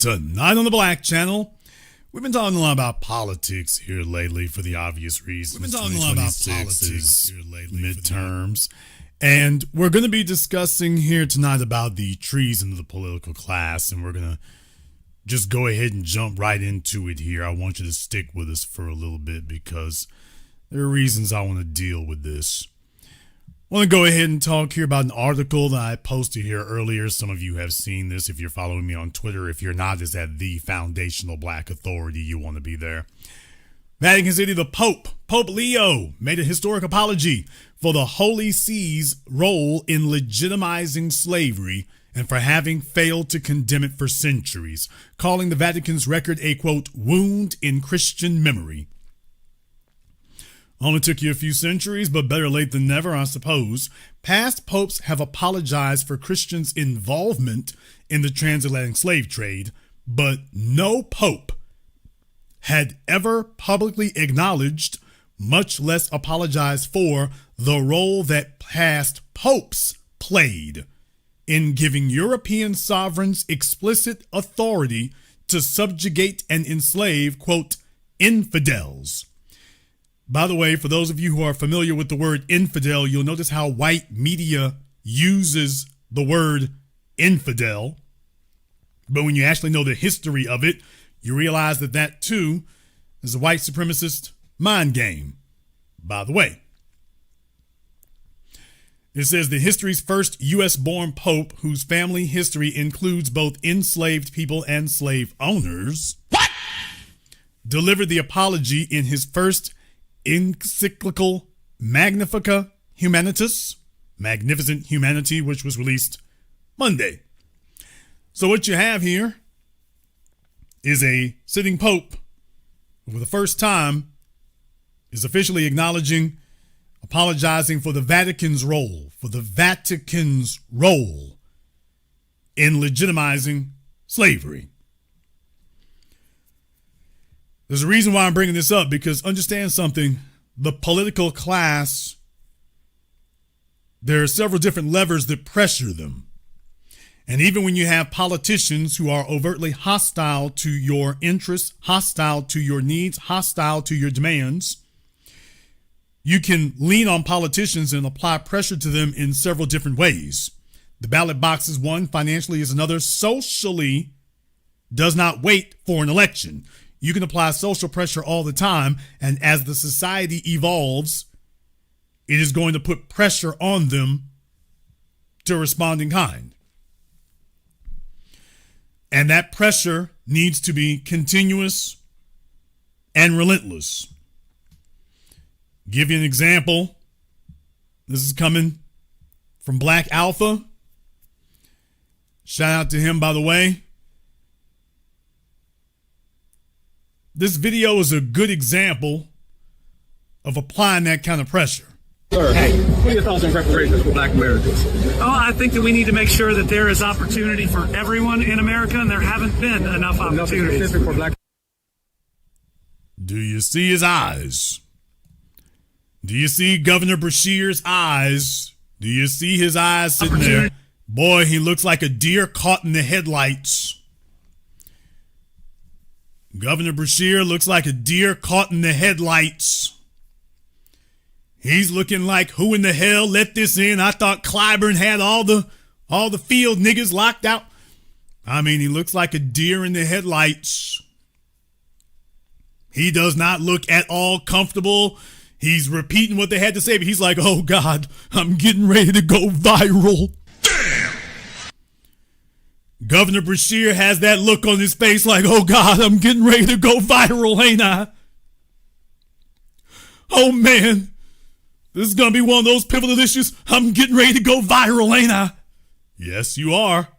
Tonight on the Black Channel, we've been talking a lot about politics here lately for the obvious reasons. We've been talking a lot about politics here lately, midterms. And we're going to be discussing here tonight about the treason of the political class, and we're going to just go ahead and jump right into it here. I want you to stick with us for a little bit because there are reasons I want to deal with this. I want to go ahead and talk here about an article that I posted here earlier. Some of you have seen this if you're following me on Twitter. If you're not, it's at the Foundational Black Authority. You want to be there. Vatican City, the Pope Leo, made a historic apology for the Holy See's role in legitimizing slavery and for having failed to condemn it for centuries, calling the Vatican's record a, quote, wound in Christian memory. Only took you a few centuries, but better late than never, I suppose. Past popes have apologized for Christians' involvement in the transatlantic slave trade, but no pope had ever publicly acknowledged, much less apologized for, the role that past popes played in giving European sovereigns explicit authority to subjugate and enslave, quote, infidels. By the way, for those of you who are familiar with the word infidel, you'll notice how white media uses the word infidel. But when you actually know the history of it, you realize that that too is a white supremacist mind game. By the way, it says the history's first U.S.-born pope, whose family history includes both enslaved people and slave owners, delivered the apology in his first encyclical Magnifica Humanitas, Magnificent Humanity, which was released Monday. So what you have here is a sitting pope who for the first time is officially apologizing for the Vatican's role, in legitimizing slavery. There's a reason why I'm bringing this up, because understand something, the political class, there are several different levers that pressure them. And even when you have politicians who are overtly hostile to your interests, hostile to your needs, hostile to your demands, you can lean on politicians and apply pressure to them in several different ways. The ballot box is one, financially is another, socially does not wait for an election. You can apply social pressure all the time, and as the society evolves, it is going to put pressure on them to respond in kind. And that pressure needs to be continuous and relentless. Give you an example. This is coming from Black Alpha. Shout out to him, by the way. This video is a good example of applying that kind of pressure. Sir, hey, what are your thoughts on reparations for Black Americans? Oh, I think that we need to make sure that there is opportunity for everyone in America, and there haven't been enough opportunities. For Black. Do you see his eyes? Do you see Governor Beshear's eyes? Do you see his eyes sitting there? Boy, he looks like a deer caught in the headlights. Governor Beshear looks like a deer caught in the headlights. He's looking like, who in the hell let this in? I thought Clyburn had all the field niggas locked out. I mean, he looks like a deer in the headlights. He does not look at all comfortable. He's repeating what they had to say, but he's like, oh God, I'm getting ready to go viral. Damn! Governor Beshear has that look on his face like, oh God, I'm getting ready to go viral, ain't I? Oh man. This is going to be one of those pivotal issues. I'm getting ready to go viral, ain't I? Yes, you are.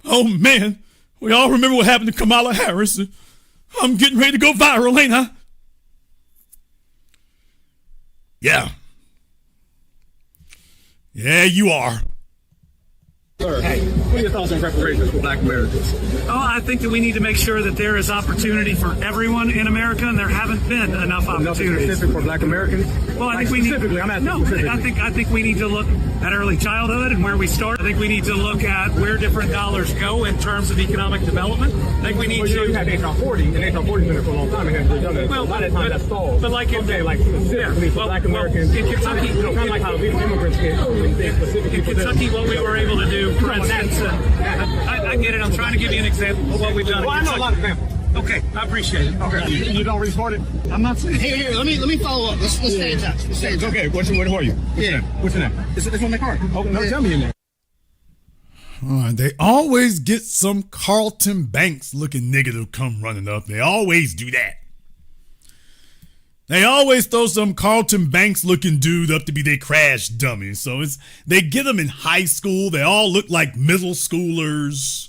Oh, man. We all remember what happened to Kamala Harris. I'm getting ready to go viral, ain't I? Yeah. Yeah, you are. Sir, hey, what are your thoughts on reparations for black Americans? Oh, I think that we need to make sure that there is opportunity for everyone in America, and there haven't been enough Nothing opportunities. specific for black Americans? Well, I Like think we need. specifically, I'm asking No, specifically. I think we need to look at early childhood and where we start. I think we need to look at where different dollars go in terms of economic development. I think we need Well, you know, you had to. HR 40, and HR 40's been there for a long time, and hasn't done it. Well, By that time, that's stalled. but like I'm saying, like, specifically for black Americans. in Kentucky, You know, kind of like how illegal immigrants get specifically in for them. Kentucky, what we were able to do, for instance, I get it. I'm trying to give you an example of what we've done. Well, I in know a lot of Kentucky. examples. Okay, I appreciate it. Okay, you don't really support it? I'm not saying. Here, let me follow up. Let's stay in touch. Let's stay in It's touch. okay. Who are you? Yeah. What's your name? It's on the card. Oh, no, tell me your name. They always get some Carlton Banks looking nigga to come running up. They always do that. They always throw some Carlton Banks looking dude up to be their crash dummy. So they get them in high school. They all look like middle schoolers.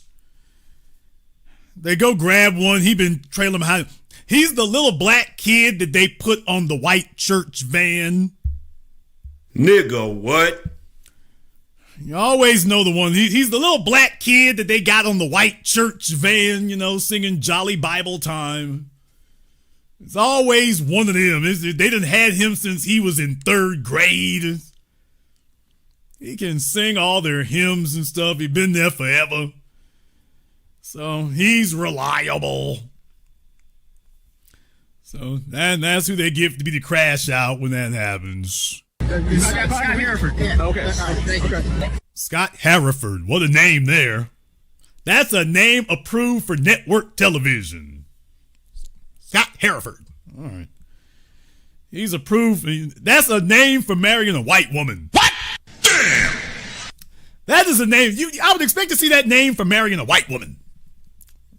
They go grab one. He been trailing behind. He's the little black kid that they put on the white church van. Nigga, what? You always know the one. He's the little black kid that they got on the white church van, singing Jolly Bible Time. It's always one of them. They done had him since he was in 3rd grade. He can sing all their hymns and stuff. He's been there forever. So he's reliable. So that's who they give to be the crash out when that happens. Scott Hereford. Yeah. Okay. All right, thank you. Scott Hereford. What a name there. That's a name approved for network television. Scott Hereford. All right. He's approved. That's a name for marrying a white woman. What? Damn! That is a name. I would expect to see that name for marrying a white woman.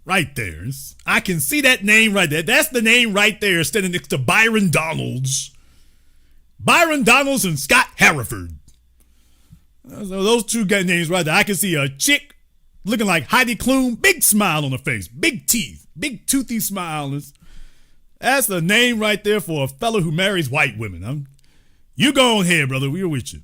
Right there. I can see that name right there. That's the name right there standing next to Byron Donalds. Byron Donalds and Scott Hereford. So those two got names right there. I can see a chick looking like Heidi Klum, big smile on her face, big teeth, big toothy smile. That's the name right there for a fellow who marries white women. You go on ahead, brother. We're with you.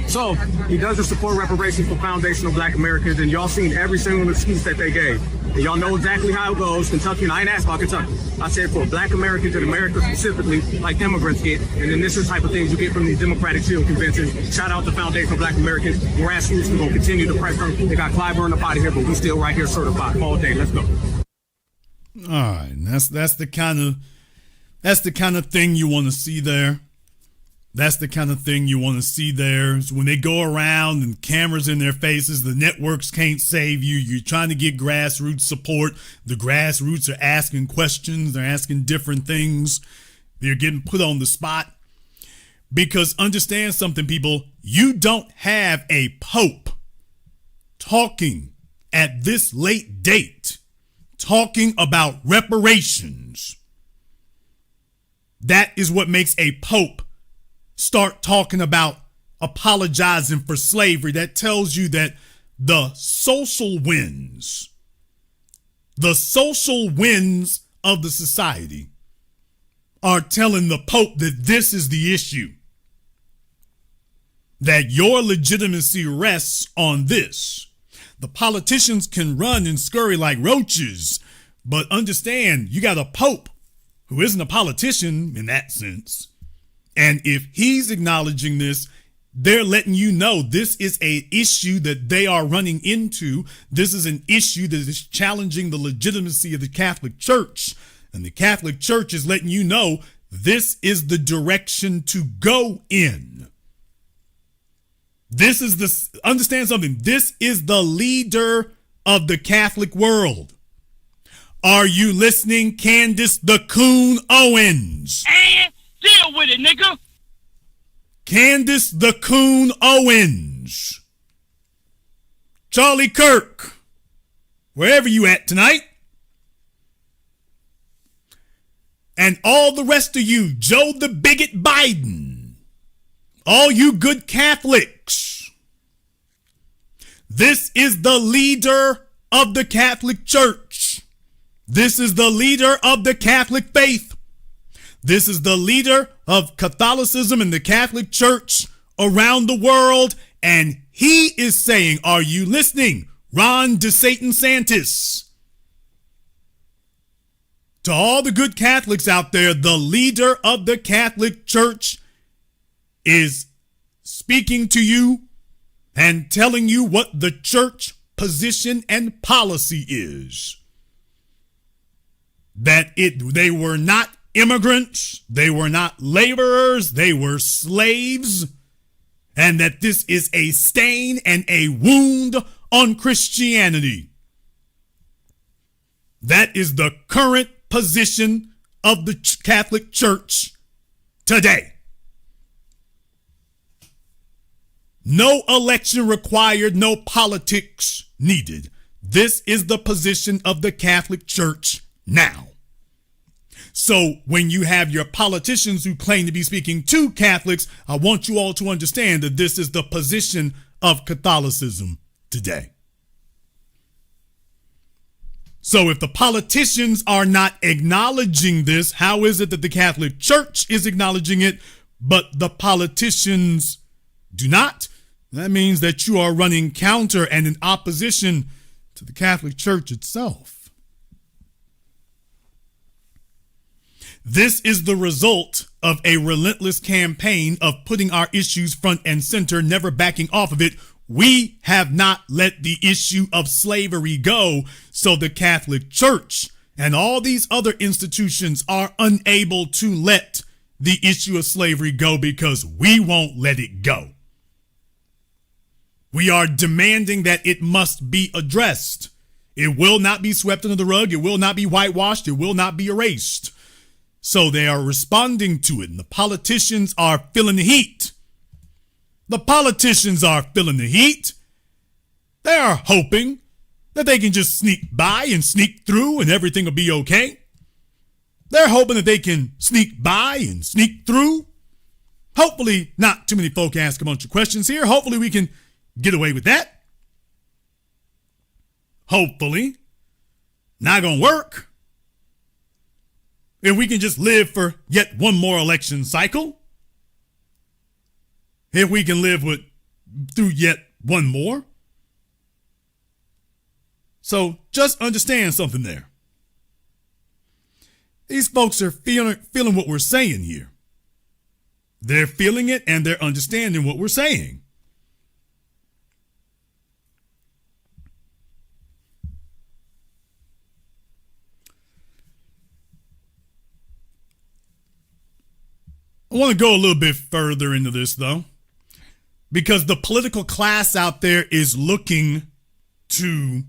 So, he doesn't support reparations for foundational black Americans, and y'all seen every single excuse that they gave. And y'all know exactly how it goes. Kentucky, and I ain't asked about Kentucky. I said for black Americans and America specifically, like immigrants get, and then this is the type of things you get from these Democratic Shield conventions. Shout out to Foundation for Black Americans. Grassroots, we're going to continue to press them. They got Clyburn up out of here, but we still right here certified all day. Let's go. All right, that's the kind of thing you want to see there. That's the kind of thing you want to see there. So when they go around and cameras in their faces, the networks can't save you. You're trying to get grassroots support. The grassroots are asking questions. They're asking different things. They're getting put on the spot. Because understand something, people. You don't have a pope talking at this late date, talking about reparations. That is what makes a pope start talking about apologizing for slavery. That tells you that the social winds of the society are telling the Pope that this is the issue, that your legitimacy rests on this. The politicians can run and scurry like roaches, but understand you got a Pope who isn't a politician in that sense. And if he's acknowledging this, they're letting you know this is an issue that they are running into. This is an issue that is challenging the legitimacy of the Catholic Church. And the Catholic Church is letting you know this is the direction to go in. Understand something. This is the leader of the Catholic world. Are you listening, Candace the Coon Owens? And deal with it, nigga. Candace the Coon Owens. Charlie Kirk. Wherever you at tonight. And all the rest of you, Joe the Bigot Biden. All you good Catholics. This is the leader of the Catholic Church. This is the leader of the Catholic faith. This is the leader of Catholicism and the Catholic Church around the world, and he is saying, are you listening? Ron DeSantis. To all the good Catholics out there, the leader of the Catholic Church is speaking to you and telling you what the church position and policy is. That they were not immigrants, they were not laborers, they were slaves, and that this is a stain and a wound on Christianity. That is the current position of the Catholic Church today. No election required, no politics needed. This is the position of the Catholic Church now. So when you have your politicians who claim to be speaking to Catholics, I want you all to understand that this is the position of Catholicism today. So if the politicians are not acknowledging this, how is it that the Catholic Church is acknowledging it, but the politicians do not? That means that you are running counter and in opposition to the Catholic Church itself. This is the result of a relentless campaign of putting our issues front and center, never backing off of it. We have not let the issue of slavery go, so the Catholic Church and all these other institutions are unable to let the issue of slavery go because we won't let it go. We are demanding that it must be addressed. It will not be swept under the rug. It will not be whitewashed. It will not be erased. So they are responding to it, and the politicians are feeling the heat. The politicians are feeling the heat. They are hoping that they can just sneak by and sneak through and everything will be okay. They're hoping that they can sneak by and sneak through. Hopefully not too many folk ask a bunch of questions here. Hopefully we can get away with that. Hopefully. Not gonna work. If we can just live for yet one more election cycle. If we can live through yet one more. So just understand something there. These folks are feeling what we're saying here. They're feeling it and they're understanding what we're saying. I want to go a little bit further into this, though, because the political class out there is looking to,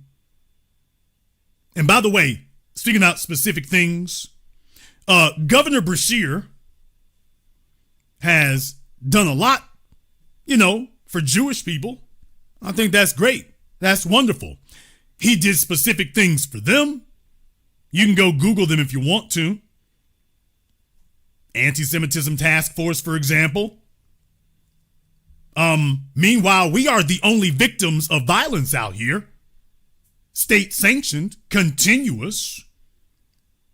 and by the way, speaking about specific things, Governor Beshear has done a lot, for Jewish people. I think that's great. That's wonderful. He did specific things for them. You can go Google them if you want to. Anti-Semitism Task Force, for example. Meanwhile, we are the only victims of violence out here. State-sanctioned, continuous.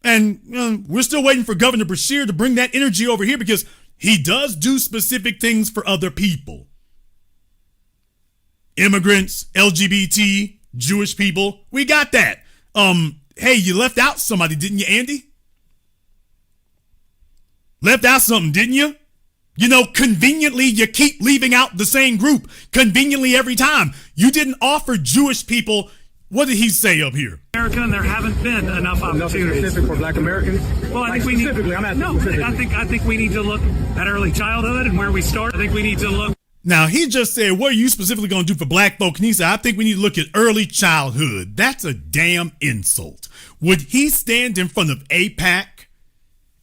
And we're still waiting for Governor Beshear to bring that energy over here because he does do specific things for other people. Immigrants, LGBT, Jewish people, we got that. Hey, you left out somebody, didn't you, Andy? Left out something, didn't you? Conveniently, you keep leaving out the same group. Conveniently every time. You didn't offer Jewish people, what did he say up here? America, and there haven't been enough opportunities. Specific for Black Americans? Well, I think we need. I think we need to look at early childhood and where we start. I think we need to look. Now, he just said, what are you specifically going to do for black folk? And he said, I think we need to look at early childhood. That's a damn insult. Would he stand in front of AIPAC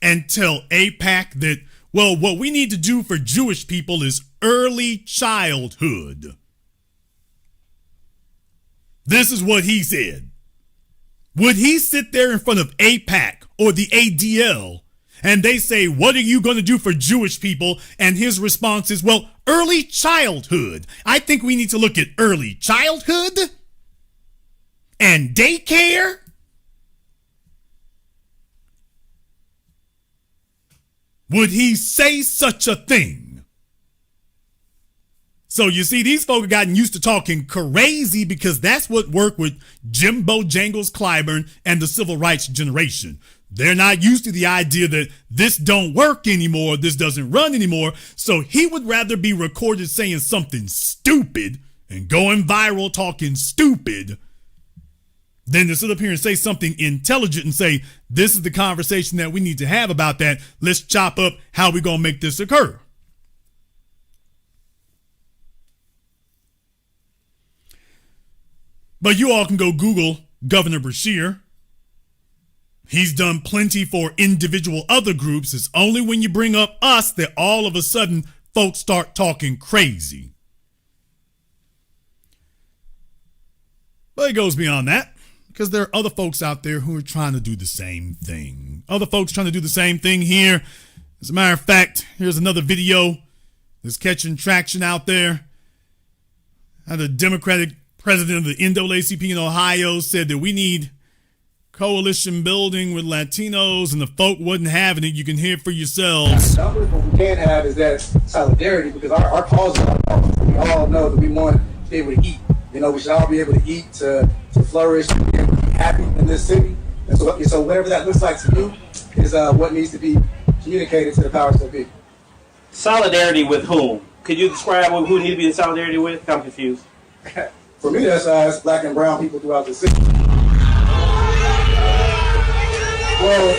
and tell AIPAC that, well, what we need to do for Jewish people is early childhood? This is what he said. Would he sit there in front of AIPAC or the ADL and they say, what are you going to do for Jewish people? And his response is, well, early childhood. I think we need to look at early childhood and daycare. Would he say such a thing? So you see, these folk have gotten used to talking crazy because that's what worked with Jimbo Jangles Clyburn and the civil rights generation. They're not used to the idea that this don't work anymore, this doesn't run anymore. So he would rather be recorded saying something stupid and going viral talking stupid than to sit up here and say something intelligent and say, this is the conversation that we need to have about that. Let's chop up how we gonna make this occur. But you all can go Google Governor Beshear. He's done plenty for individual other groups. It's only when you bring up us that all of a sudden folks start talking crazy. But it goes beyond that, because there are other folks out there who are trying to do the same thing. Other folks trying to do the same thing here. As a matter of fact, here's another video that's catching traction out there. How the Democratic president of the NAACP in Ohio said that we need coalition building with Latinos, and the folk wasn't having it. You can hear it for yourselves. What we can have is that solidarity, because our cause is our cause. We all know that we want to be able to eat. You know, we should all be able to eat, to flourish, to be able to be happy in this city. And so whatever that looks like to you is what needs to be communicated to the powers that be. Solidarity with whom? Could you describe who need to be in solidarity with? I'm confused. For me, that's black and brown people throughout the city. Well,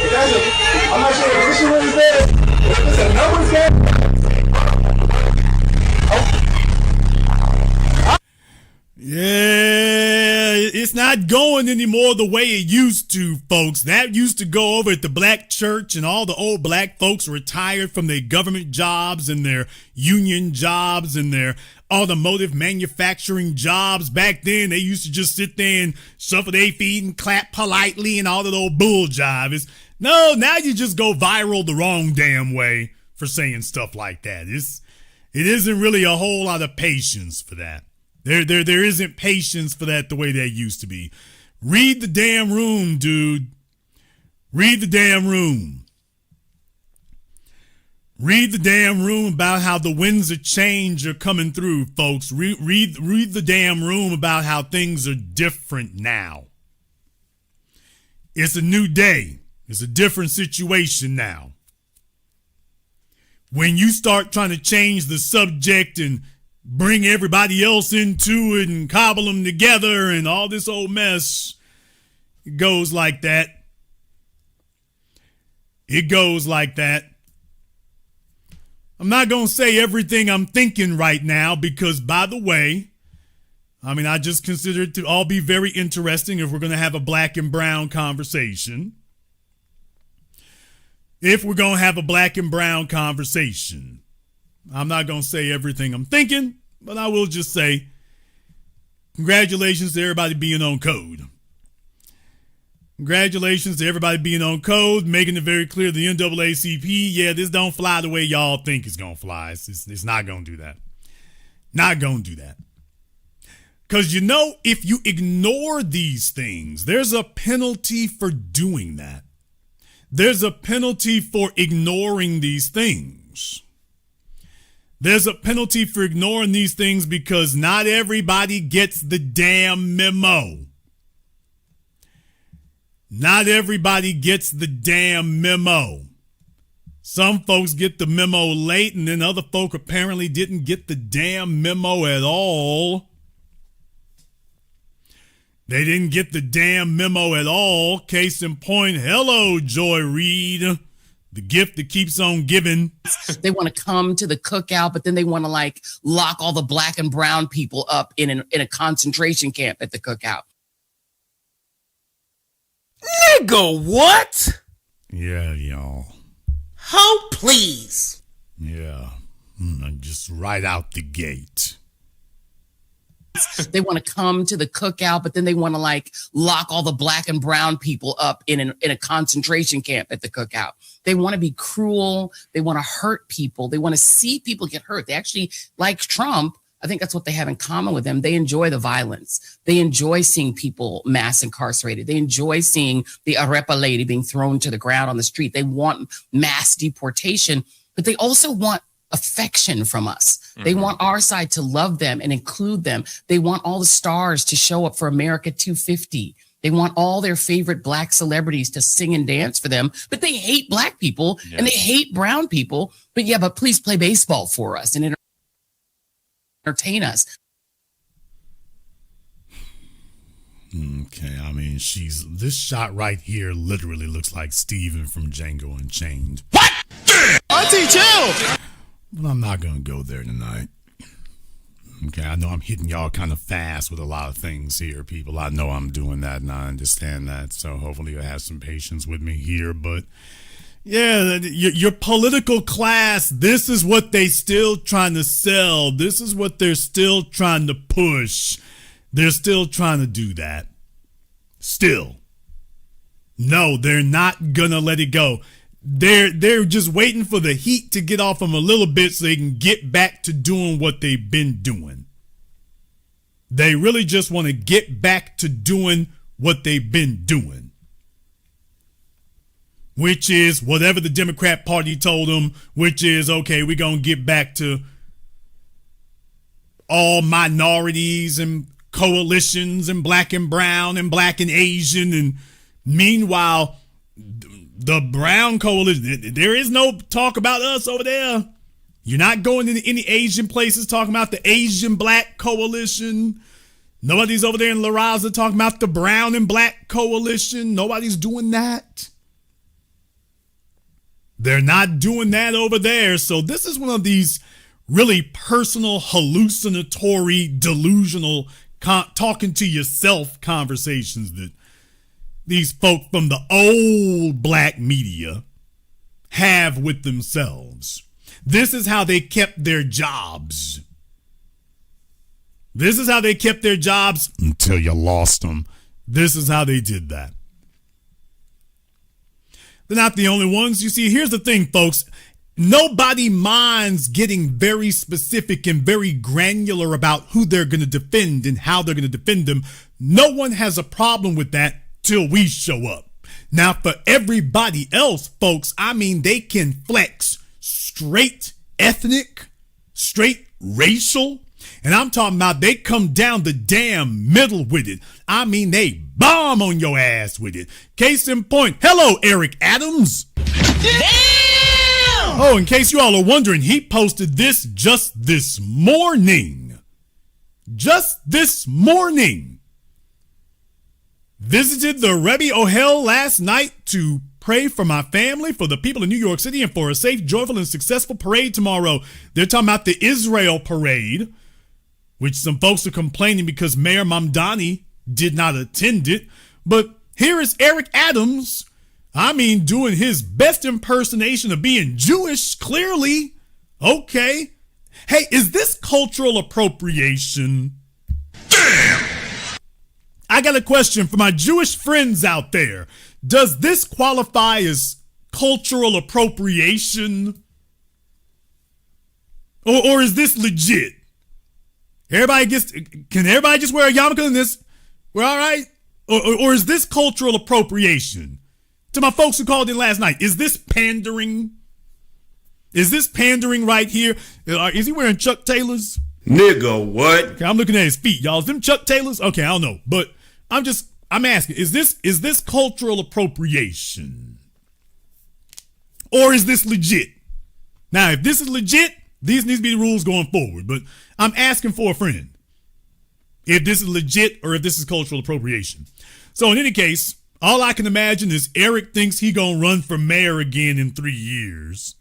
I'm not sure if this is what he said. If it's a numbers game. Yeah, it's not going anymore the way it used to, folks. That used to go over at the black church, and all the old black folks retired from their government jobs and their union jobs and their automotive manufacturing jobs. Back then, they used to just sit there and shuffle their feet and clap politely and all that old bull jive. No, now you just go viral the wrong damn way for saying stuff like that. It isn't really a whole lot of patience for that. There isn't patience for that the way that used to be. Read the damn room, dude. Read the damn room. Read the damn room about how the winds of change are coming through, folks. Read the damn room about how things are different now. It's a new day. It's a different situation now. When you start trying to change the subject and bring everybody else into it and cobble them together and all this old mess, it goes like that. It goes like that. I'm not going to say everything I'm thinking right now because, by the way, I just consider it to all be very interesting if we're going to have a black and brown conversation. If we're going to have a black and brown conversation, I'm not going to say everything I'm thinking, but I will just say congratulations to everybody being on code. Congratulations to everybody being on code, making it very clear the NAACP, yeah, this don't fly the way y'all think it's going to fly. It's not going to do that. Not going to do that. Because, if you ignore these things, there's a penalty for doing that. There's a penalty for ignoring these things. There's a penalty for ignoring these things because not everybody gets the damn memo. Not everybody gets the damn memo. Some folks get the memo late, and then other folk apparently didn't get the damn memo at all. They didn't get the damn memo at all. Case in point, hello, Joy Reid, the gift that keeps on giving. They want to come to the cookout, but then they want to lock all the black and brown people up in a concentration camp at the cookout. Nigga, what? Yeah, y'all. How please? Yeah, just right out the gate. They want to come to the cookout, but then they want to lock all the black and brown people up in a concentration camp at the cookout. They want to be cruel. They want to hurt people. They want to see people get hurt. They actually, like Trump, I think that's what they have in common with them. They enjoy the violence. They enjoy seeing people mass incarcerated. They enjoy seeing the arepa lady being thrown to the ground on the street. They want mass deportation, but they also want affection from us. They want our side to love them and include them. They want all the stars to show up for America 250. They want all their favorite Black celebrities to sing and dance for them, but they hate Black people and they hate brown people. But please play baseball for us and entertain us. Okay, I mean, this shot right here literally looks like Steven from Django Unchained. What? Auntie, chill! But I'm not going to go there tonight. Okay, I know I'm hitting y'all kind of fast with a lot of things here, people. I know I'm doing that and I understand that, so hopefully you'll have some patience with me here. But yeah, your political class, this is what they still trying to sell. This is what they're still trying to push. They're still trying to do that. Still. No, they're not gonna let it go. They're just waiting for the heat to get off them a little bit so they can get back to doing what they've been doing. They really just want to get back to doing what they've been doing. Which is whatever the Democrat Party told them, which is, okay, we're going to get back to all minorities and coalitions and Black and brown and Black and Asian. And meanwhile, the brown coalition, there is no talk about us over there. You're not going into any Asian places talking about the Asian Black coalition. Nobody's over there in La Raza talking about the brown and Black coalition. Nobody's doing that. They're not doing that over there. So this is one of these really personal, hallucinatory, delusional, talking to yourself conversations that these folk from the old Black media have with themselves. This is how they kept their jobs. This is how they kept their jobs until you lost them. This is how they did that. They're not the only ones. You see, here's the thing, folks. Nobody minds getting very specific and very granular about who they're going to defend and how they're going to defend them. No one has a problem with that till we show up. Now, for everybody else, folks, I mean, they can flex straight ethnic, straight racial, and I'm talking about they come down the damn middle with it. I mean, they bomb on your ass with it. Case in point, hello, Eric Adams. Damn! Oh, in case you all are wondering, he posted this just this morning. Just this morning. Visited the Rebbe Ohel last night to pray for my family, for the people in New York City, and for a safe, joyful, and successful parade tomorrow. They're talking about the Israel parade, which some folks are complaining because Mayor Mamdani did not attend it. But here is Eric Adams, I mean, doing his best impersonation of being Jewish, clearly. Okay. Hey, is this cultural appropriation? Damn! I got a question for my Jewish friends out there. Does this qualify as cultural appropriation? Or is this legit? Can everybody just wear a yarmulke in this? We're all right? Or is this cultural appropriation? To my folks who called in last night, is this pandering? Is this pandering right here? Is he wearing Chuck Taylors? Nigga, what? Okay, I'm looking at his feet, y'all. Is them Chuck Taylors? Okay, I don't know. But I'm asking, is this cultural appropriation? Or is this legit? Now, if this is legit, these need to be the rules going forward. But I'm asking for a friend. If this is legit or if this is cultural appropriation. So in any case, all I can imagine is Eric thinks he gonna run for mayor again in 3 years.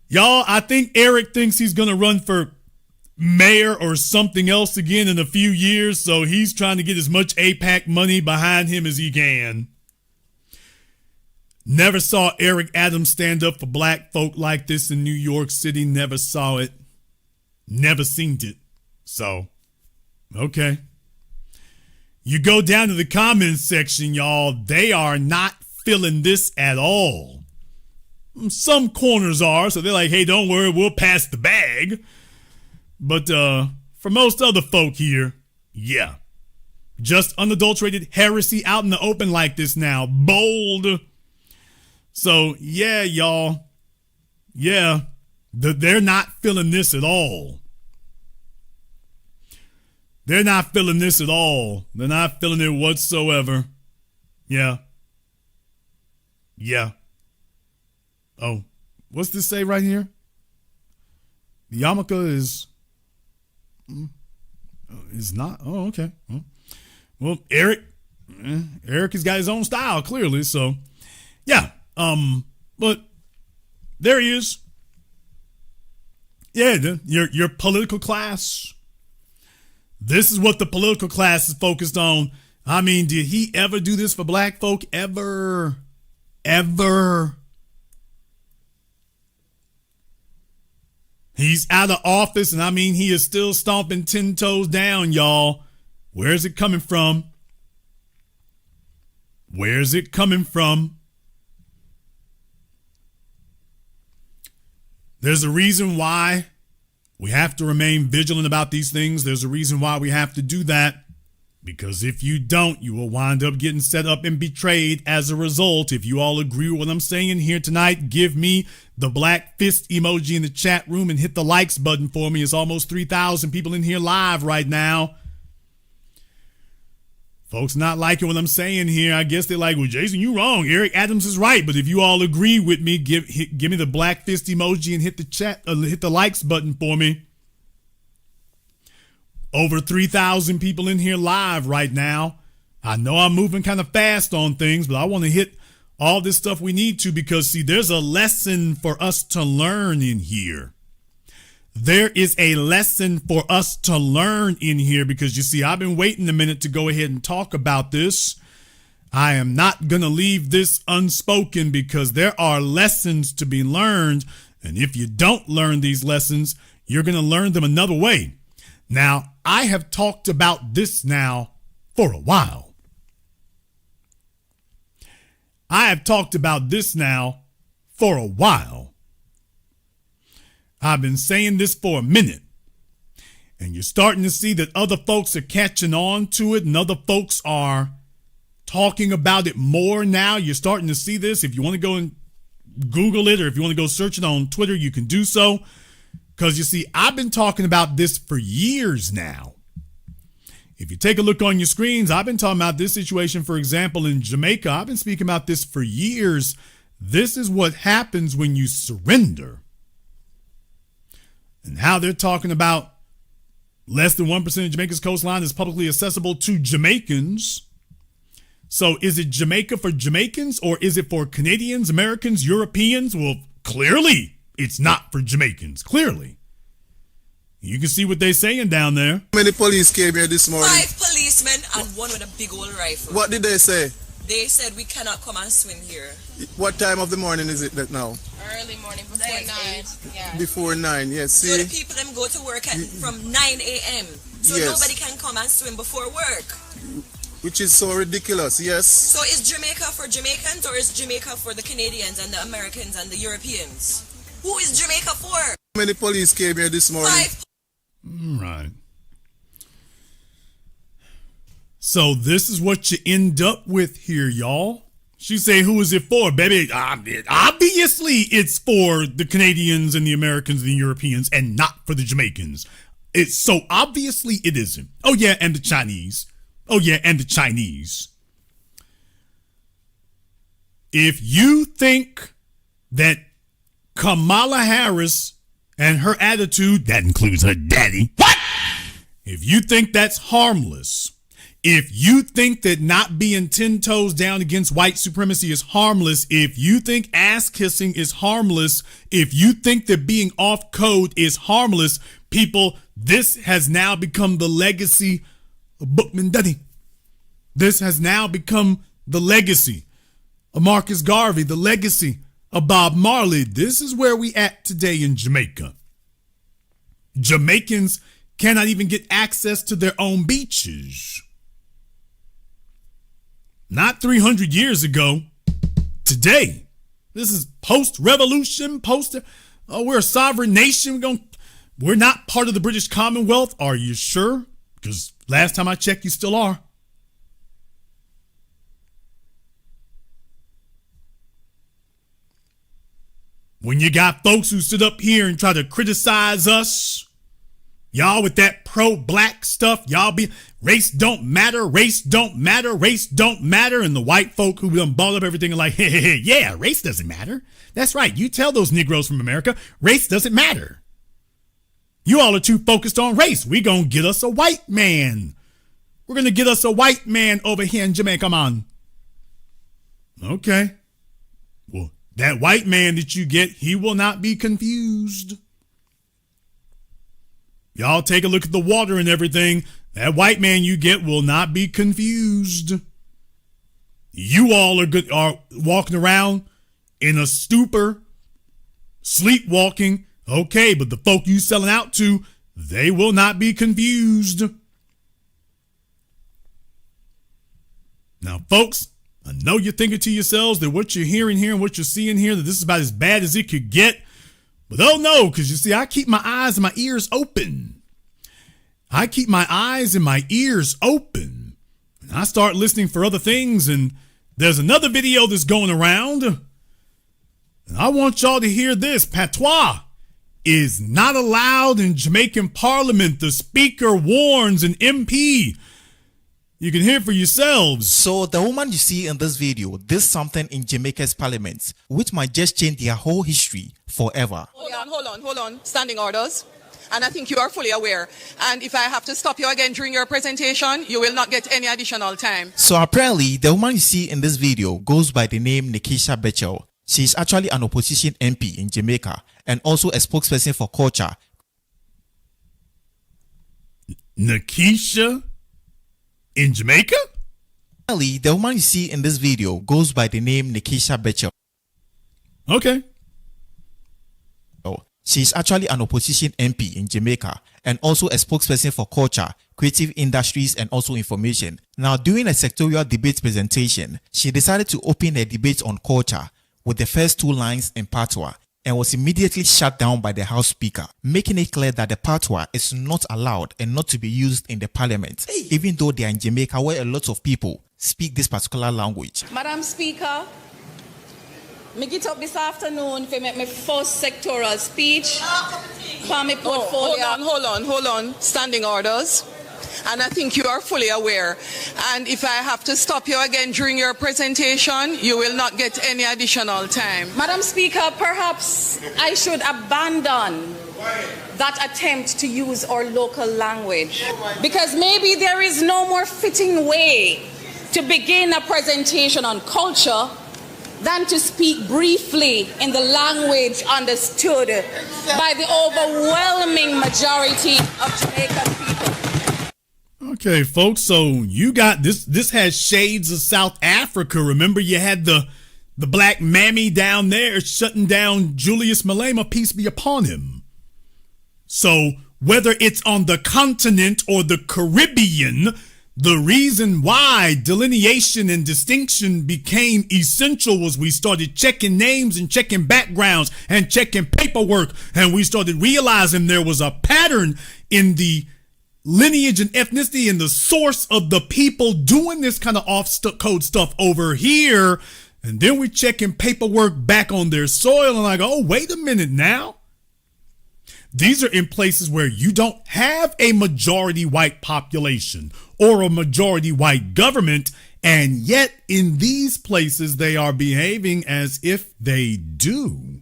Y'all, I think Eric thinks he's gonna run for mayor or something else again in a few years, so he's trying to get as much AIPAC money behind him as he can. Never saw Eric Adams stand up for black folk like this in New York City. Never saw it. Never seen it. So, okay. You go down to the comments section, y'all. They are not feeling this at all. Some corners are, so they're like, hey, don't worry, we'll pass the bag. But for most other folk here, yeah. Just unadulterated heresy out in the open like this now. Bold. So, yeah, y'all. Yeah, they're not feeling this at all. They're not feeling this at all. They're not feeling it whatsoever. Yeah. Yeah. Oh, what's this say right here? The yarmulke is not. Oh, okay. Well, Eric has got his own style, clearly. So, yeah. But there he is. Yeah, your political class. This is what the political class is focused on. I mean, did he ever do this for black folk? Ever? He's out of office, and I mean, he is still stomping 10 toes down, y'all. Where's it coming from? Where's it coming from? There's a reason why we have to remain vigilant about these things. There's a reason why we have to do that. Because if you don't, you will wind up getting set up and betrayed as a result. If you all agree with what I'm saying here tonight, give me the black fist emoji in the chat room and hit the likes button for me. It's almost 3,000 people in here live right now. Folks not liking what I'm saying here. I guess they're like, well, Jason, you wrong. Eric Adams is right. But if you all agree with me, give me the black fist emoji and hit the likes button for me. Over 3,000 people in here live right now. I know I'm moving kind of fast on things, but I want to hit all this stuff we need to because, see, there's a lesson for us to learn in here. There is a lesson for us to learn in here because, you see, I've been waiting a minute to go ahead and talk about this. I am not going to leave this unspoken because there are lessons to be learned. And if you don't learn these lessons, you're going to learn them another way. Now, I have talked about this now for a while. I have talked about this now for a while. I've been saying this for a minute. And you're starting to see that other folks are catching on to it and other folks are talking about it more now. You're starting to see this. If you want to go and Google it or if you want to go search it on Twitter, you can do so. Because, you see, I've been talking about this for years now. If you take a look on your screens, I've been talking about this situation, for example, in Jamaica. I've been speaking about this for years. This is what happens when you surrender. And how they're talking about less than 1% of Jamaica's coastline is publicly accessible to Jamaicans. So is it Jamaica for Jamaicans or is it for Canadians, Americans, Europeans? Well, clearly it's not for Jamaicans. Clearly. You can see what they're saying down there. How many police came here this morning? 5 policemen and one with a big old rifle. What did they say? They said we cannot come and swim here. What time of the morning is it now? Early morning, before 9. Yeah. Before 9, yes. See? So the people them go to work from 9 a.m. So yes. Nobody can come and swim before work. Which is so ridiculous, yes. So is Jamaica for Jamaicans or is Jamaica for the Canadians and the Americans and the Europeans? Who is Jamaica for? How many police came here this morning? 5. Right. So this is what you end up with here, y'all. She say, who is it for, baby? Obviously, it's for the Canadians and the Americans and the Europeans and not for the Jamaicans. It's so obviously it isn't. Oh, yeah, and the Chinese. Oh, yeah, and the Chinese. If you think that Kamala Harris and her attitude, that includes her daddy. What? If you think that's harmless, if you think that not being 10 toes down against white supremacy is harmless, if you think ass kissing is harmless, if you think that being off code is harmless, people, this has now become the legacy of Bookman Duddy. This has now become the legacy of Marcus Garvey, the legacy of Bob Marley. This is where we at today in Jamaica. Jamaicans cannot even get access to their own beaches. Not 300 years ago. Today. This is post-revolution, we're a sovereign nation. We're not part of the British Commonwealth. Are you sure? Because last time I checked, you still are. When you got folks who sit up here and try to criticize us, y'all with that pro-black stuff, y'all be race don't matter, race don't matter, race don't matter, and the white folk who done ball up everything are like, hey, yeah, race doesn't matter. That's right. You tell those Negroes from America, race doesn't matter. You all are too focused on race. We gonna get us a white man. We're gonna get us a white man over here in Jamaica, man. Okay. Well, that white man that you get, he will not be confused. Y'all take a look at the water and everything. That white man you get will not be confused. You all are walking around in a stupor, sleepwalking. Okay, but the folk you selling out to, they will not be confused. Now, folks, I know you're thinking to yourselves that what you're hearing here and what you're seeing here, that this is about as bad as it could get. But oh no, because you see, I keep my eyes and my ears open. I keep my eyes and my ears open. And I start listening for other things, and there's another video that's going around. And I want y'all to hear this. Patois is not allowed in Jamaican Parliament. The Speaker warns an MP. You can hear for yourselves. So the woman you see in this video did something in Jamaica's parliament, which might just change their whole history forever. Hold on. Standing orders. And I think you are fully aware. And if I have to stop you again during your presentation, you will not get any additional time. So apparently, the woman you see in this video goes by the name Nikisha Betchel. She is actually an opposition MP in Jamaica and also a spokesperson for culture. Nikisha? In Jamaica? Finally, the woman you see in this video goes by the name Nikisha Betchel. Okay. She is actually an opposition MP in Jamaica and also a spokesperson for culture, creative industries, and also information. Now, during a sectorial debate presentation, she decided to open a debate on culture with the first two lines in patois and was immediately shut down by the House Speaker, making it clear that the patois is not allowed and not to be used in the parliament, even though they are in Jamaica where a lot of people speak this particular language. Madam Speaker, me get up this afternoon to make my first sectoral speech for my portfolio. Hold on. Standing orders. And I think you are fully aware. And if I have to stop you again during your presentation, you will not get any additional time. Madam Speaker, perhaps I should abandon that attempt to use our local language, because maybe there is no more fitting way to begin a presentation on culture than to speak briefly in the language understood by the overwhelming majority of Jamaican people. Okay, folks, so you got this. This has shades of South Africa. Remember, you had the black mammy down there shutting down Julius Malema, peace be upon him. So whether it's on the continent or the Caribbean, the reason why delineation and distinction became essential was we started checking names and checking backgrounds and checking paperwork, and we started realizing there was a pattern in the lineage and ethnicity and the source of the people doing this kind of off-code stuff over here. And then we're checking paperwork back on their soil and like, oh, wait a minute now. These are in places where you don't have a majority white population or a majority white government, and yet in these places they are behaving as if they do.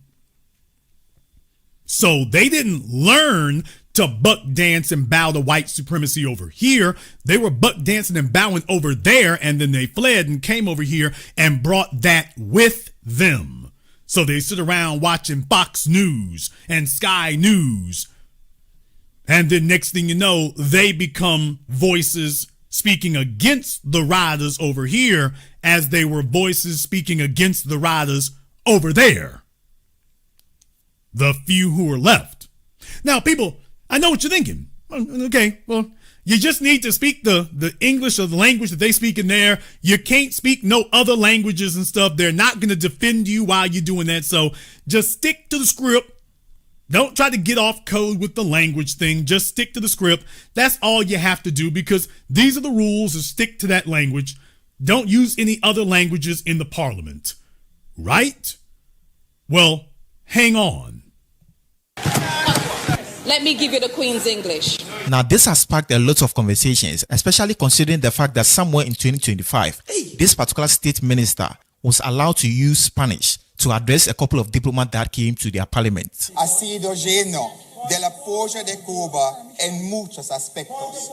So they didn't learn to buck dance and bow to white supremacy over here. They were buck dancing and bowing over there, and then they fled and came over here and brought that with them. So they sit around watching Fox News and Sky News. And then next thing you know, they become voices speaking against the riders over here as they were voices speaking against the riders over there. The few who are left. Now, people, I know what you're thinking. Okay, well, you just need to speak the English or the language that they speak in there. You can't speak no other languages and stuff. They're not going to defend you while you're doing that. So just stick to the script. Don't try to get off code with the language thing. Just stick to the script. That's all you have to do, because these are the rules, is stick to that language. Don't use any other languages in the parliament. Right? Well, Hang on. Let me give you the Queen's English. Now, this has sparked a lot of conversations, especially considering the fact that somewhere in 2025, this particular state minister was allowed to use Spanish to address a couple of diplomats that came to their parliament. Ha sido lleno del apoyo de Cuba en muchos aspectos,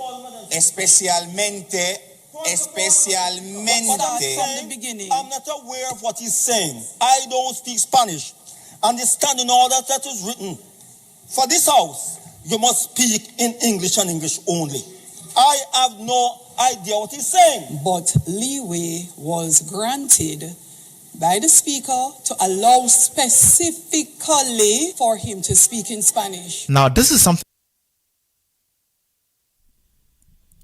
especialmente. I'm not aware of what he's saying. I don't speak Spanish. Understanding all that is written. For this house, you must speak in English and English only. I have no idea what he's saying. But leeway was granted by the speaker to allow specifically for him to speak in Spanish. Now, this is something.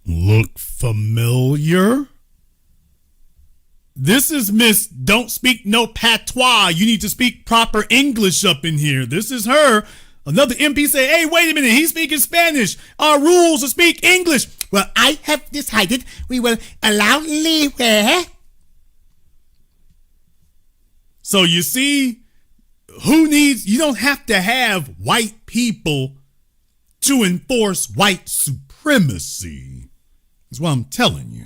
Look familiar? This is Miss Don't Speak No Patois. You need to speak proper English up in here. This is her. Another MP say, hey, wait a minute. He's speaking Spanish. Our rules are speak English. Well, I have decided we will allow leeway. So you see, you don't have to have white people to enforce white supremacy. That's what I'm telling you.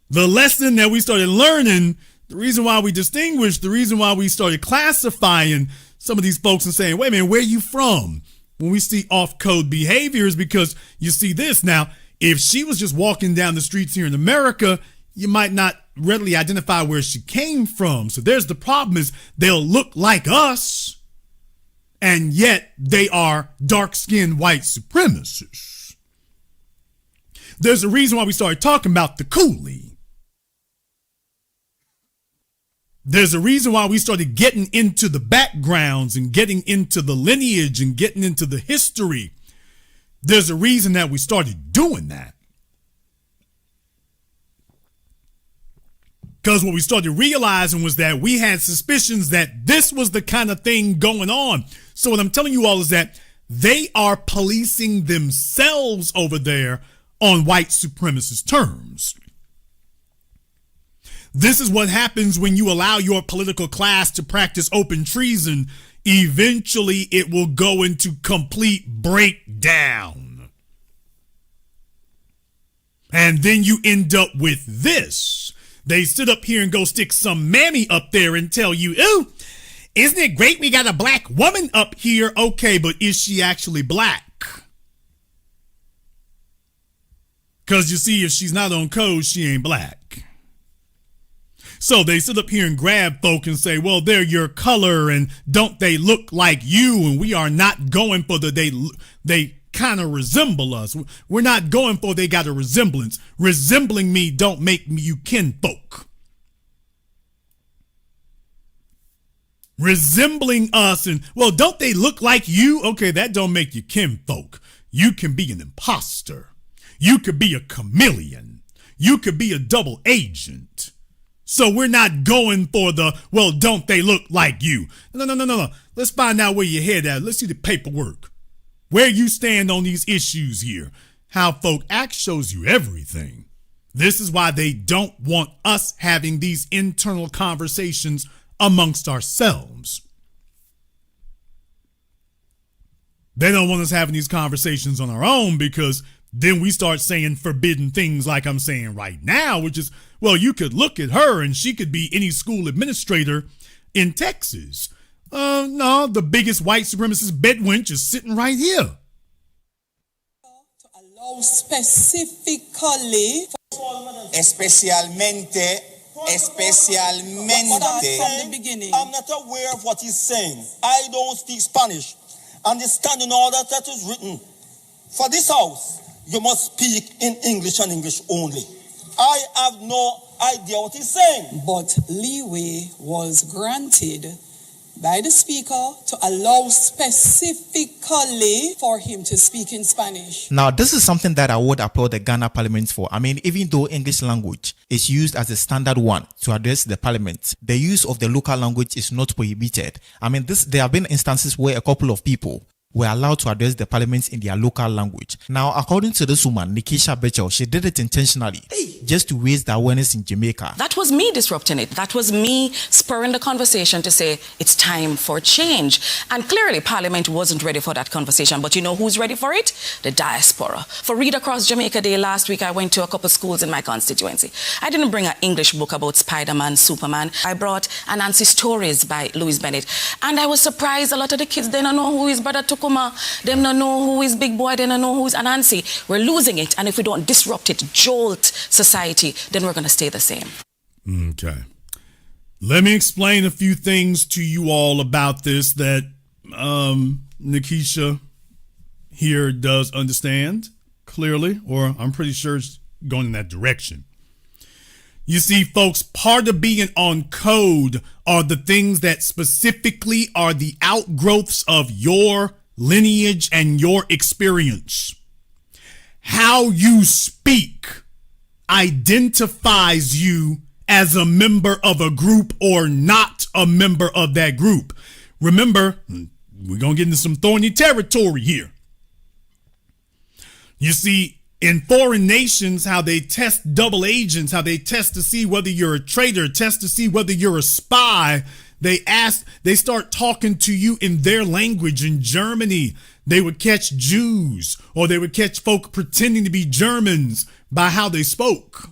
The lesson that we started learning, the reason why we distinguished, the reason why we started classifying some of these folks and saying, wait a minute, where are you from? When we see off-code behavior is because you see this. Now, if she was just walking down the streets here in America, you might not readily identify where she came from. So there's the problem is they'll look like us, and yet they are dark-skinned white supremacists. There's a reason why we started talking about the coolie. There's a reason why we started getting into the backgrounds and getting into the lineage and getting into the history. There's a reason that we started doing that. Because what we started realizing was that we had suspicions that this was the kind of thing going on. So what I'm telling you all is that they are policing themselves over there on white supremacist terms. This is what happens when you allow your political class to practice open treason. Eventually, it will go into complete breakdown. And then you end up with this. They sit up here and go stick some mammy up there and tell you, ooh, isn't it great we got a black woman up here? Okay, but is she actually black? Because you see, if she's not on code, she ain't black. So they sit up here and grab folk and say, well, they're your color and don't they look like you? And we are not going for they kind of resemble us. We're not going for they got a resemblance. Resembling me don't make me you kinfolk. Resembling us and, well, don't they look like you? Okay, that don't make you kinfolk. You can be an imposter. You could be a chameleon. You could be a double agent. So we're not going for the, well, don't they look like you? No. Let's find out where your head at. Let's see the paperwork. Where you stand on these issues here. How folk act shows you everything. This is why they don't want us having these internal conversations amongst ourselves. They don't want us having these conversations on our own because then we start saying forbidden things like I'm saying right now, which is, well, you could look at her and she could be any school administrator in Texas. No, the biggest white supremacist bedwench is sitting right here. To allow specifically. Especialmente. From the beginning. I'm not aware of what he's saying. I don't speak Spanish. Understanding all that is written. For this house, you must speak in English and English only. I have no idea what he's saying. But leeway was granted by the speaker to allow specifically for him to speak in Spanish. Now, this is something that I would applaud the Ghana Parliament for. I mean, even though English language is used as a standard one to address the Parliament, the use of the local language is not prohibited. I mean, there have been instances where a couple of people were allowed to address the Parliament in their local language. Now, according to this woman, Nikisha Bechel, she did it intentionally. just to raise the awareness in Jamaica. That was me disrupting it. That was me spurring the conversation to say it's time for change. And clearly Parliament wasn't ready for that conversation. But you know who's ready for it? The diaspora. For Read Across Jamaica Day last week, I went to a couple schools in my constituency. I didn't bring an English book about Spider-Man, Superman. I brought Anansi Stories by Louise Bennett. And I was surprised a lot of the kids, they don't know who is Brother Tukuma. They don't know who is Big Boy. They don't know who is Anansi. We're losing it. And if we don't disrupt it, jolt society, then we're going to stay the same. Okay. Let me explain a few things to you all about this that Nikisha here does understand clearly, or I'm pretty sure it's going in that direction. You see, folks, part of being on code are the things that specifically are the outgrowths of your lineage and your experience. How you speak identifies you as a member of a group or not a member of that group. Remember, we're going to get into some thorny territory here. You see, in foreign nations, how they test double agents, how they test to see whether you're a traitor, test to see whether you're a spy. They start talking to you in their language. In Germany, they would catch Jews, or they would catch folk pretending to be Germans by how they spoke.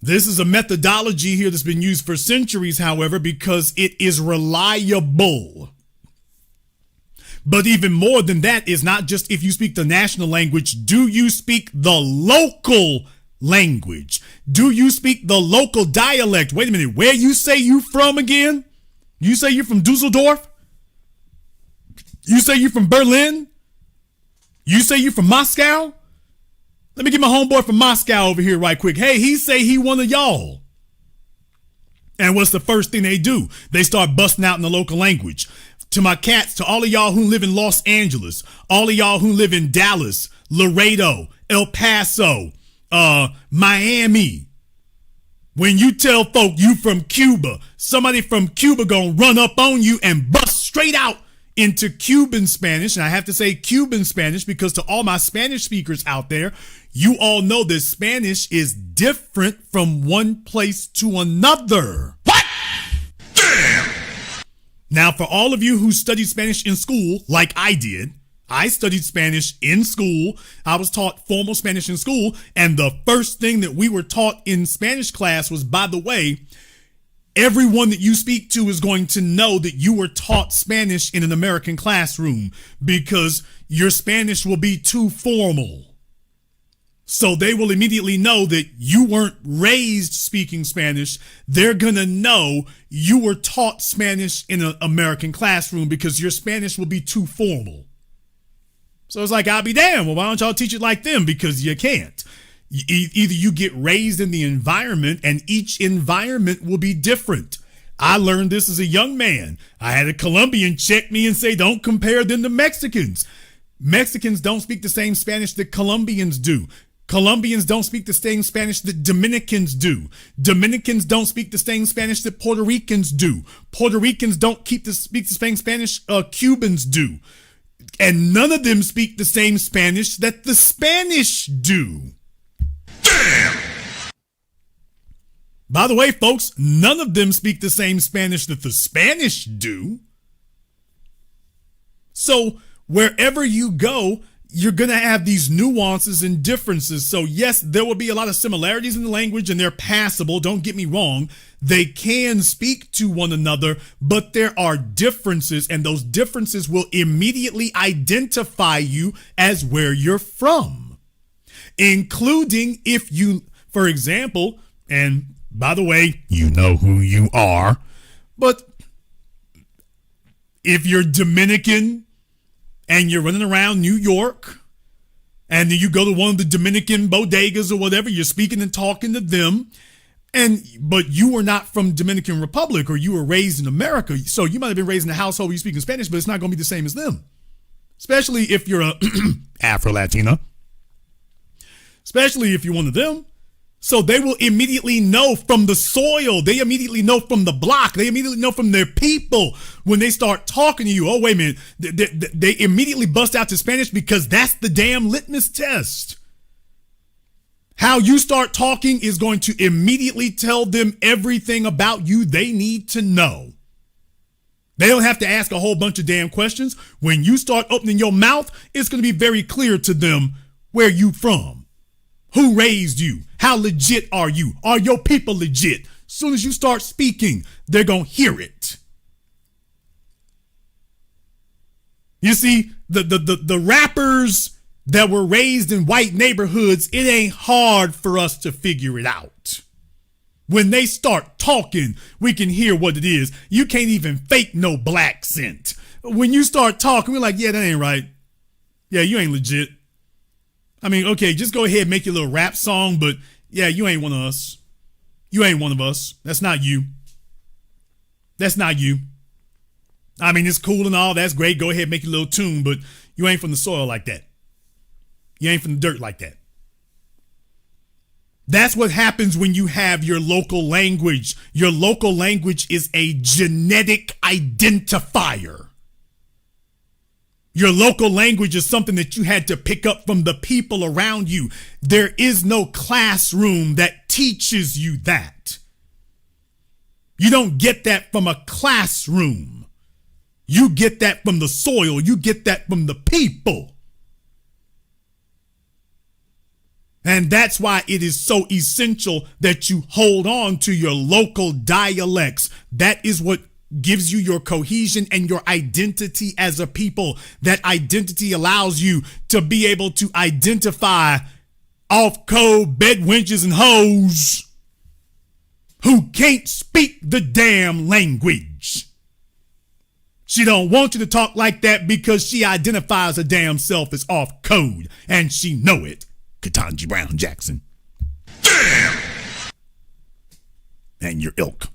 This is a methodology here that's been used for centuries, however, because it is reliable. But even more than that is not just if you speak the national language. Do you speak the local language? Do you speak the local dialect? Wait a minute, where you say you from again? You say you're from Dusseldorf? You say you're from Berlin? You say you're from Moscow? Let me get my homeboy from Moscow over here right quick. Hey, he say he one of y'all. And what's the first thing they do? They start busting out in the local language. To my cats, to all of y'all who live in Los Angeles, all of y'all who live in Dallas, Laredo, El Paso, Miami. When you tell folk you from Cuba, somebody from Cuba gonna run up on you and bust straight out into Cuban Spanish. And I have to say Cuban Spanish because to all my Spanish speakers out there, you all know that Spanish is different from one place to another. What? Damn! Now, for all of you who studied Spanish in school, like I did, I studied Spanish in school. I was taught formal Spanish in school. And the first thing that we were taught in Spanish class was, by the way, everyone that you speak to is going to know that you were taught Spanish in an American classroom because your Spanish will be too formal. So they will immediately know that you weren't raised speaking Spanish. They're going to know you were taught Spanish in an American classroom because your Spanish will be too formal. So it's like, I'll be damned. Well, why don't y'all teach it like them? Because you can't. Either you get raised in the environment, and each environment will be different. I learned this as a young man. I had a Colombian check me and say, don't compare them to Mexicans. Mexicans don't speak the same Spanish that Colombians do. Colombians don't speak the same Spanish that Dominicans do. Dominicans don't speak the same Spanish that Puerto Ricans do. Puerto Ricans don't speak the same Spanish Cubans do. And none of them speak the same Spanish that the Spanish do. Damn! By the way, folks, none of them speak the same Spanish that the Spanish do. So wherever you go, you're going to have these nuances and differences. So yes, there will be a lot of similarities in the language and they're passable. Don't get me wrong. They can speak to one another, but there are differences, and those differences will immediately identify you as where you're from, including if you, for example, and by the way, you know who you are, but if you're Dominican and you're running around New York, and then you go to one of the Dominican bodegas or whatever, you're speaking and talking to them, but you were not from Dominican Republic, or you were raised in America, so you might have been raised in a household where you speak in Spanish, but it's not going to be the same as them. Especially if you're a Afro-Latina. Especially if you're one of them. So they will immediately know from the soil. They immediately know from the block. They immediately know from their people when they start talking to you. Oh, wait a minute. They immediately bust out to Spanish because that's the damn litmus test. How you start talking is going to immediately tell them everything about you they need to know. They don't have to ask a whole bunch of damn questions. When you start opening your mouth, it's going to be very clear to them where you from, who raised you, how legit are you, are your people legit? As soon as you start speaking, they're going to hear it. You see, the rappers that were raised in white neighborhoods, it ain't hard for us to figure it out. When they start talking, we can hear what it is. You can't even fake no black scent. When you start talking, we're like, yeah, that ain't right. Yeah, you ain't legit. I mean, okay, just go ahead and make your little rap song, but yeah, you ain't one of us. You ain't one of us. That's not you. That's not you. I mean, it's cool and all. That's great. Go ahead and make your little tune, but you ain't from the soil like that. You ain't from the dirt like that. That's what happens when you have your local language. Your local language is a genetic identifier. Your local language is something that you had to pick up from the people around you. There is no classroom that teaches you that. You don't get that from a classroom. You get that from the soil. You get that from the people. And that's why it is so essential that you hold on to your local dialects. That is what gives you your cohesion and your identity as a people. That identity allows you to be able to identify off-code bedwenches and hoes who can't speak the damn language. She don't want you to talk like that because she identifies her damn self as off-code, and she know it. Ketanji Brown Jackson. Damn! And your ilk.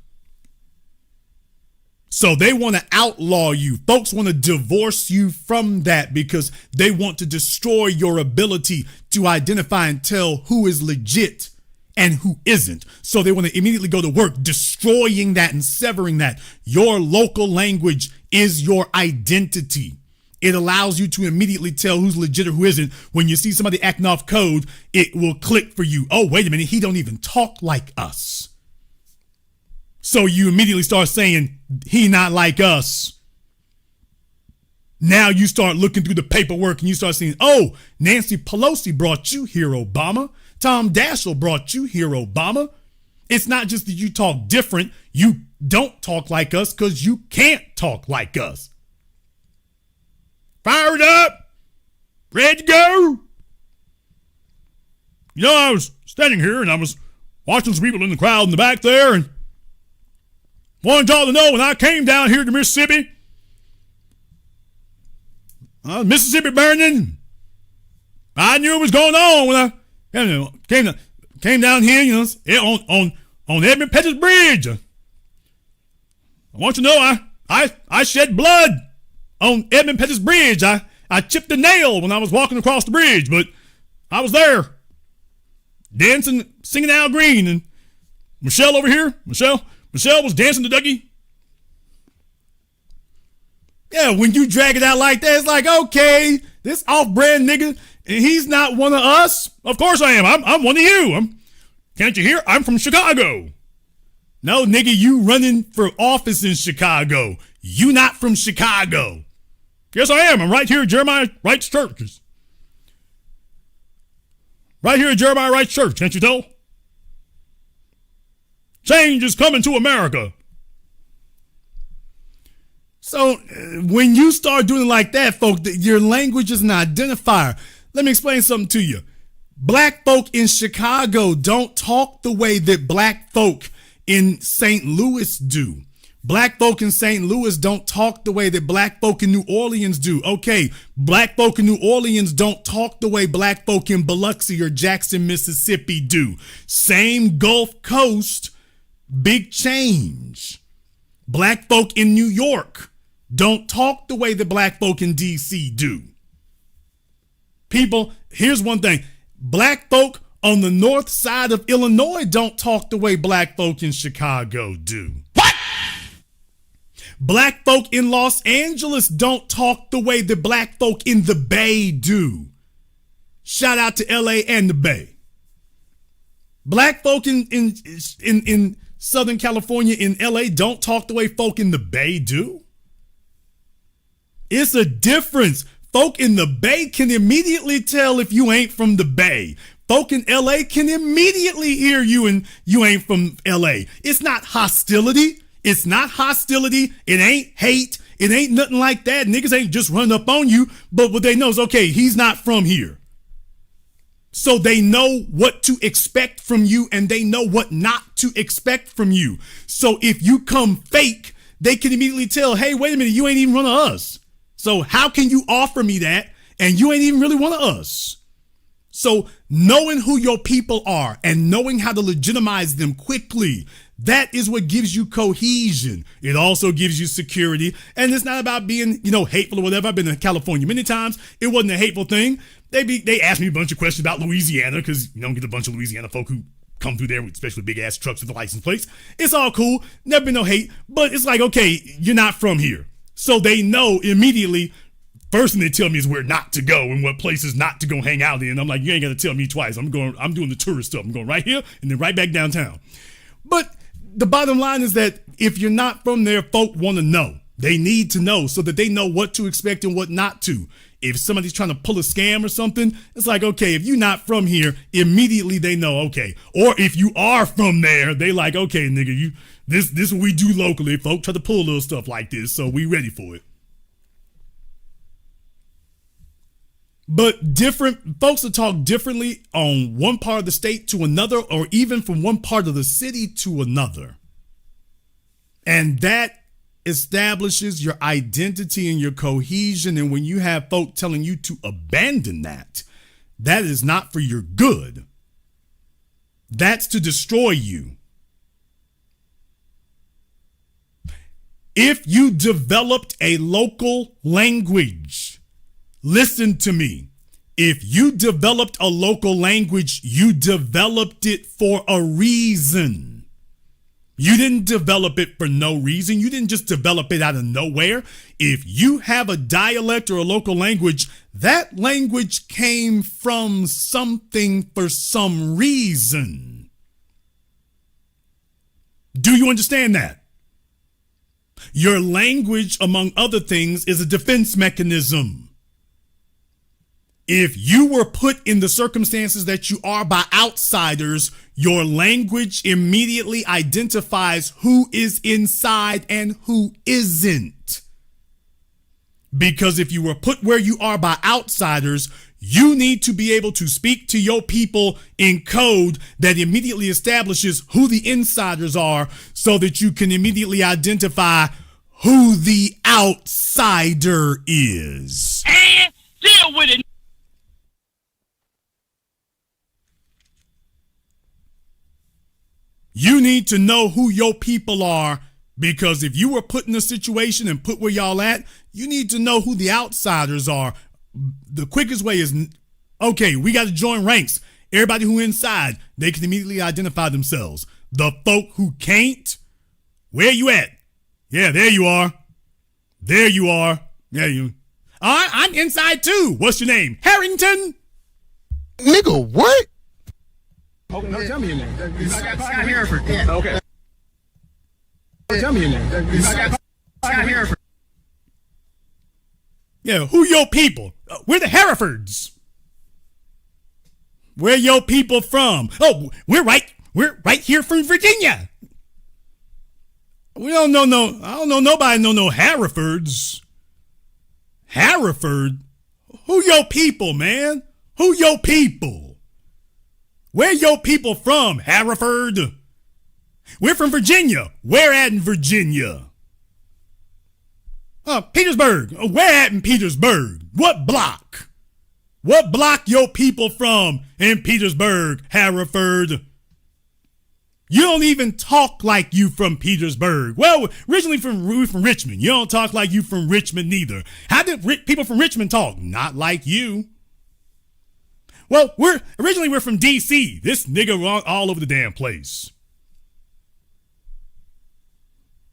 So they want to outlaw you. Folks want to divorce you from that because they want to destroy your ability to identify and tell who is legit and who isn't. So they want to immediately go to work destroying that and severing that. Your local language is your identity. It allows you to immediately tell who's legit or who isn't. When you see somebody acting off code, it will click for you. Oh, wait a minute. He don't even talk like us. So you immediately start saying, he not like us. Now you start looking through the paperwork and you start saying, oh, Nancy Pelosi brought you here, Obama. Tom Daschle brought you here, Obama. It's not just that you talk different. You don't talk like us because you can't talk like us. Fired up, ready to go. You know, I was standing here and I was watching some people in the crowd in the back there and wanted y'all to know when I came down here to Mississippi, Mississippi burning, I knew what was going on when I came down here, you know, on Edmund Pettus Bridge. I want you to know I shed blood on Edmund Pettus Bridge. I chipped a nail when I was walking across the bridge, but I was there dancing, singing Al Green, and Michelle over here, Michelle was dancing to Dougie. Yeah, when you drag it out like that, it's like, okay, this off-brand nigga, and he's not one of us. Of course I am. I'm one of you. Can't you hear? I'm from Chicago. No, nigga, you running for office in Chicago. You not from Chicago. Yes, I am. I'm right here at Jeremiah Wright's church. Right here at Jeremiah Wright's church, can't you tell? Change is coming to America. So when you start doing it like that, folks, your language is an identifier. Let me explain something to you. Black folk in Chicago don't talk the way that black folk in St. Louis do. Black folk in St. Louis don't talk the way that black folk in New Orleans do. Okay, black folk in New Orleans don't talk the way black folk in Biloxi or Jackson, Mississippi do. Same Gulf Coast, big change. Black folk in New York don't talk the way that black folk in D.C. do. People, here's one thing. Black folk on the north side of Illinois don't talk the way black folk in Chicago do. What? Black folk in Los Angeles don't talk the way that black folk in the Bay do. Shout out to LA and the Bay. Black folk in Southern California, in LA, don't talk the way folk in the Bay do. It's a difference. Folk in the Bay can immediately tell if you ain't from the Bay. Folk in LA can immediately hear you and you ain't from LA. It's not hostility. It's not hostility. It ain't hate. It ain't nothing like that. Niggas ain't just run up on you, but what they know is, okay, he's not from here. So they know what to expect from you and they know what not to expect from you. So if you come fake, they can immediately tell, hey, wait a minute, you ain't even one of us. So how can you offer me that and you ain't even really one of us? So knowing who your people are and knowing how to legitimize them quickly, that is what gives you cohesion. It also gives you security. And it's not about being, hateful or whatever. I've been in California many times. It wasn't a hateful thing. They asked me a bunch of questions about Louisiana because you don't get a bunch of Louisiana folk who come through there, especially big ass trucks with the license plates. It's all cool. Never been no hate. But it's like, okay, you're not from here. So they know immediately. First thing they tell me is where not to go and what places not to go hang out in. I'm like, you ain't got to tell me twice. I'm doing the tourist stuff. I'm going right here and then right back downtown. But the bottom line is that if you're not from there, folk want to know. They need to know so that they know what to expect and what not to. If somebody's trying to pull a scam or something, it's like, okay, if you're not from here, immediately they know, okay. Or if you are from there, they like, okay, nigga, this is what we do locally. Folk try to pull a little stuff like this, so we ready for it. But different folks will talk differently on one part of the state to another, or even from one part of the city to another. And that establishes your identity and your cohesion. And when you have folk telling you to abandon that, that is not for your good. That's to destroy you. If you developed a local language, listen to me. If you developed a local language, you developed it for a reason. You didn't develop it for no reason. You didn't just develop it out of nowhere. If you have a dialect or a local language, that language came from something for some reason. Do you understand that? Your language, among other things, is a defense mechanism. If you were put in the circumstances that you are by outsiders, your language immediately identifies who is inside and who isn't. Because if you were put where you are by outsiders, you need to be able to speak to your people in code that immediately establishes who the insiders are so that you can immediately identify who the outsider is. And deal with it. You need to know who your people are, because if you were put in a situation and put where y'all at, you need to know who the outsiders are. The quickest way is, okay, we got to join ranks. Everybody who inside, they can immediately identify themselves. The folk who can't, where you at? Yeah, there you are. There you are. Yeah, you. All right, I'm inside too. What's your name? Harrington? Nigga, what? Okay, no, tell me your name. Scott Hereford. Yeah. Okay. Tell me your name. Scott Hereford. Yeah, who your people? We're the Herefords. Where your people from? Oh, we're right here from Virginia. We don't know I don't know nobody know no Herefords. Hereford? Who your people, man? Who your people? Where your people from, Hereford? We're from Virginia. Where at in Virginia? Petersburg. Where at in Petersburg? What block? What block your people from in Petersburg, Hereford? You don't even talk like you from Petersburg. Well, originally we from Richmond. You don't talk like you from Richmond neither. How did people from Richmond talk? Not like you. Well, we're from D.C. This nigga all over the damn place.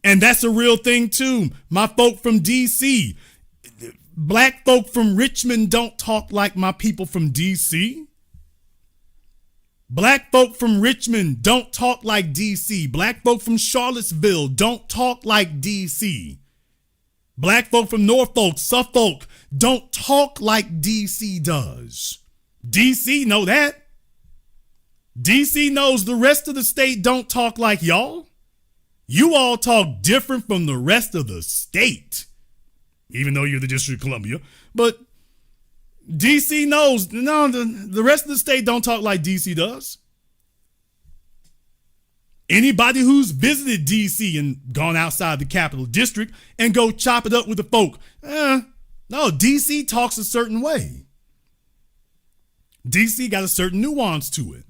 And that's a real thing too. My folk from D.C. Black folk from Richmond don't talk like my people from D.C. Black folk from Richmond don't talk like DC. Black folk from Charlottesville don't talk like DC. Black folk from Norfolk, Suffolk don't talk like DC does. DC know that. DC knows the rest of the state don't talk like y'all. You all talk different from the rest of the state, even though you're the District of Columbia. But DC knows, no, the rest of the state don't talk like DC does. Anybody who's visited DC and gone outside the Capital District and go chop it up with the folk, no, DC talks a certain way. DC got a certain nuance to it.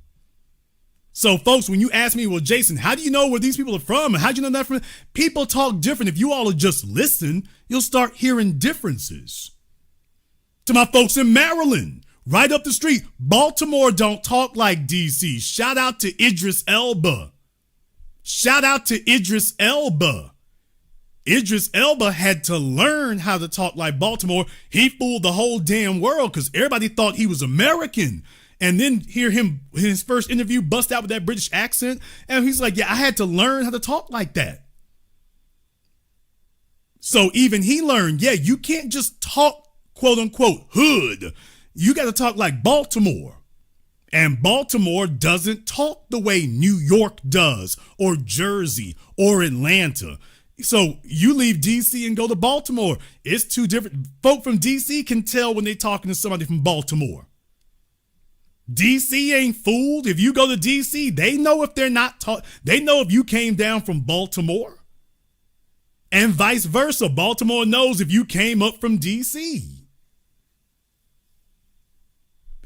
So, folks, when you ask me, well, Jason, how do you know where these people are from? And how do you know that from? People talk different. If you all will just listen, you'll start hearing differences. To my folks in Maryland, right up the street, Baltimore don't talk like DC. Shout out to Idris Elba. Shout out to Idris Elba. Idris Elba had to learn how to talk like Baltimore. He fooled the whole damn world because everybody thought he was American. And then hear him in his first interview bust out with that British accent. And he's like, yeah, I had to learn how to talk like that. So even he learned, yeah, you can't just talk, quote unquote, hood. You got to talk like Baltimore. And Baltimore doesn't talk the way New York does, or Jersey, or Atlanta. So you leave DC and go to Baltimore. It's two different. Folk from DC can tell when they're talking to somebody from Baltimore. DC ain't fooled. If you go to DC, they know if they're not taught. They know if you came down from Baltimore. And vice versa. Baltimore knows if you came up from DC.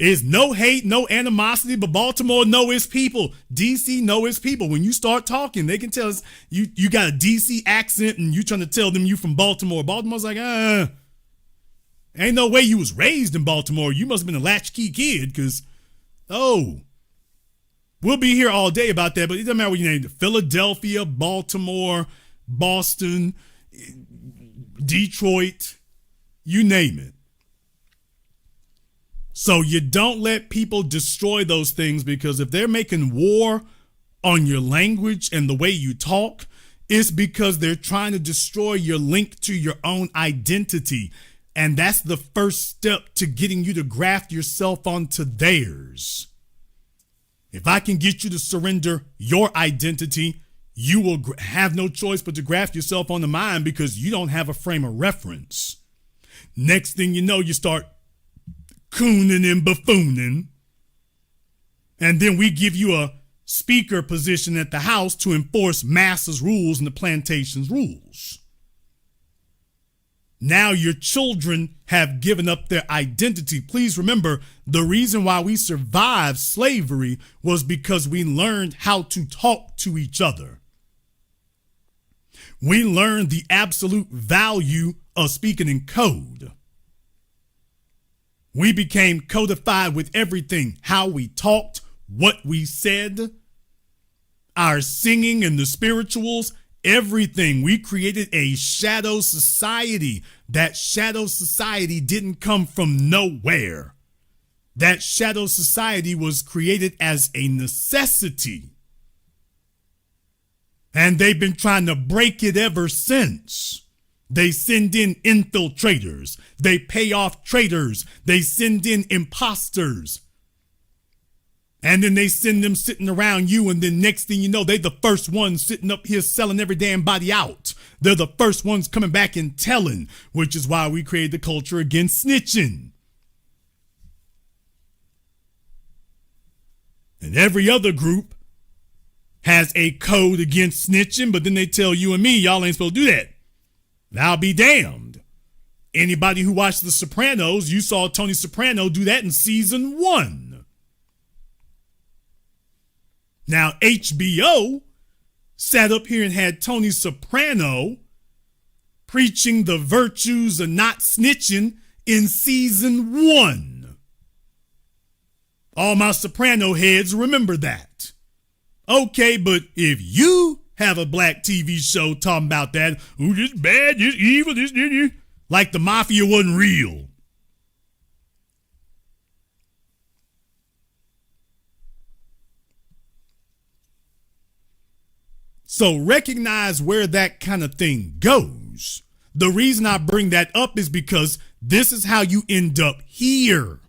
It's no hate, no animosity, but Baltimore know its people. DC know its people. When you start talking, they can tell us you got a DC accent and you trying to tell them you from Baltimore. Baltimore's like, ain't no way you was raised in Baltimore. You must have been a latchkey kid because, we'll be here all day about that, but it doesn't matter what you name it. Philadelphia, Baltimore, Boston, Detroit, you name it. So you don't let people destroy those things, because if they're making war on your language and the way you talk, it's because they're trying to destroy your link to your own identity. And that's the first step to getting you to graft yourself onto theirs. If I can get you to surrender your identity, you will have no choice but to graft yourself onto mine, because you don't have a frame of reference. Next thing you know, you start cooning and buffooning. And then we give you a speaker position at the house to enforce masses' rules and the plantation's rules. Now your children have given up their identity. Please remember, the reason why we survived slavery was because we learned how to talk to each other. We learned the absolute value of speaking in code. We became codified with everything, how we talked, what we said, our singing and the spirituals, everything. We created a shadow society. That shadow society didn't come from nowhere. That shadow society was created as a necessity. And they've been trying to break it ever since. They send in infiltrators. They pay off traitors. They send in imposters. And then they send them sitting around you. And then next thing you know, they're the first ones sitting up here selling every damn body out. They're the first ones coming back and telling, which is why we created the culture against snitching. And every other group has a code against snitching, but then they tell you and me, y'all ain't supposed to do that. Now be damned. Anybody who watched The Sopranos, you saw Tony Soprano do that in season 1. Now HBO sat up here and had Tony Soprano preaching the virtues of not snitching in season 1. All my Soprano heads remember that. Okay, but if you have a black TV show talking about that, oh, this bad, this evil, this, like the mafia wasn't real. So recognize where that kind of thing goes. The reason I bring that up is because this is how you end up here.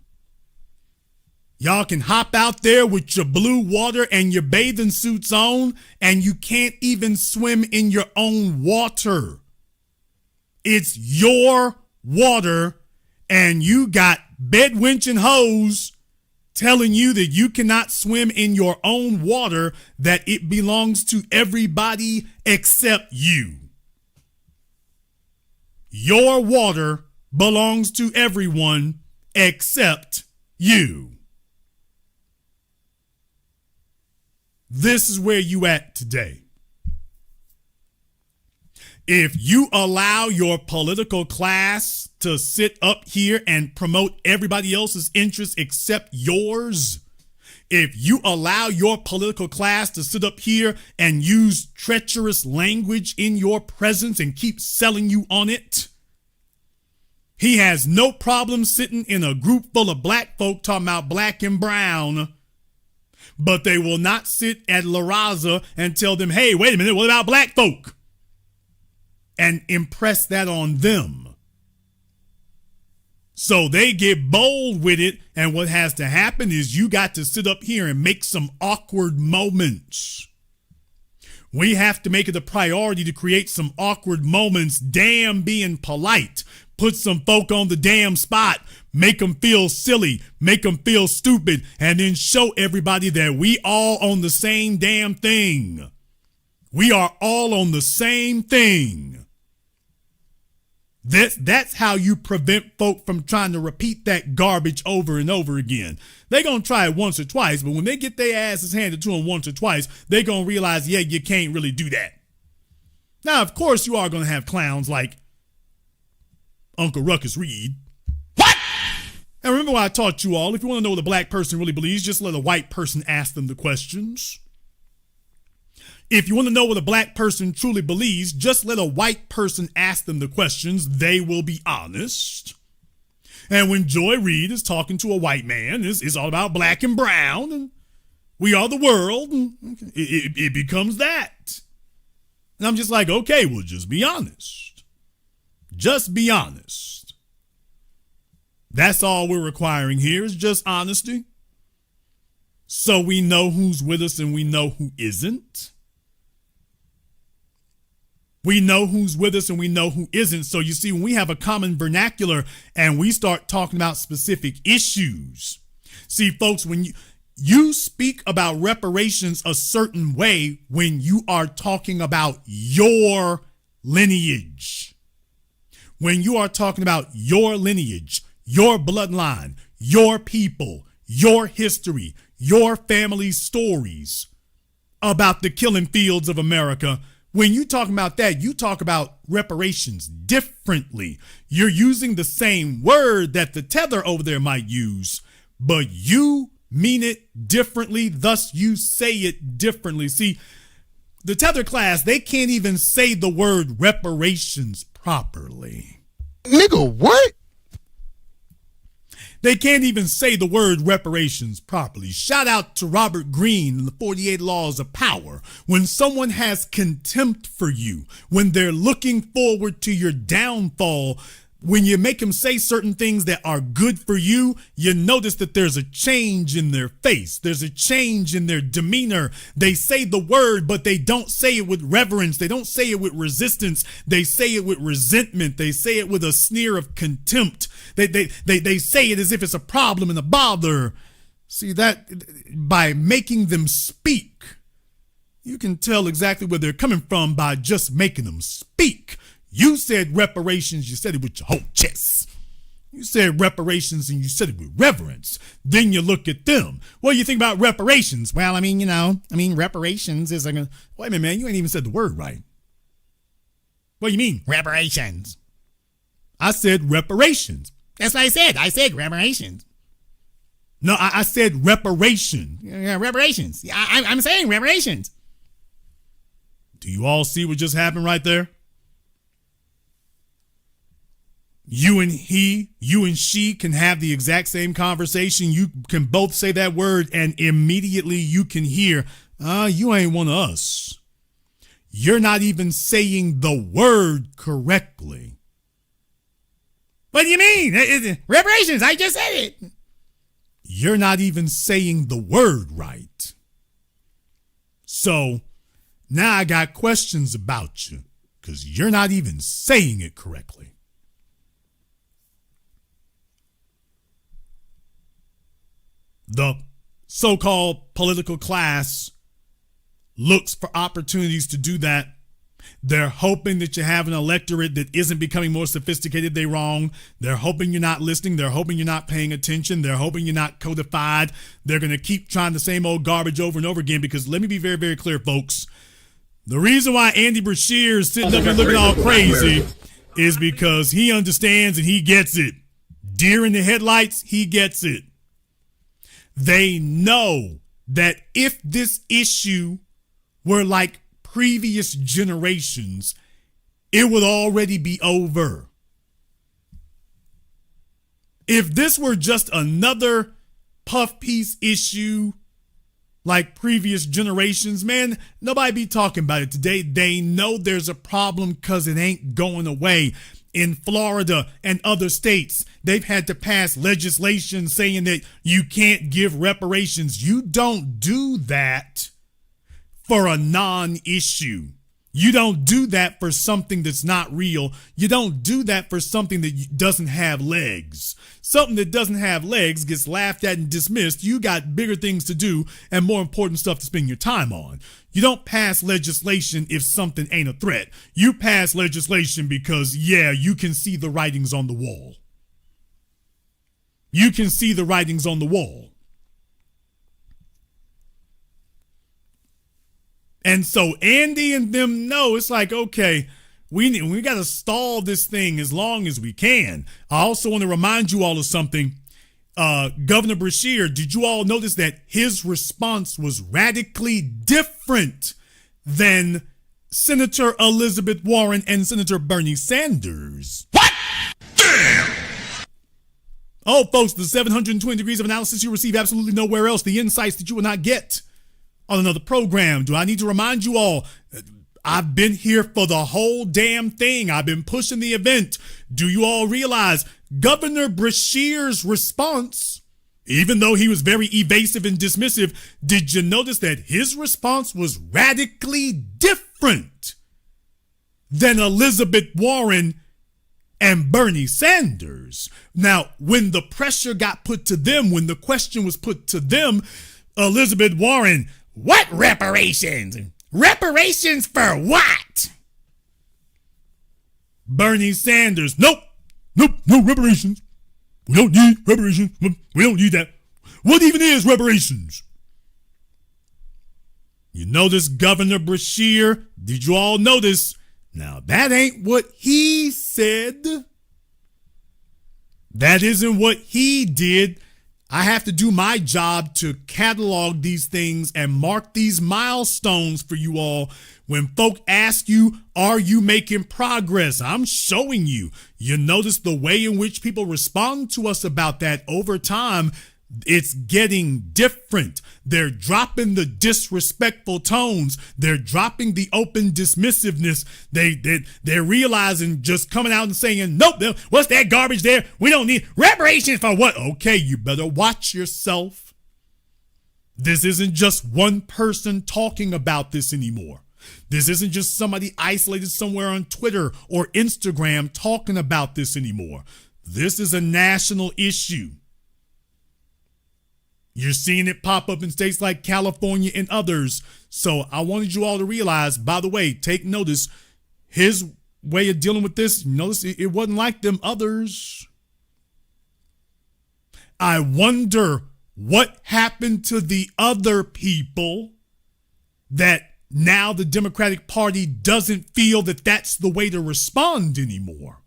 Y'all can hop out there with your blue water and your bathing suits on, and you can't even swim in your own water. It's your water, and you got bed winch and hose telling you that you cannot swim in your own water, that it belongs to everybody except you. Your water belongs to everyone except you. This is where you at today. If you allow your political class to sit up here and promote everybody else's interests except yours, if you allow your political class to sit up here and use treacherous language in your presence and keep selling you on it, he has no problem sitting in a group full of black folk talking about black and brown, but they will not sit at La Raza and tell them, hey, wait a minute, what about black folk? And impress that on them. So they get bold with it, and what has to happen is you got to sit up here and make some awkward moments. We have to make it a priority to create some awkward moments, damn being polite. Put some folk on the damn spot, make them feel silly, make them feel stupid, and then show everybody that we all on the same damn thing. We are all on the same thing. That's how you prevent folk from trying to repeat that garbage over and over again. They're going to try it once or twice, but when they get their asses handed to them once or twice, they're going to realize, yeah, you can't really do that. Now, of course, you are going to have clowns like Uncle Ruckus Reed. What? And remember what I taught you all, if you want to know what a black person really believes, just let a white person ask them the questions. If you want to know what a black person truly believes, just let a white person ask them the questions. They will be honest. And when Joy Reid is talking to a white man, it's all about black and brown, and we are the world, and it becomes that. And I'm just like, okay, well, just be honest. Just be honest. That's all we're requiring here is just honesty. So we know who's with us and we know who isn't. We know who's with us and we know who isn't. So you see, when we have a common vernacular and we start talking about specific issues, see, folks, when you speak about reparations a certain way when you are talking about your lineage. When you are talking about your lineage, your bloodline, your people, your history, your family stories about the killing fields of America, when you talk about that, you talk about reparations differently. You're using the same word that the tether over there might use, but you mean it differently, thus you say it differently. See, the tether class, they can't even say the word reparations properly. Nigga, what? They can't even say the word reparations properly. Shout out to Robert Greene and the 48 Laws of Power. When someone has contempt for you, when they're looking forward to your downfall, when you make them say certain things that are good for you, you notice that there's a change in their face. There's a change in their demeanor. They say the word, but they don't say it with reverence. They don't say it with resistance. They say it with resentment. They say it with a sneer of contempt. They say it as if it's a problem and a bother. See, that by making them speak, you can tell exactly where they're coming from by just making them speak. You said reparations, you said it with your whole chest. You said reparations and you said it with reverence. Then you look at them. What do you think about reparations? Well, reparations is like, wait a minute, man, you ain't even said the word right. What do you mean, reparations? I said reparations. That's what I said. I said reparations. No, I said reparation. Yeah, reparations. Yeah, I'm saying reparations. Do you all see what just happened right there? You and he, you and she can have the exact same conversation. You can both say that word and immediately you can hear, you ain't one of us. You're not even saying the word correctly. What do you mean? Reparations, I just said it. You're not even saying the word right. So now I got questions about you because you're not even saying it correctly. The so-called political class looks for opportunities to do that. They're hoping that you have an electorate that isn't becoming more sophisticated. They're wrong. They're hoping you're not listening. They're hoping you're not paying attention. They're hoping you're not codified. They're going to keep trying the same old garbage over and over again because let me be very, very clear, folks. The reason why Andy Brashear is sitting up and looking all crazy is because he understands and he gets it. Deer in the headlights, he gets it. They know that if this issue were like previous generations, it would already be over. If this were just another puff piece issue like previous generations, man, nobody be talking about it today. They know there's a problem because it ain't going away. In Florida and other states, they've had to pass legislation saying that you can't give reparations. You don't do that for a non-issue. You don't do that for something that's not real. You don't do that for something that doesn't have legs. Something that doesn't have legs gets laughed at and dismissed. You got bigger things to do and more important stuff to spend your time on. You don't pass legislation if something ain't a threat. You pass legislation because, yeah, you can see the writings on the wall. You can see the writings on the wall. And so Andy and them know it's like, okay, we got to stall this thing as long as we can. I also want to remind you all of something. Governor Brashear, did you all notice that his response was radically different than Senator Elizabeth Warren and Senator Bernie Sanders? What? Damn! Oh, folks, the 720 degrees of analysis you receive absolutely nowhere else. The insights that you will not get on another program. Do I need to remind you all? I've been here for the whole damn thing. I've been pushing the event. Do you all realize Governor Brashear's response, even though he was very evasive and dismissive, did you notice that his response was radically different than Elizabeth Warren and Bernie Sanders? Now, when the pressure got put to them, when the question was put to them, Elizabeth Warren, what reparations? Reparations for what? Bernie Sanders, nope, no reparations. We don't need reparations. We don't need that. What even is reparations? You notice Governor Brashear? Did you all notice? Now, that ain't what he said. That isn't what he did. I have to do my job to catalog these things and mark these milestones for you all. When folk ask you, are you making progress? I'm showing you. You notice the way in which people respond to us about that over time. It's getting different. They're dropping the disrespectful tones. They're dropping the open dismissiveness. They're realizing, just coming out and saying, nope, what's that garbage there? We don't need reparations for what? Okay, you better watch yourself. This isn't just one person talking about this anymore. This isn't just somebody isolated somewhere on Twitter or Instagram talking about this anymore. This is a national issue. You're seeing it pop up in states like California and others. So I wanted you all to realize, by the way, take notice, his way of dealing with this, notice it wasn't like them others. I wonder what happened to the other people that now the Democratic Party doesn't feel that that's the way to respond anymore.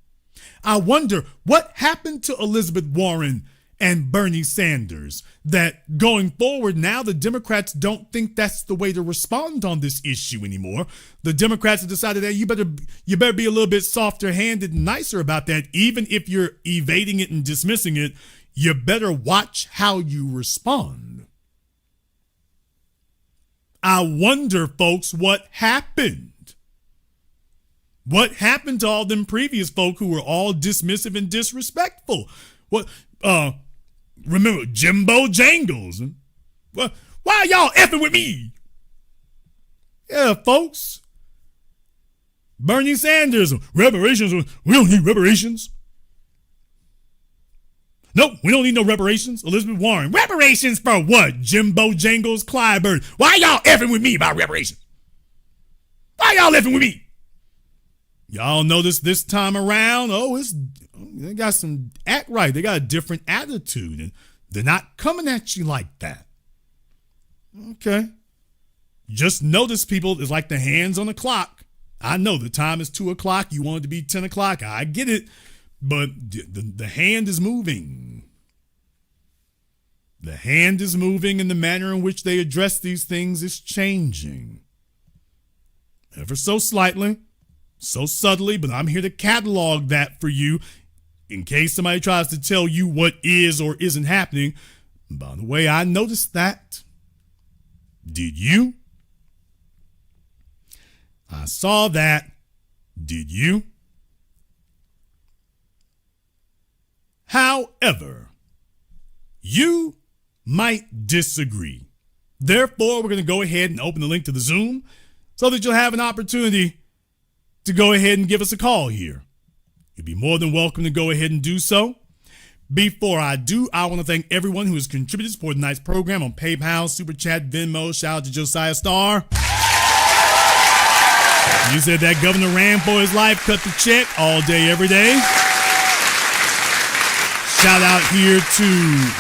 I wonder what happened to Elizabeth Warren and Bernie Sanders, that going forward now the Democrats don't think that's the way to respond on this issue anymore. The Democrats have decided that you better be a little bit softer handed and nicer about that. Even if you're evading it and dismissing it, you better watch how you respond. I wonder, folks, what happened. What happened to all them previous folk who were all dismissive and disrespectful? What? Remember Jimbo Jangles? Well, why y'all effing with me? Yeah, folks. Bernie Sanders, reparations. We don't need reparations. Nope, we don't need no reparations. Elizabeth Warren, reparations for what? Jimbo Jangles, Clyburn. Why y'all effing with me about reparations? Why y'all effing with me? Y'all notice this time around, they got some act right. They got a different attitude, and they're not coming at you like that. Okay. Just notice, people, it's like the hands on the clock. I know the time is 2 o'clock. You want it to be 10 o'clock. I get it. But the hand is moving. The hand is moving, and the manner in which they address these things is changing. Ever so slightly, so subtly, but I'm here to catalog that for you in case somebody tries to tell you what is or isn't happening. By the way, I noticed that. Did you? I saw that. Did you? However, you might disagree. Therefore, we're going to go ahead and open the link to the Zoom so that you'll have an opportunity to go ahead and give us a call here. You'd be more than welcome to go ahead and do so. Before I do, I want to thank everyone who has contributed for tonight's program on PayPal, Super Chat, Venmo. Shout out to Josiah Starr. You said that Governor ran for his life, cut the check all day, every day. Shout out here to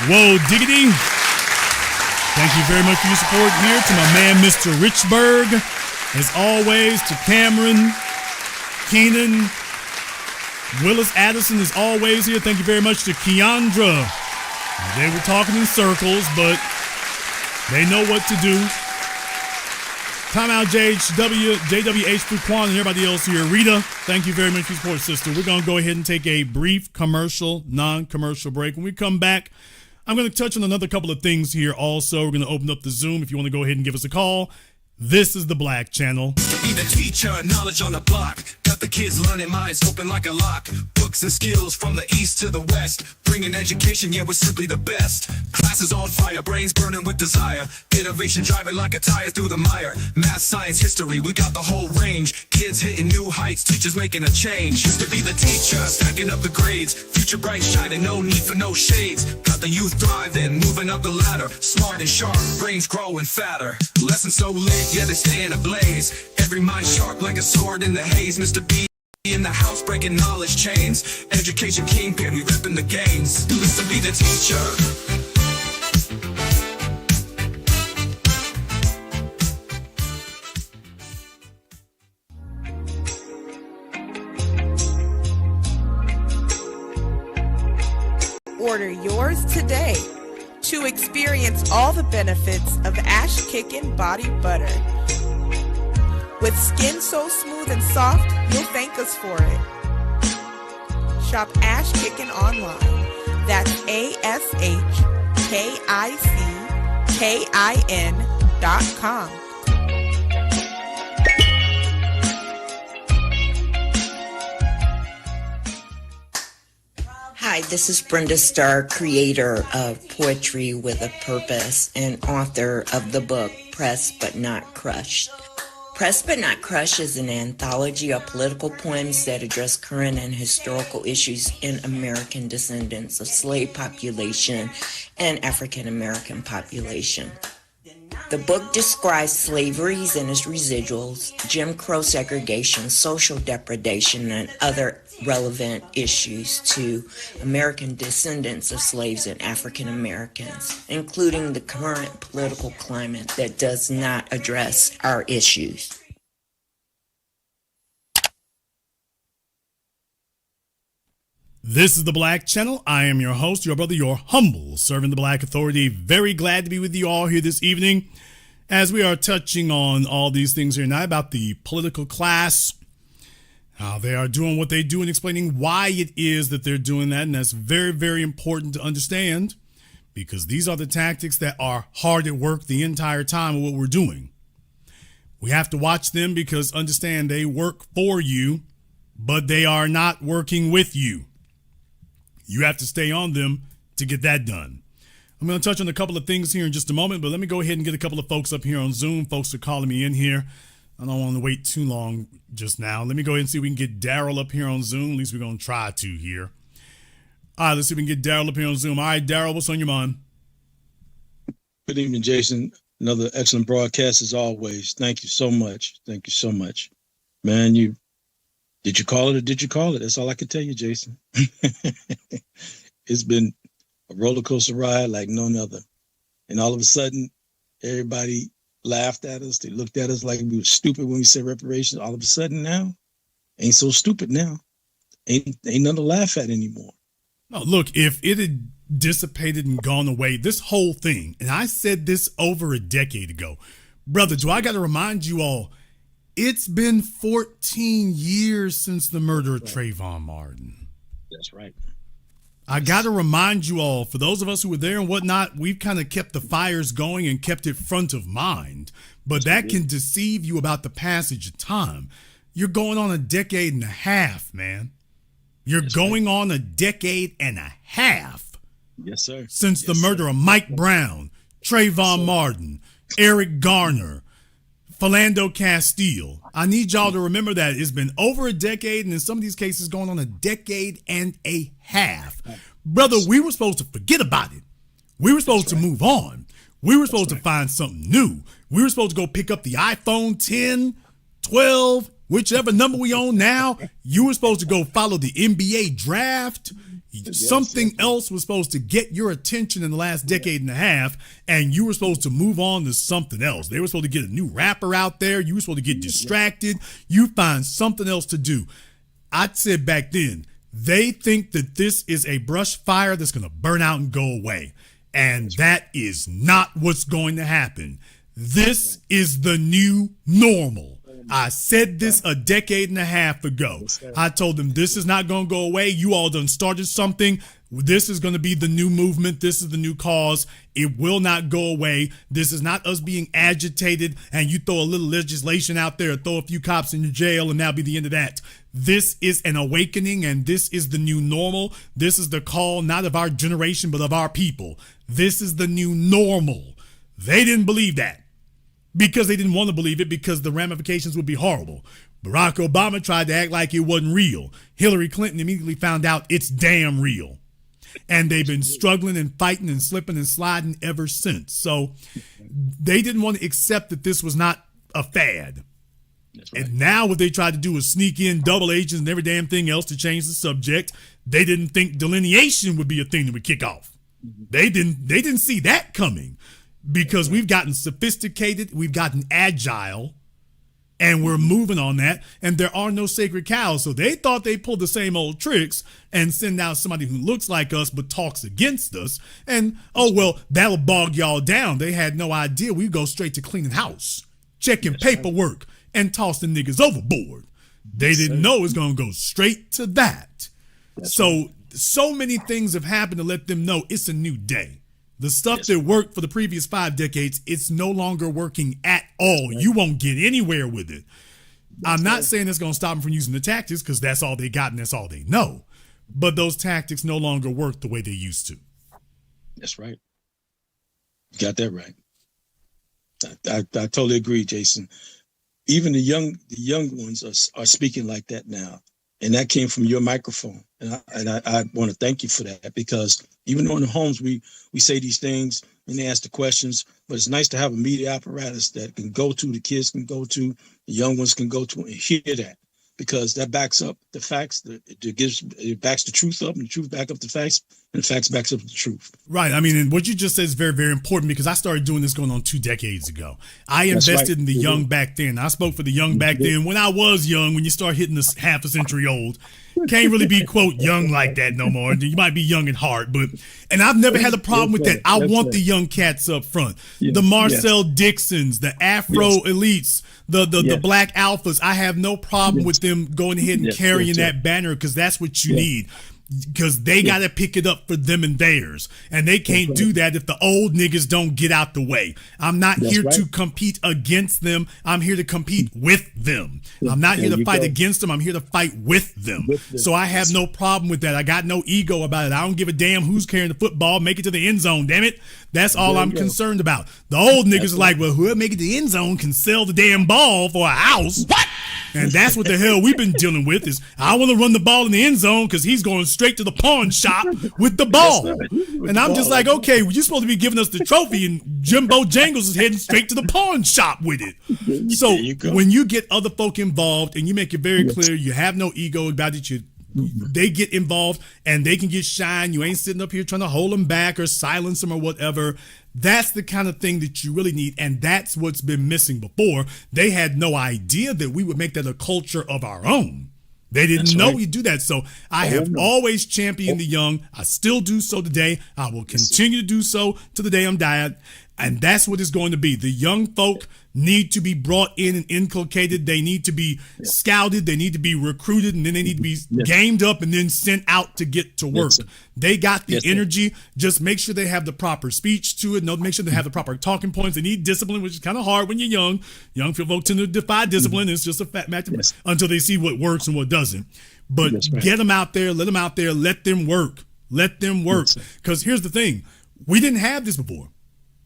Whoa Diggity. Thank you very much for your support here. To my man, Mr. Richburg. As always, to Cameron, Keenan, Willis Addison is always here. Thank you very much to Keandra. They were talking in circles, but they know what to do. Timeout JWH through Quan and everybody else here. Rita, thank you very much for your support, sister. We're going to go ahead and take a brief non-commercial break. When we come back, I'm going to touch on another couple of things here also. We're going to open up the Zoom if you want to go ahead and give us a call. This is the Black Channel. Be the teacher, knowledge on the block. Got the kids learning, minds open like a lock. Books and skills from the east to the west. Bringing education, yeah, we're simply the best. Classes on fire, brains burning with desire. Innovation driving like a tire through the mire. Math, science, history, we got the whole range. Kids hitting new heights, teachers making a change. Used to be the teacher, stacking up the grades. Future bright shining, no need for no shades. Got the youth thriving, moving up the ladder. Smart and sharp, brains growing fatter. Lessons so lit, yeah, they stay in a blaze. Every mind sharp like a sword in the haze. Mr. B in the house breaking knowledge chains. Education kingpin, we ripping the games. Used to be the teacher. Order yours today to experience all the benefits of Ash Kickin' Body Butter. With skin so smooth and soft, you'll thank us for it. Shop Ash Kickin' online. That's ASHKICKIN.com. Hi, this is Brenda Starr, creator of Poetry with a Purpose and author of the book Pressed But Not Crushed. Pressed But Not Crushed is an anthology of political poems that address current and historical issues in American descendants of slave population and African American population. The book describes slaveries and its residuals, Jim Crow segregation, social depredation, and other relevant issues to American descendants of slaves and African Americans, including the current political climate that does not address our issues. This is the Black Channel. I am your host, your brother, your humble servant, the Black Authority. Very glad to be with you all here this evening as we are touching on all these things here tonight about the political class, how they are doing what they do, and explaining why it is that they're doing that. And that's very, very important to understand, because these are the tactics that are hard at work the entire time of what we're doing. We have to watch them because understand they work for you but they are not working with you. You have to stay on them to get that done. I'm going to touch on a couple of things here in just a moment, but let me go ahead and get a couple of folks up here on Zoom. Folks are calling me in here. I don't want to wait too long just now. Let me go ahead and see if we can get Daryl up here on Zoom. At least we're going to try to here. All right, let's see if we can get Daryl up here on Zoom. All right, Daryl, what's on your mind? Good evening, Jason. Another excellent broadcast as always. Thank you so much. Thank you so much. Man, did you call it or did you call it? That's all I can tell you, Jason. It's been a roller coaster ride like none other. And all of a sudden, everybody laughed at us. They looked at us like we were stupid when we said reparations. All of a sudden now, ain't so stupid now. Ain't nothing to laugh at anymore. No, look, if it had dissipated and gone away, this whole thing, and I said this over a decade ago, brother, do I got to remind you all, it's been 14 years since the murder of Trayvon Martin. That's right. I got to remind you all, for those of us who were there and whatnot, we've kind of kept the fires going and kept it front of mind. But that can deceive you about the passage of time. You're going on a decade and a half, man. You're going on a decade and a half. Yes, sir. Since the murder of Mike Brown, Trayvon Martin, Eric Garner, Philando Castile. I need y'all to remember that it's been over a decade, and in some of these cases going on a decade and a half. Brother, we were supposed to forget about it. We were supposed to move on. We were supposed to find something new. We were supposed to go pick up the iPhone 10, 12, whichever number we own now. You were supposed to go follow the NBA draft. Something else was supposed to get your attention in the last decade and a half, and you were supposed to move on to something else. They were supposed to get a new rapper out there. You were supposed to get distracted. You find something else to do. I said back then, they think that this is a brush fire that's going to burn out and go away, and that is not what's going to happen. This is the new normal. I said this a decade and a half ago. I told them this is not going to go away. You all done started something. This is going to be the new movement. This is the new cause. It will not go away. This is not us being agitated and you throw a little legislation out there, throw a few cops in your jail, and that'll be the end of that. This is an awakening, and this is the new normal. This is the call not of our generation, but of our people. This is the new normal. They didn't believe that. Because they didn't want to believe it, because the ramifications would be horrible. Barack Obama tried to act like it wasn't real. Hillary Clinton immediately found out it's damn real. And they've been struggling and fighting and slipping and sliding ever since. So they didn't want to accept that this was not a fad. Right. And now what they tried to do is sneak in double agents and every damn thing else to change the subject. They didn't think delineation would be a thing that would kick off. They didn't see that coming. Because we've gotten sophisticated, we've gotten agile, and we're moving on that, and there are no sacred cows. So they thought they pulled the same old tricks and send out somebody who looks like us but talks against us, and, oh, well, that'll bog y'all down. They had no idea we go straight to cleaning house, checking paperwork, and tossing niggas overboard. They didn't know it was going to go straight to that. So many things have happened to let them know it's a new day. The stuff that worked for the previous 5 decades, it's no longer working at all. You won't get anywhere with it. I'm not saying it's going to stop them from using the tactics, because that's all they got and that's all they know. But those tactics no longer work the way they used to. That's right. You got that right. I totally agree, Jason. Even the young ones are speaking like that now. And that came from your microphone. And I want to thank you for that, because even though in the homes we say these things and they ask the questions, but it's nice to have a media apparatus that can go to, the kids can go to, the young ones can go to and hear that, because that backs up the facts. It backs the truth up, and the truth back up the facts, and the facts backs up the truth. Right. I mean, and what you just said is very, very important, because I started doing this going on 2 decades ago. I invested in the young back then. I spoke for the young back then. When I was young, when you start hitting this half a century old, can't really be, quote, young like that no more. You might be young at heart, and I've never had a problem with that. I want the young cats up front. The Marcel Dixons, the Afro elites, the black alphas. I have no problem with them going ahead and carrying that banner, because that's what you need. because they got to pick it up for them and theirs. And they can't do that if the old niggas don't get out the way. I'm not here to compete against them. I'm here to compete with them. I'm not here to fight against them. I'm here to fight with them. So I have no problem with that. I got no ego about it. I don't give a damn who's carrying the football. Make it to the end zone, damn it. That's all I'm concerned about. The old niggas are like, well, whoever make it to the end zone can sell the damn ball for a house. What? And that's what the hell we've been dealing with is I want to run the ball in the end zone because he's going straight to the pawn shop with the ball. And I'm just like, okay, well, you're supposed to be giving us the trophy and Jimbo Jangles is heading straight to the pawn shop with it. So when you get other folk involved and you make it very clear you have no ego about it, they get involved and they can get shine. You ain't sitting up here trying to hold them back or silence them or whatever. That's the kind of thing that you really need. And that's what's been missing before. They had no idea that we would make that a culture of our own. They didn't know we do that. So I have always championed the young. I still do so today. I will continue to do so to the day I'm dying. And that's what it's going to be. The young folk need to be brought in and inculcated. They need to be scouted. They need to be recruited. And then they need to be gamed up and then sent out to get to work. They got the energy. Just make sure they have the proper speech to it. No, make sure they have the proper talking points. They need discipline, which is kind of hard when you're young. Young folk tend to defy discipline. It's just a fat match until they see what works and what doesn't. But get them out there. Let them out there. Let them work. Let them work. Because here's the thing. We didn't have this before.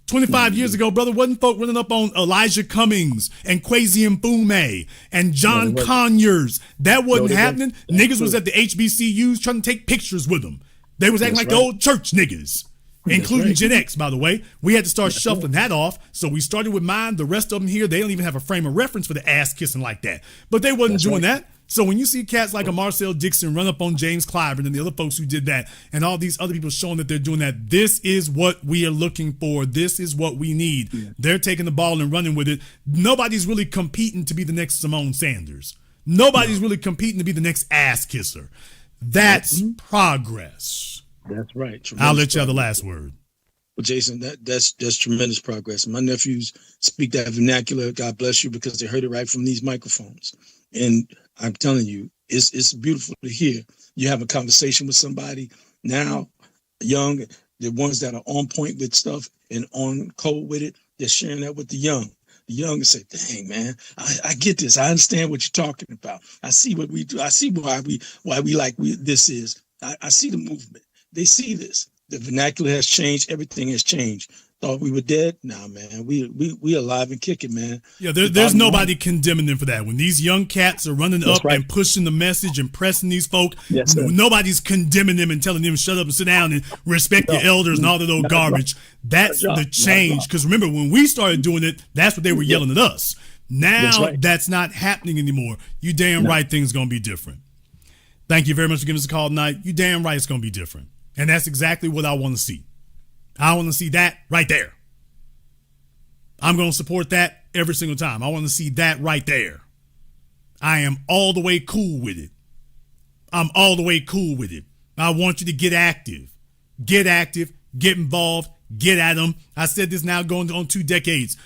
25 years ago, brother, wasn't folk running up on Elijah Cummings and Kwesi Mfume and John Conyers. That wasn't happening. Niggas was at the HBCUs trying to take pictures with them. They was acting like the old church niggas, including Gen X, by the way. We had to start shuffling that off. So we started with mine. The rest of them here, they don't even have a frame of reference for the ass kissing like that. But they wasn't doing that. So when you see cats like a Marcel Dixon run up on James Clyburn and the other folks who did that and all these other people showing that they're doing that, this is what we are looking for. This is what we need. They're taking the ball and running with it. Nobody's really competing to be the next Simone Sanders. Nobody's really competing to be the next ass kisser. That's progress. That's right. I'll let you have the last word. Well, Jason, that's tremendous progress. My nephews speak that vernacular. God bless you, because they heard it right from these microphones. And I'm telling you, it's beautiful to hear. You have a conversation with somebody now, young, the ones that are on point with stuff and on code with it, they're sharing that with the young. The young say, dang, man, I get this. I understand what you're talking about. I see what we do. I see why we like this is. I see the movement. They see this. The vernacular has changed. Everything has changed. Thought we were dead? Nah, man. We alive and kicking, man. Yeah, there's nobody condemning them for that. When these young cats are running up and pushing the message and pressing these folk, nobody's condemning them and telling them shut up and sit down and respect your elders and all that old garbage. That's the change. Because remember, when we started doing it, that's what they were yelling at us. Now that's not happening anymore. You damn right things going to be different. Thank you very much for giving us a call tonight. You damn right it's going to be different. And that's exactly what I want to see. I want to see that right there. I'm going to support that every single time. I want to see that right there. I am all the way cool with it. I'm all the way cool with it. I want you to get active. Get active. Get involved. Get at them. I said this now going on 2 decades.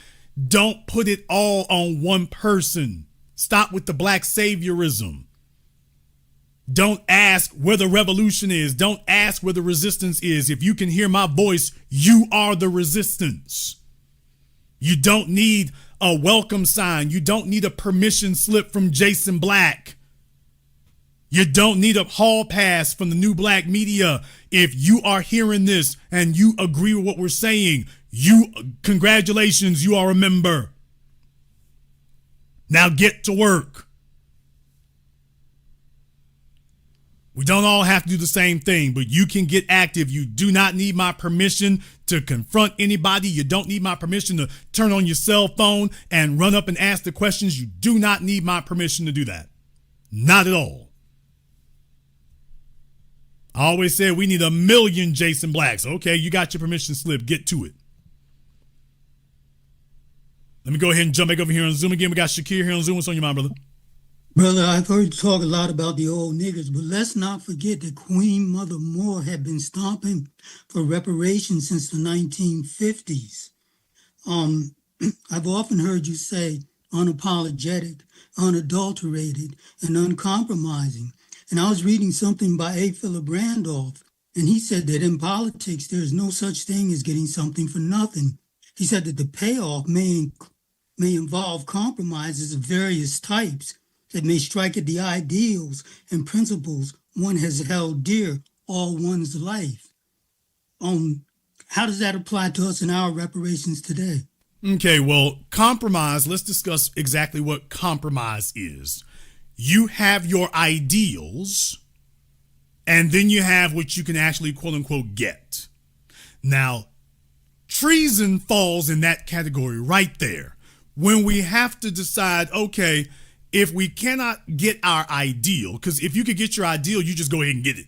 Don't put it all on one person. Stop with the black saviorism. Don't ask where the revolution is. Don't ask where the resistance is. If you can hear my voice, you are the resistance. You don't need a welcome sign. You don't need a permission slip from Jason Black. You don't need a hall pass from the New Black Media. If you are hearing this and you agree with what we're saying, congratulations, you are a member. Now get to work. We don't all have to do the same thing, but you can get active. You do not need my permission to confront anybody. You don't need my permission to turn on your cell phone and run up and ask the questions. You do not need my permission to do that. Not at all. I always said we need 1 million Jason Blacks. Okay, you got your permission slip. Get to it. Let me go ahead and jump back over here on Zoom again. We got Shakir here on Zoom. What's on your mind, brother? Brother, I've heard you talk a lot about the old niggas, but let's not forget that Queen Mother Moore had been stomping for reparations since the 1950s. I've often heard you say unapologetic, unadulterated, and uncompromising. And I was reading something by A. Philip Randolph, and he said that in politics, there's no such thing as getting something for nothing. He said that the payoff may involve compromises of various types that may strike at the ideals and principles one has held dear all one's life. How does that apply to us in our reparations today? Okay, well, compromise, let's discuss exactly what compromise is. You have your ideals, and then you have what you can actually, quote unquote, get. Now, treason falls in that category right there. When we have to decide, okay, if we cannot get our ideal, because if you could get your ideal, you just go ahead and get it.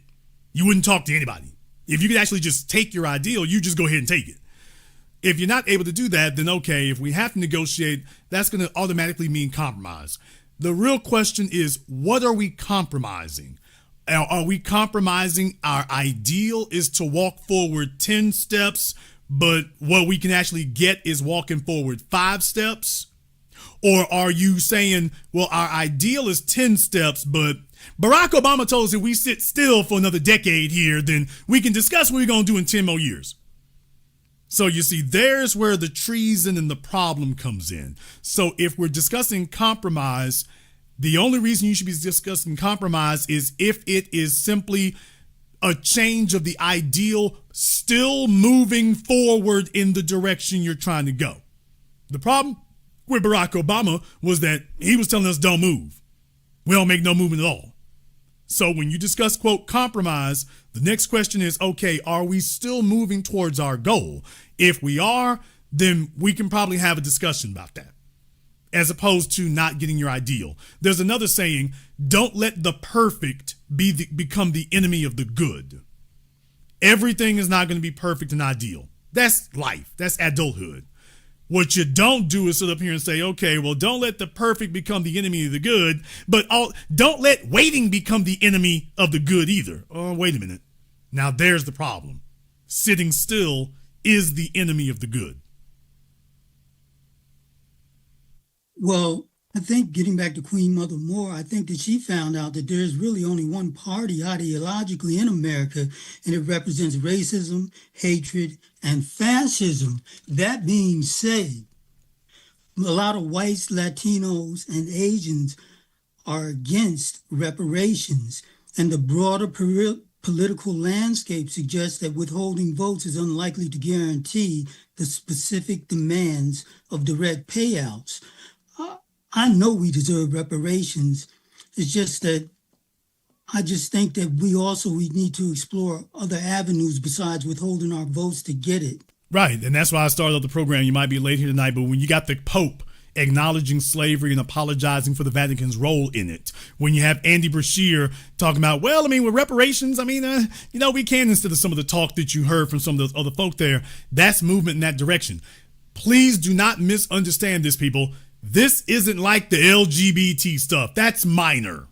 You wouldn't talk to anybody. If you could actually just take your ideal, you just go ahead and take it. If you're not able to do that, then okay, if we have to negotiate, that's going to automatically mean compromise. The real question is, what are we compromising? Are we compromising our ideal is to walk forward 10 steps, but what we can actually get is walking forward 5 steps? Or are you saying, well, our ideal is 10 steps, but Barack Obama told us if we sit still for another decade here, then we can discuss what we're going to do in 10 more years. So you see, there's where the treason and the problem comes in. So if we're discussing compromise, the only reason you should be discussing compromise is if it is simply a change of the ideal, still moving forward in the direction you're trying to go. The problem with Barack Obama was that he was telling us don't move. We don't make no movement at all. So when you discuss, quote, compromise, the next question is, okay, are we still moving towards our goal? If we are, then we can probably have a discussion about that, as opposed to not getting your ideal. There's another saying, don't let the perfect become the enemy of the good. Everything is not going to be perfect and ideal. That's life. That's adulthood. What you don't do is sit up here and say, okay, well, don't let the perfect become the enemy of the good, but don't let waiting become the enemy of the good either. Oh, wait a minute. Now there's the problem. Sitting still is the enemy of the good. Well, I think getting back to Queen Mother Moore, I think that she found out that there's really only one party ideologically in America, and it represents racism, hatred, and fascism. That being said, a lot of whites, Latinos, and Asians are against reparations, and the broader political landscape suggests that withholding votes is unlikely to guarantee the specific demands of direct payouts. I know we deserve reparations. It's just that I just think that we need to explore other avenues besides withholding our votes to get it. Right, and that's why I started the program. You might be late here tonight, but when you got the Pope acknowledging slavery and apologizing for the Vatican's role in it, when you have Andy Brashear talking about, well, I mean, with reparations, I mean, we can, instead of some of the talk that you heard from some of the other folk there, that's movement in that direction. Please do not misunderstand this, people. This isn't like the LGBT stuff. That's minor.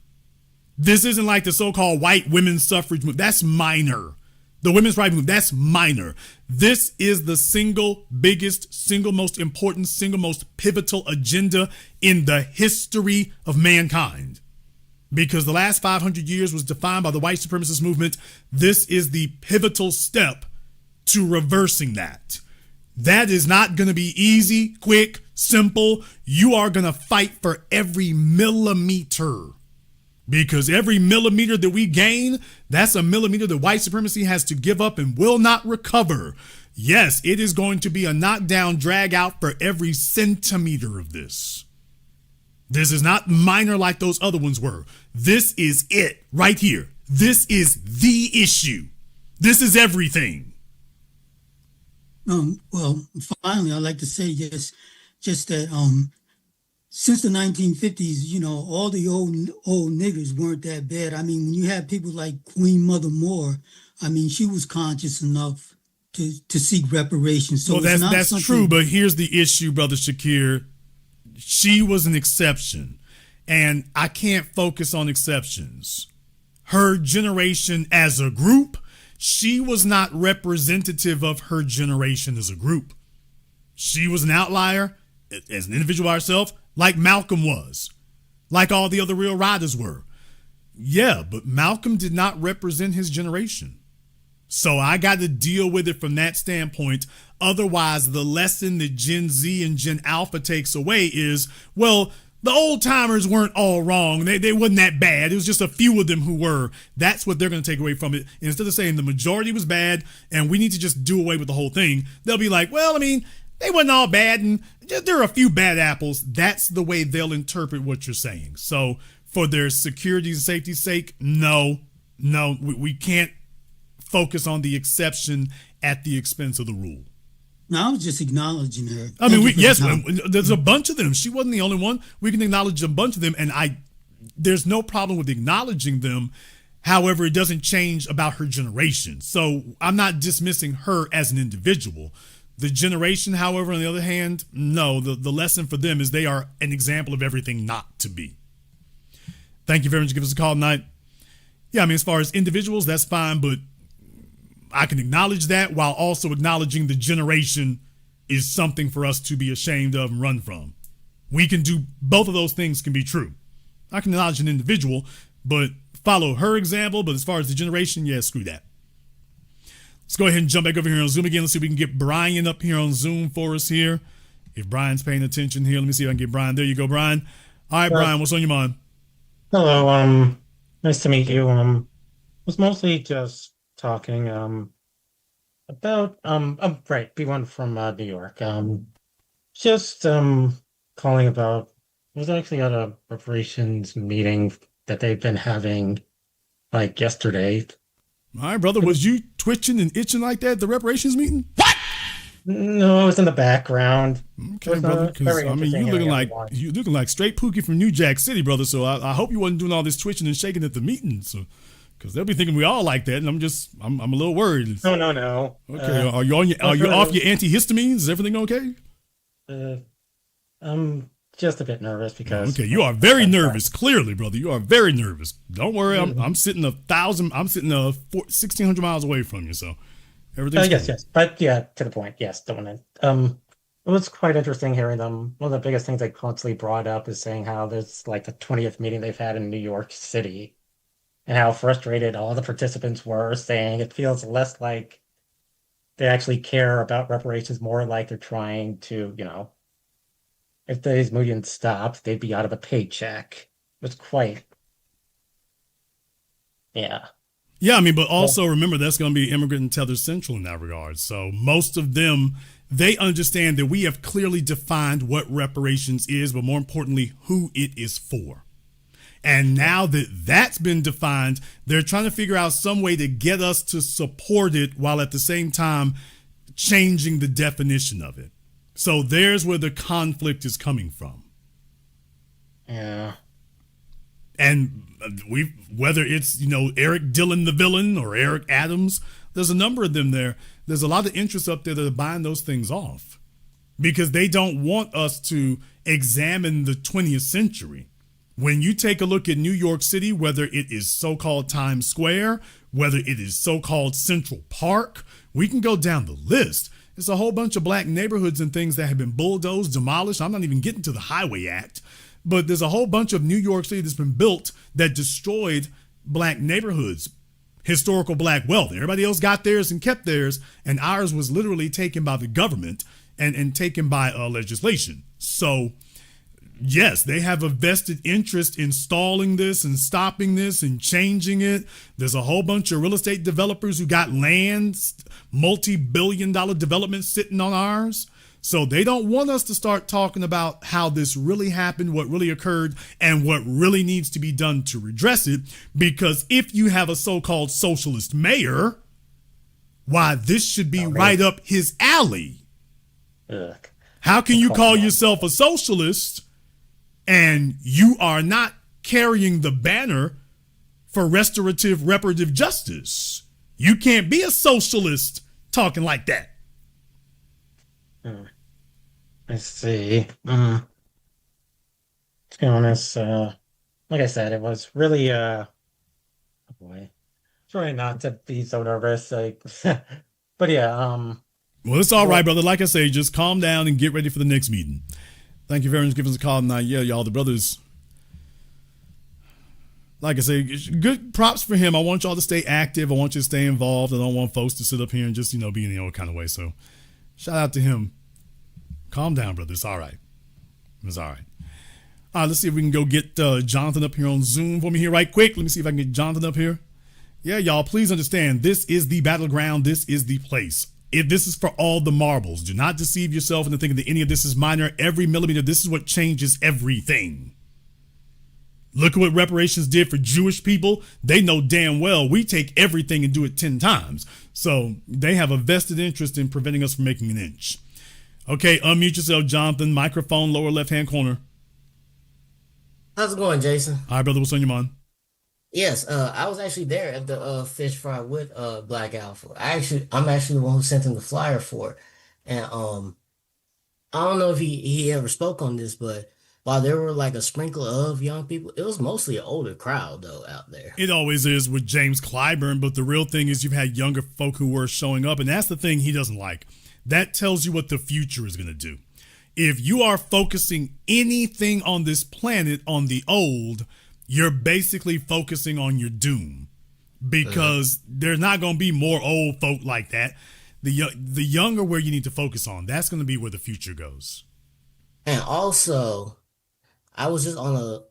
This isn't like the so-called white women's suffrage movement. That's minor. The women's rights movement, that's minor. This is the single biggest, single most important, single most pivotal agenda in the history of mankind. Because the last 500 years was defined by the white supremacist movement. This is the pivotal step to reversing that. That is not going to be easy, quick, simple. You are going to fight for every millimeter, because every millimeter that we gain, that's a millimeter that white supremacy has to give up and will not recover. Yes, it is going to be a knockdown, drag out for every centimeter of this. This is not minor like those other ones were. This is it right here. This is the issue. This is everything. Well, finally, I'd like to say just that since the 1950s, all the old niggers weren't that bad. I mean, when you have people like Queen Mother Moore, I mean, she was conscious enough to seek reparations. So well, that's true, but here's the issue, Brother Shakir. She was an exception, and I can't focus on exceptions. Her generation as a group, she was not representative of her generation as a group. She was an outlier as an individual by herself, like Malcolm was, like all the other real riders were. Yeah, but Malcolm did not represent his generation. So I got to deal with it from that standpoint. Otherwise, the lesson that Gen Z and Gen Alpha takes away is, well, the old timers weren't all wrong. They wasn't that bad. It was just a few of them who were. That's what they're going to take away from it. And instead of saying the majority was bad and we need to just do away with the whole thing, they'll be like, well, I mean, they wasn't all bad and there are a few bad apples. That's the way they'll interpret what you're saying. So for their security and safety's sake, no, we can't focus on the exception at the expense of the rule. No, I was just acknowledging her. I mean, yes, there's a bunch of them. She wasn't the only one. We can acknowledge a bunch of them, and there's no problem with acknowledging them. However, it doesn't change about her generation. So I'm not dismissing her as an individual. The generation, however, on the other hand, no, the lesson for them is they are an example of everything not to be. Thank you very much for giving us a call tonight. Yeah, I mean, as far as individuals, that's fine, but I can acknowledge that while also acknowledging the generation is something for us to be ashamed of and run from. We can do both of those things can be true. I can acknowledge an individual, but follow her example. But as far as the generation, yeah, screw that. Let's go ahead and jump back over here on Zoom again. Let's see if we can get Brian up here on Zoom for us here. If Brian's paying attention here, let me see if I can get Brian. There you go, Brian. All right, Brian, what's on your mind? Hello, nice to meet you. Was mostly just talking about right, B1 from New York. Just calling about, I was actually at a reparations meeting that they've been having like yesterday. All right, brother, was you twitching and itching like that at the reparations meeting? What? No, I was in the background. Okay, brother, because I mean, you looking like straight Pookie from New Jack City, brother. So I hope you wasn't doing all this twitching and shaking at the meeting. So, because they'll be thinking we all like that, and I'm a little worried. No. Okay, are you off your antihistamines? Is everything okay? I'm just a bit nervous because. Okay, you are very nervous. Clearly, brother, you are very nervous. Don't worry, I'm sitting 1,600 miles away from you, so. Yes, but yeah, to the point. Yes, don't want to. It was quite interesting hearing them. One of the biggest things they constantly brought up is saying how there's like the 20th meeting they've had in New York City, and how frustrated all the participants were, saying it feels less like they actually care about reparations, more like they're trying to, if these movements stopped, they'd be out of a paycheck. It was quite, yeah. Yeah, I mean, but also remember that's going to be Immigrant and Tether Central in that regard. So most of them, they understand that we have clearly defined what reparations is, but more importantly, who it is for. And now that that's been defined, they're trying to figure out some way to get us to support it while at the same time changing the definition of it. So there's where the conflict is coming from. Yeah. And whether it's, Eric Dillon, the villain, or Eric Adams, there's a number of them there. There's a lot of interest up there that are buying those things off because they don't want us to examine the 20th century. When you take a look at New York City, whether it is so-called Times Square, whether it is so-called Central Park, we can go down the list. There's a whole bunch of black neighborhoods and things that have been bulldozed, demolished. I'm not even getting to the Highway Act. But there's a whole bunch of New York City that's been built that destroyed black neighborhoods, historical black wealth. Everybody else got theirs and kept theirs, and ours was literally taken by the government and taken by legislation. So, yes, they have a vested interest in stalling this and stopping this and changing it. There's a whole bunch of real estate developers who got land, multi-billion-dollar developments sitting on ours. So they don't want us to start talking about how this really happened, what really occurred, and what really needs to be done to redress it. Because if you have a so-called socialist mayor, why, this should be right up his alley. Ugh. How can you call yourself a socialist and you are not carrying the banner for restorative reparative justice? You can't be a socialist talking like that. I see. To be honest, like I said, it was really, oh boy, trying not to be so nervous. But yeah, well, it's all right, brother. Like I say, just calm down and get ready for the next meeting. Thank you very much for giving us a call tonight. Yeah, y'all, the brothers. like I say, good props for him. I want y'all to stay active. I want you to stay involved. I don't want folks to sit up here and just, be in the old kind of way. So shout out to him. Calm down, brother. It's all right. It's all right. All right, let's see if we can go get Jonathan up here on Zoom for me here right quick. Let me see if I can get Jonathan up here. Yeah, y'all, please understand, this is the battleground. This is the place. If this is for all the marbles, do not deceive yourself into thinking that any of this is minor. Every millimeter, this is what changes everything. Look at what reparations did for Jewish people. They know damn well we take everything and do it 10 times. So they have a vested interest in preventing us from making an inch. Okay, unmute yourself, Jonathan. Microphone, lower left-hand corner. How's it going, Jason? Hi, brother. What's on your mind? Yes, I was actually there at the fish fry with Black Alpha. I'm actually the one who sent him the flyer for it. And I don't know if he ever spoke on this, but while there were like a sprinkle of young people, it was mostly an older crowd though out there. It always is with James Clyburn, but the real thing is you've had younger folk who were showing up, and that's the thing he doesn't like. That tells you what the future is going to do. If you are focusing anything on this planet on the old, you're basically focusing on your doom, because there's not going to be more old folk like that. The younger where you need to focus on, that's going to be where the future goes. And also, I was just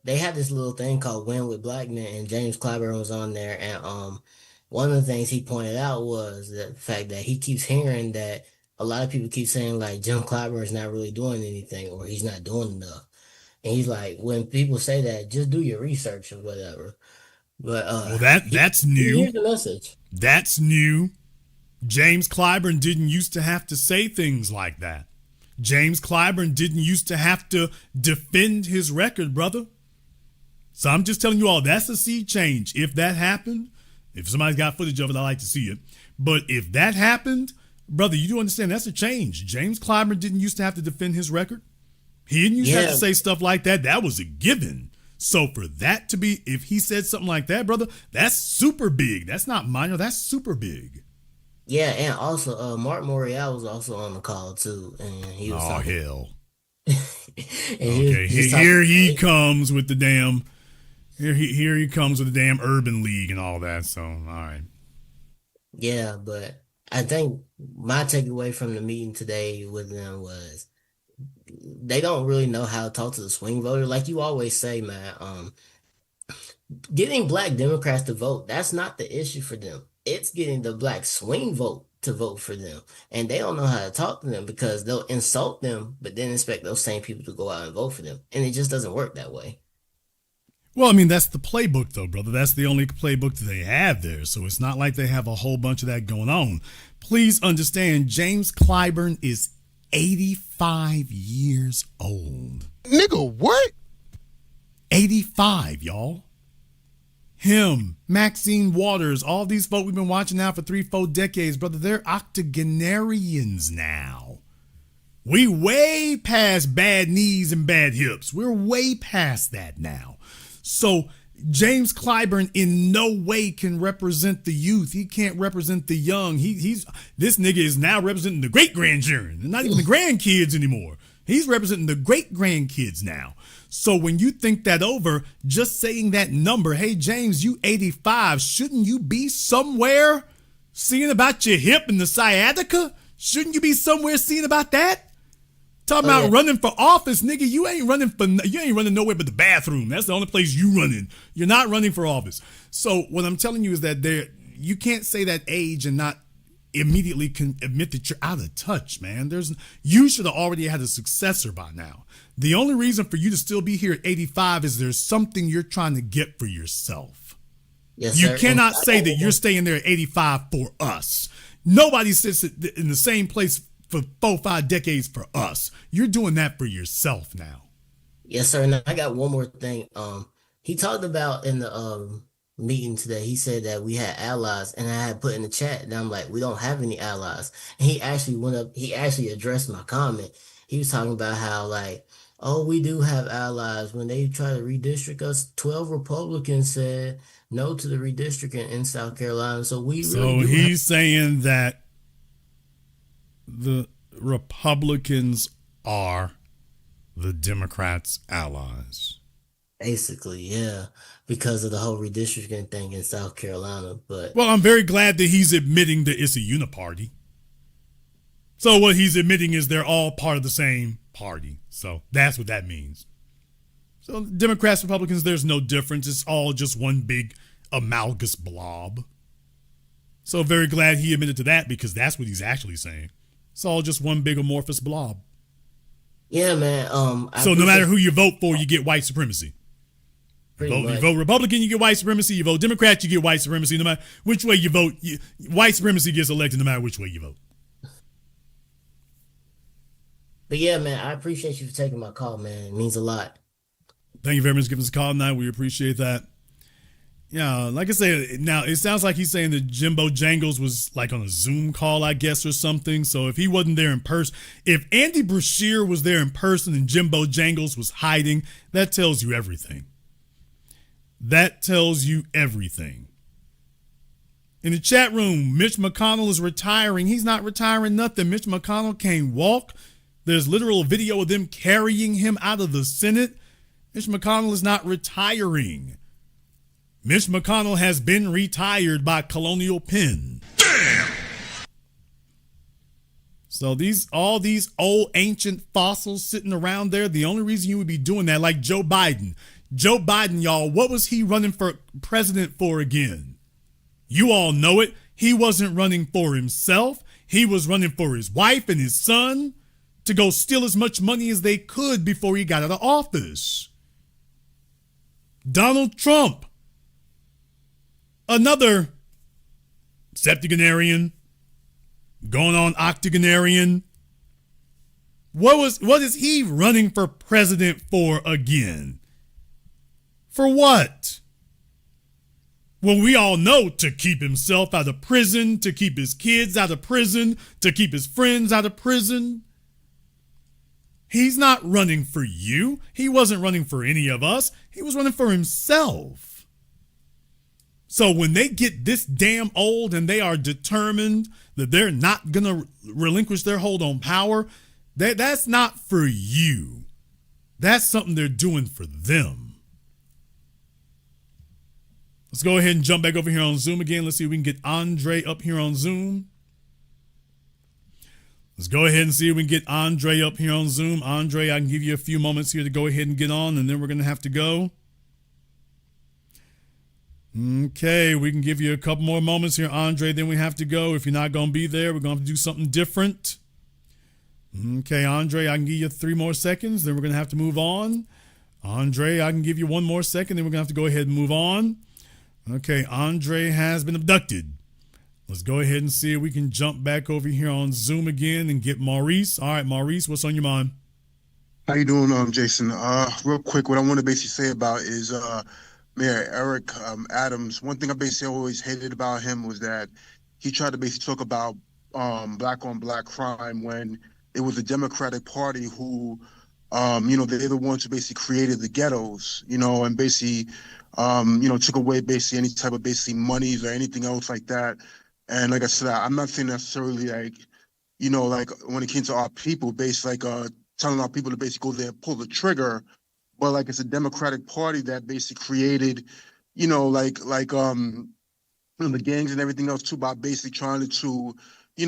they had this little thing called Win with Black Men, and James Clyburn was on there. And one of the things he pointed out was the fact that he keeps hearing that a lot of people keep saying like Jim Clyburn is not really doing anything or he's not doing enough. And he's like, when people say that, just do your research or whatever. But well, that's new. Here's the message. That's new. James Clyburn didn't used to have to say things like that. James Clyburn didn't used to have to defend his record, brother. So I'm just telling you all, that's a sea change. If that happened, if somebody's got footage of it, I'd like to see it. But if that happened, brother, you do understand that's a change. James Clyburn didn't used to have to defend his record. He didn't used to have to say stuff like that. That was a given. So for that to be, if he said something like that, brother, that's super big. That's not minor. That's super big. Yeah, and also Mark Morial was also on the call too, and he was talking. Hell. Okay, here he comes with the damn. Here he comes with the damn Urban League and all that. So all right. Yeah, but I think my takeaway from the meeting today with them was they don't really know how to talk to the swing voter. Like you always say, man, getting Black Democrats to vote, that's not the issue for them. It's getting the Black swing vote to vote for them. And they don't know how to talk to them because they'll insult them, but then expect those same people to go out and vote for them. And it just doesn't work that way. Well, I mean, that's the playbook, though, brother. That's the only playbook that they have there. So it's not like they have a whole bunch of that going on. Please understand, James Clyburn is 85 years old. Nigga, what? 85, y'all. Him, Maxine Waters, all these folk we've been watching now for 3-4 decades, brother, they're octogenarians now. We way past bad knees and bad hips. We're way past that now. So James Clyburn in no way can represent the youth. He can't represent the young. This nigga is now representing the great-grandchildren, not even the grandkids anymore. He's representing the great-grandkids now. So when you think that over, just saying that number, hey, James, you 85, shouldn't you be somewhere seeing about your hip and the sciatica? Shouldn't you be somewhere seeing about that? Talking about running for office, nigga. You ain't running nowhere but the bathroom. That's the only place you running. You're not running for office. So what I'm telling you is that you can't say that age and not immediately can admit that you're out of touch, man. You should have already had a successor by now. The only reason for you to still be here at 85 is there's something you're trying to get for yourself. Yes, you sir. cannot say that you're staying there at 85 for us. Nobody sits in the same place for 4-5 decades for us. You're doing that for yourself now. Yes, sir. And I got one more thing. He talked about in the meeting today, he said that we had allies, and I had put in the chat, and I'm like, we don't have any allies. And he actually addressed my comment. He was talking about how like, oh, we do have allies. When they try to redistrict us, 12 Republicans said no to the redistricting in South Carolina. So he's saying that the Republicans are the Democrats' allies. Basically, yeah, because of the whole redistricting thing in South Carolina. But Well, I'm very glad that he's admitting that it's a uniparty. So what he's admitting is they're all part of the same party. So that's what that means. So Democrats, Republicans, there's no difference. It's all just one big amalgamous blob. So very glad he admitted to that, because that's what he's actually saying. It's all just one big amorphous blob. yeah, man. So no matter who you vote for, you get white supremacy. You vote Republican, you get white supremacy. You vote Democrat, you get white supremacy. No matter which way you vote, white supremacy gets elected no matter which way you vote. But yeah, man, I appreciate you for taking my call, man. It means a lot. Thank you very much for giving us a call tonight. We appreciate that. Yeah, like I said, now it sounds like he's saying that Jimbo Jangles was like on a Zoom call, I guess, or something. So if he wasn't there in person, if Andy Brashear was there in person and Jimbo Jangles was hiding, that tells you everything. That tells you everything. In the chat room, Mitch McConnell is retiring. He's not retiring nothing. Mitch McConnell can't walk. There's literal video of them carrying him out of the Senate. Mitch McConnell is not retiring. Mitch McConnell has been retired by Colonial Penn. Damn! So all these old ancient fossils sitting around there, the only reason you would be doing that, like Joe Biden. Joe Biden, y'all, what was he running for president for again? You all know it. He wasn't running for himself. He was running for his wife and his son to go steal as much money as they could before he got out of office. Donald Trump, another septuagenarian, going on octogenarian. What is he running for president for again? For what? Well, we all know, to keep himself out of prison, to keep his kids out of prison, to keep his friends out of prison. He's not running for you. He wasn't running for any of us. He was running for himself. So when they get this damn old and they are determined that they're not going to relinquish their hold on power, that's not for you. That's something they're doing for them. Let's go ahead and jump back over here on Zoom again. Let's see if we can get Andre up here on Zoom. Let's go ahead and see if we can get Andre up here on Zoom. Andre, I can give you a few moments here to go ahead and get on, and then we're going to have to go. Okay, we can give you a couple more moments here, Andre, then we have to go. If you're not going to be there, we're going to have to do something different. Okay, Andre, I can give you 3 more seconds, then we're going to have to move on. Andre, I can give you 1 more second, then we're going to have to go ahead and move on. Okay, Andre has been abducted. Let's go ahead and see if we can jump back over here on Zoom again and get Maurice. All right, Maurice, what's on your mind? How you doing, Jason? Real quick, what I want to basically say about is Mayor Eric Adams. One thing I basically always hated about him was that he tried to basically talk about black on black crime when it was the Democratic Party who, they're the ones who basically created the ghettos, and basically, took away basically any type of basically monies or anything else like that. And like I said, I'm not saying necessarily like, like when it came to our people, basically like telling our people to basically go there and pull the trigger, but like it's a Democratic Party that basically created, the gangs and everything else too, by basically trying to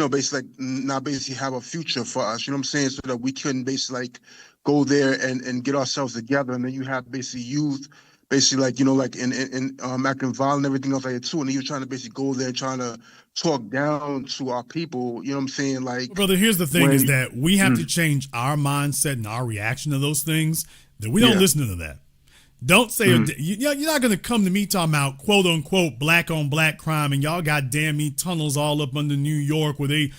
basically like not basically have a future for us, you know what I'm saying? So that we couldn't basically like go there and get ourselves together. And then you have basically youth basically like, in acting violent and everything else like that too. And then you're trying to basically go there trying to talk down to our people, you know what I'm saying? Like, brother, here's the thing is that we have to change our mindset and our reaction to those things, that we don't listen to that. Don't say, you're not going to come to me talking about quote unquote black on black crime and y'all got damn me tunnels all up under New York where the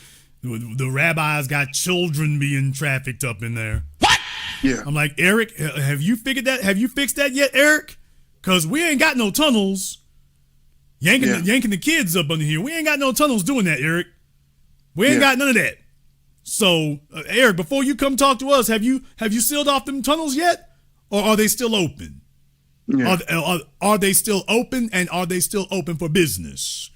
rabbis got children being trafficked up in there. What? Yeah. I'm like, Eric, have you figured that? Have you fixed that yet, Eric? Because we ain't got no tunnels yanking the kids up under here. We ain't got no tunnels doing that, Eric. We ain't got none of that. So, Eric, before you come talk to us, have you sealed off them tunnels yet? Or are they still open? Yeah. Are they still open, and are they still open for business?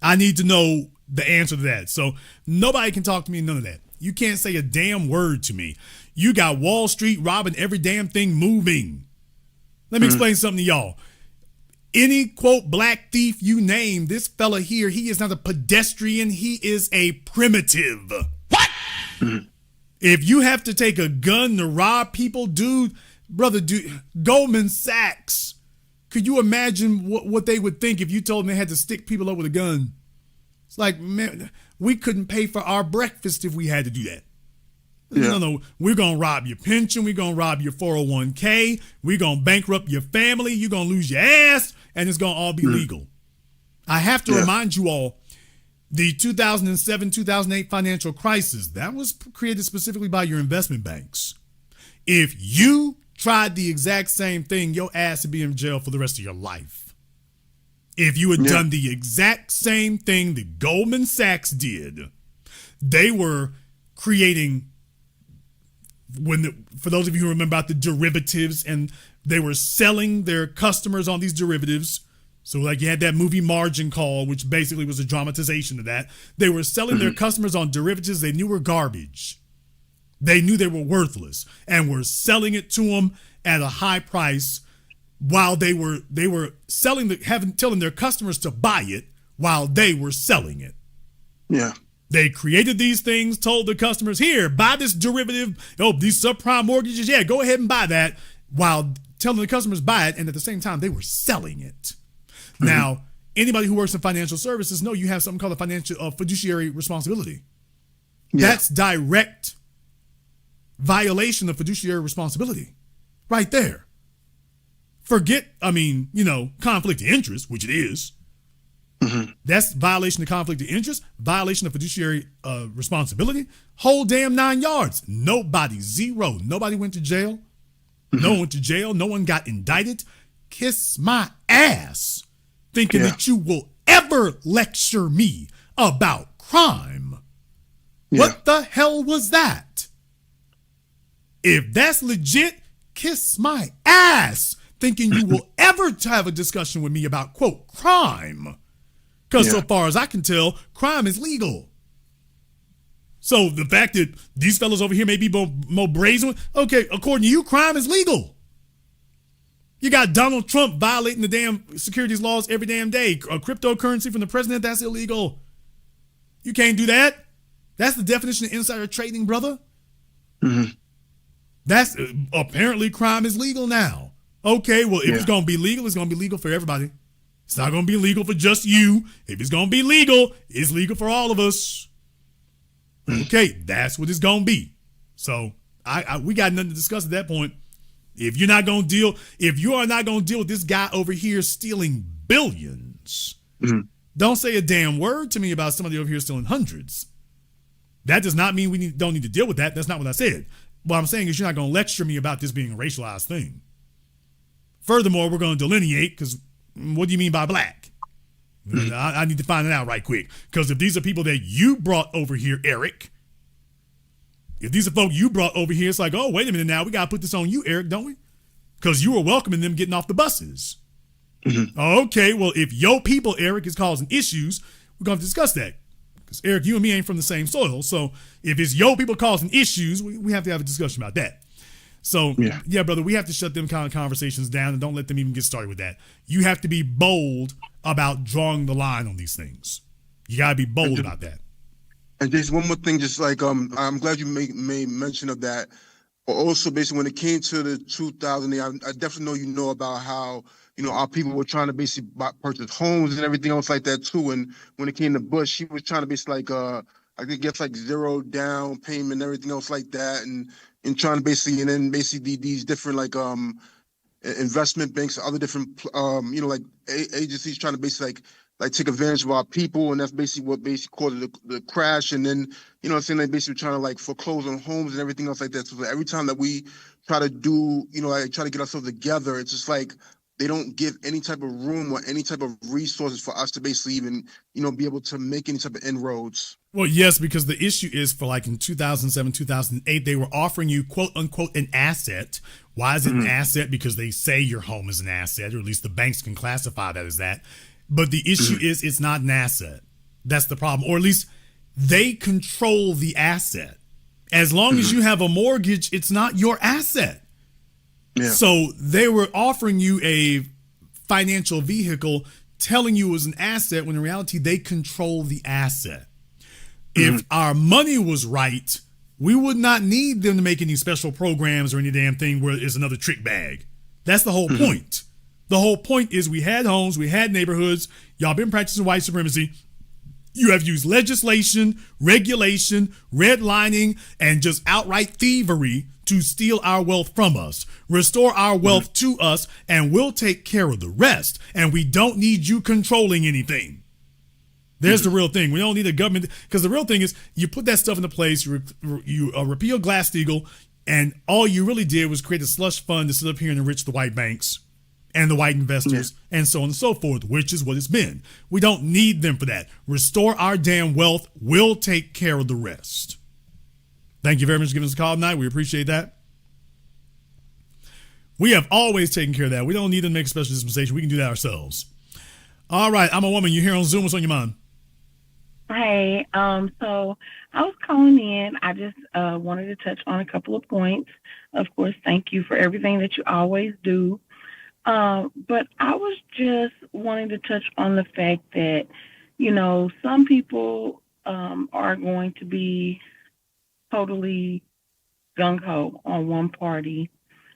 I need to know the answer to that. So nobody can talk to me, none of that. You can't say a damn word to me. You got Wall Street robbing every damn thing moving. Let me explain something to y'all. Any, quote, black thief you name, this fella here, he is not a pedestrian. He is a primitive. What? If you have to take a gun to rob people, dude, Goldman Sachs, could you imagine what they would think if you told them they had to stick people up with a gun? It's like, man, we couldn't pay for our breakfast if we had to do that. Yeah. No, we're going to rob your pension. We're going to rob your 401k. We're going to bankrupt your family. You're going to lose your ass, and it's going to all be legal. I have to remind you all, the 2007-2008 financial crisis, that was created specifically by your investment banks. If you tried the exact same thing, your ass would be in jail for the rest of your life. If you had done the exact same thing that Goldman Sachs did, they were creating, for those of you who remember about the derivatives, and they were selling their customers on these derivatives. So like you had that movie Margin Call, which basically was a dramatization of that. They were selling their customers on derivatives they knew were garbage. They knew they were worthless and were selling it to them at a high price while they were telling their customers to buy it while they were selling it. Yeah. They created these things, told the customers, here, buy this derivative. Oh, these subprime mortgages. Yeah, go ahead and buy that, while telling the customers buy it. And at the same time, they were selling it. Now, anybody who works in financial services know you have something called a financial fiduciary responsibility. Yeah. That's direct violation of fiduciary responsibility right there. Forget, conflict of interest, which it is. That's violation of conflict of interest, violation of fiduciary responsibility, whole damn 9 yards. Nobody went to jail. No one went to jail. No one got indicted. Kiss my ass thinking that you will ever lecture me about crime. What the hell was that? If that's legit, kiss my ass thinking you will ever have a discussion with me about, quote, crime. Because so far as I can tell, crime is legal. So the fact that these fellas over here may be more brazen, okay, according to you, crime is legal. You got Donald Trump violating the damn securities laws every damn day. A cryptocurrency from the president, that's illegal. You can't do that. That's the definition of insider trading, brother. That's apparently crime is legal now. Okay, well, if it's going to be legal, it's going to be legal for everybody. It's not going to be legal for just you. If it's going to be legal, it's legal for all of us. Okay, that's what it's going to be. So we got nothing to discuss at that point. If you are not going to deal with this guy over here stealing billions, don't say a damn word to me about somebody over here stealing hundreds. That does not mean we don't need to deal with that. That's not what I said. What I'm saying is you're not going to lecture me about this being a racialized thing. Furthermore, we're going to delineate, because what do you mean by black? I need to find it out right quick. Because if these are people that you brought over here, Eric, if these are folk you brought over here, it's like, oh, wait a minute now, we got to put this on you, Eric, don't we? Because you were welcoming them getting off the buses. Okay, well, if your people, Eric, is causing issues, we're going to discuss that. Because, Eric, you and me ain't from the same soil. So if it's your people causing issues, we have to have a discussion about that. So, yeah, brother, we have to shut them kind of conversations down and don't let them even get started with that. You have to be bold about drawing the line on these things. You got to be bold about that. And just one more thing, just like I'm glad you made mention of that. But also, basically, when it came to the 2008, I definitely know about how our people were trying to basically purchase homes and everything else like that too. And when it came to Bush, he was trying to basically I think get like zero down payment and everything else like that, and trying to basically these different investment banks, other different agencies trying to basically like take advantage of our people, and that's basically what caused the crash. And then they basically trying to like foreclose on homes and everything else like that. So every time that we try to do try to get ourselves together, it's just like they don't give any type of room or any type of resources for us to basically even be able to make any type of inroads. Well, yes, because the issue is for like in 2007, 2008, they were offering you, quote unquote, an asset. Why is it an asset? Because they say your home is an asset, or at least the banks can classify that as that. But the issue is it's not an asset. That's the problem. Or at least they control the asset. As long as you have a mortgage, it's not your asset. Yeah. So they were offering you a financial vehicle, telling you it was an asset, when in reality they control the asset. If our money was right, we would not need them to make any special programs or any damn thing where it's another trick bag. That's the whole point. The whole point is we had homes, we had neighborhoods. Y'all been practicing white supremacy. You have used legislation, regulation, redlining, and just outright thievery to steal our wealth from us. Restore our wealth to us, and we'll take care of the rest. And we don't need you controlling anything. There's the real thing. We don't need a government, because the real thing is you put that stuff into place, you repeal Glass-Steagall, and all you really did was create a slush fund to sit up here and enrich the white banks and the white investors and so on and so forth, which is what it's been. We don't need them for that. Restore our damn wealth. We'll take care of the rest. Thank you very much for giving us a call tonight. We appreciate that. We have always taken care of that. We don't need to make a special dispensation. We can do that ourselves. All right, I'm a woman. You're here on Zoom. What's on your mind? Hey, so I was calling in. I just wanted to touch on a couple of points. Of course, thank you for everything that you always do. But I was just wanting to touch on the fact that, you know, some people are going to be totally gung-ho on one party,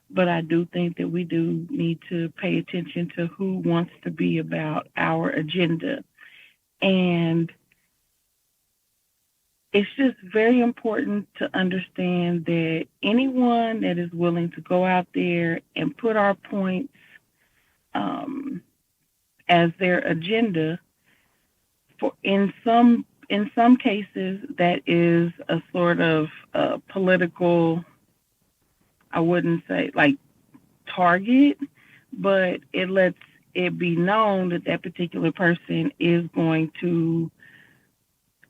but I do think that we do need to pay attention to who wants to be about our agenda. And it's just very important to understand that anyone that is willing to go out there and put our points as their agenda, for in some cases that is a sort of political, I wouldn't say like target, but it lets it be known that that particular person is going to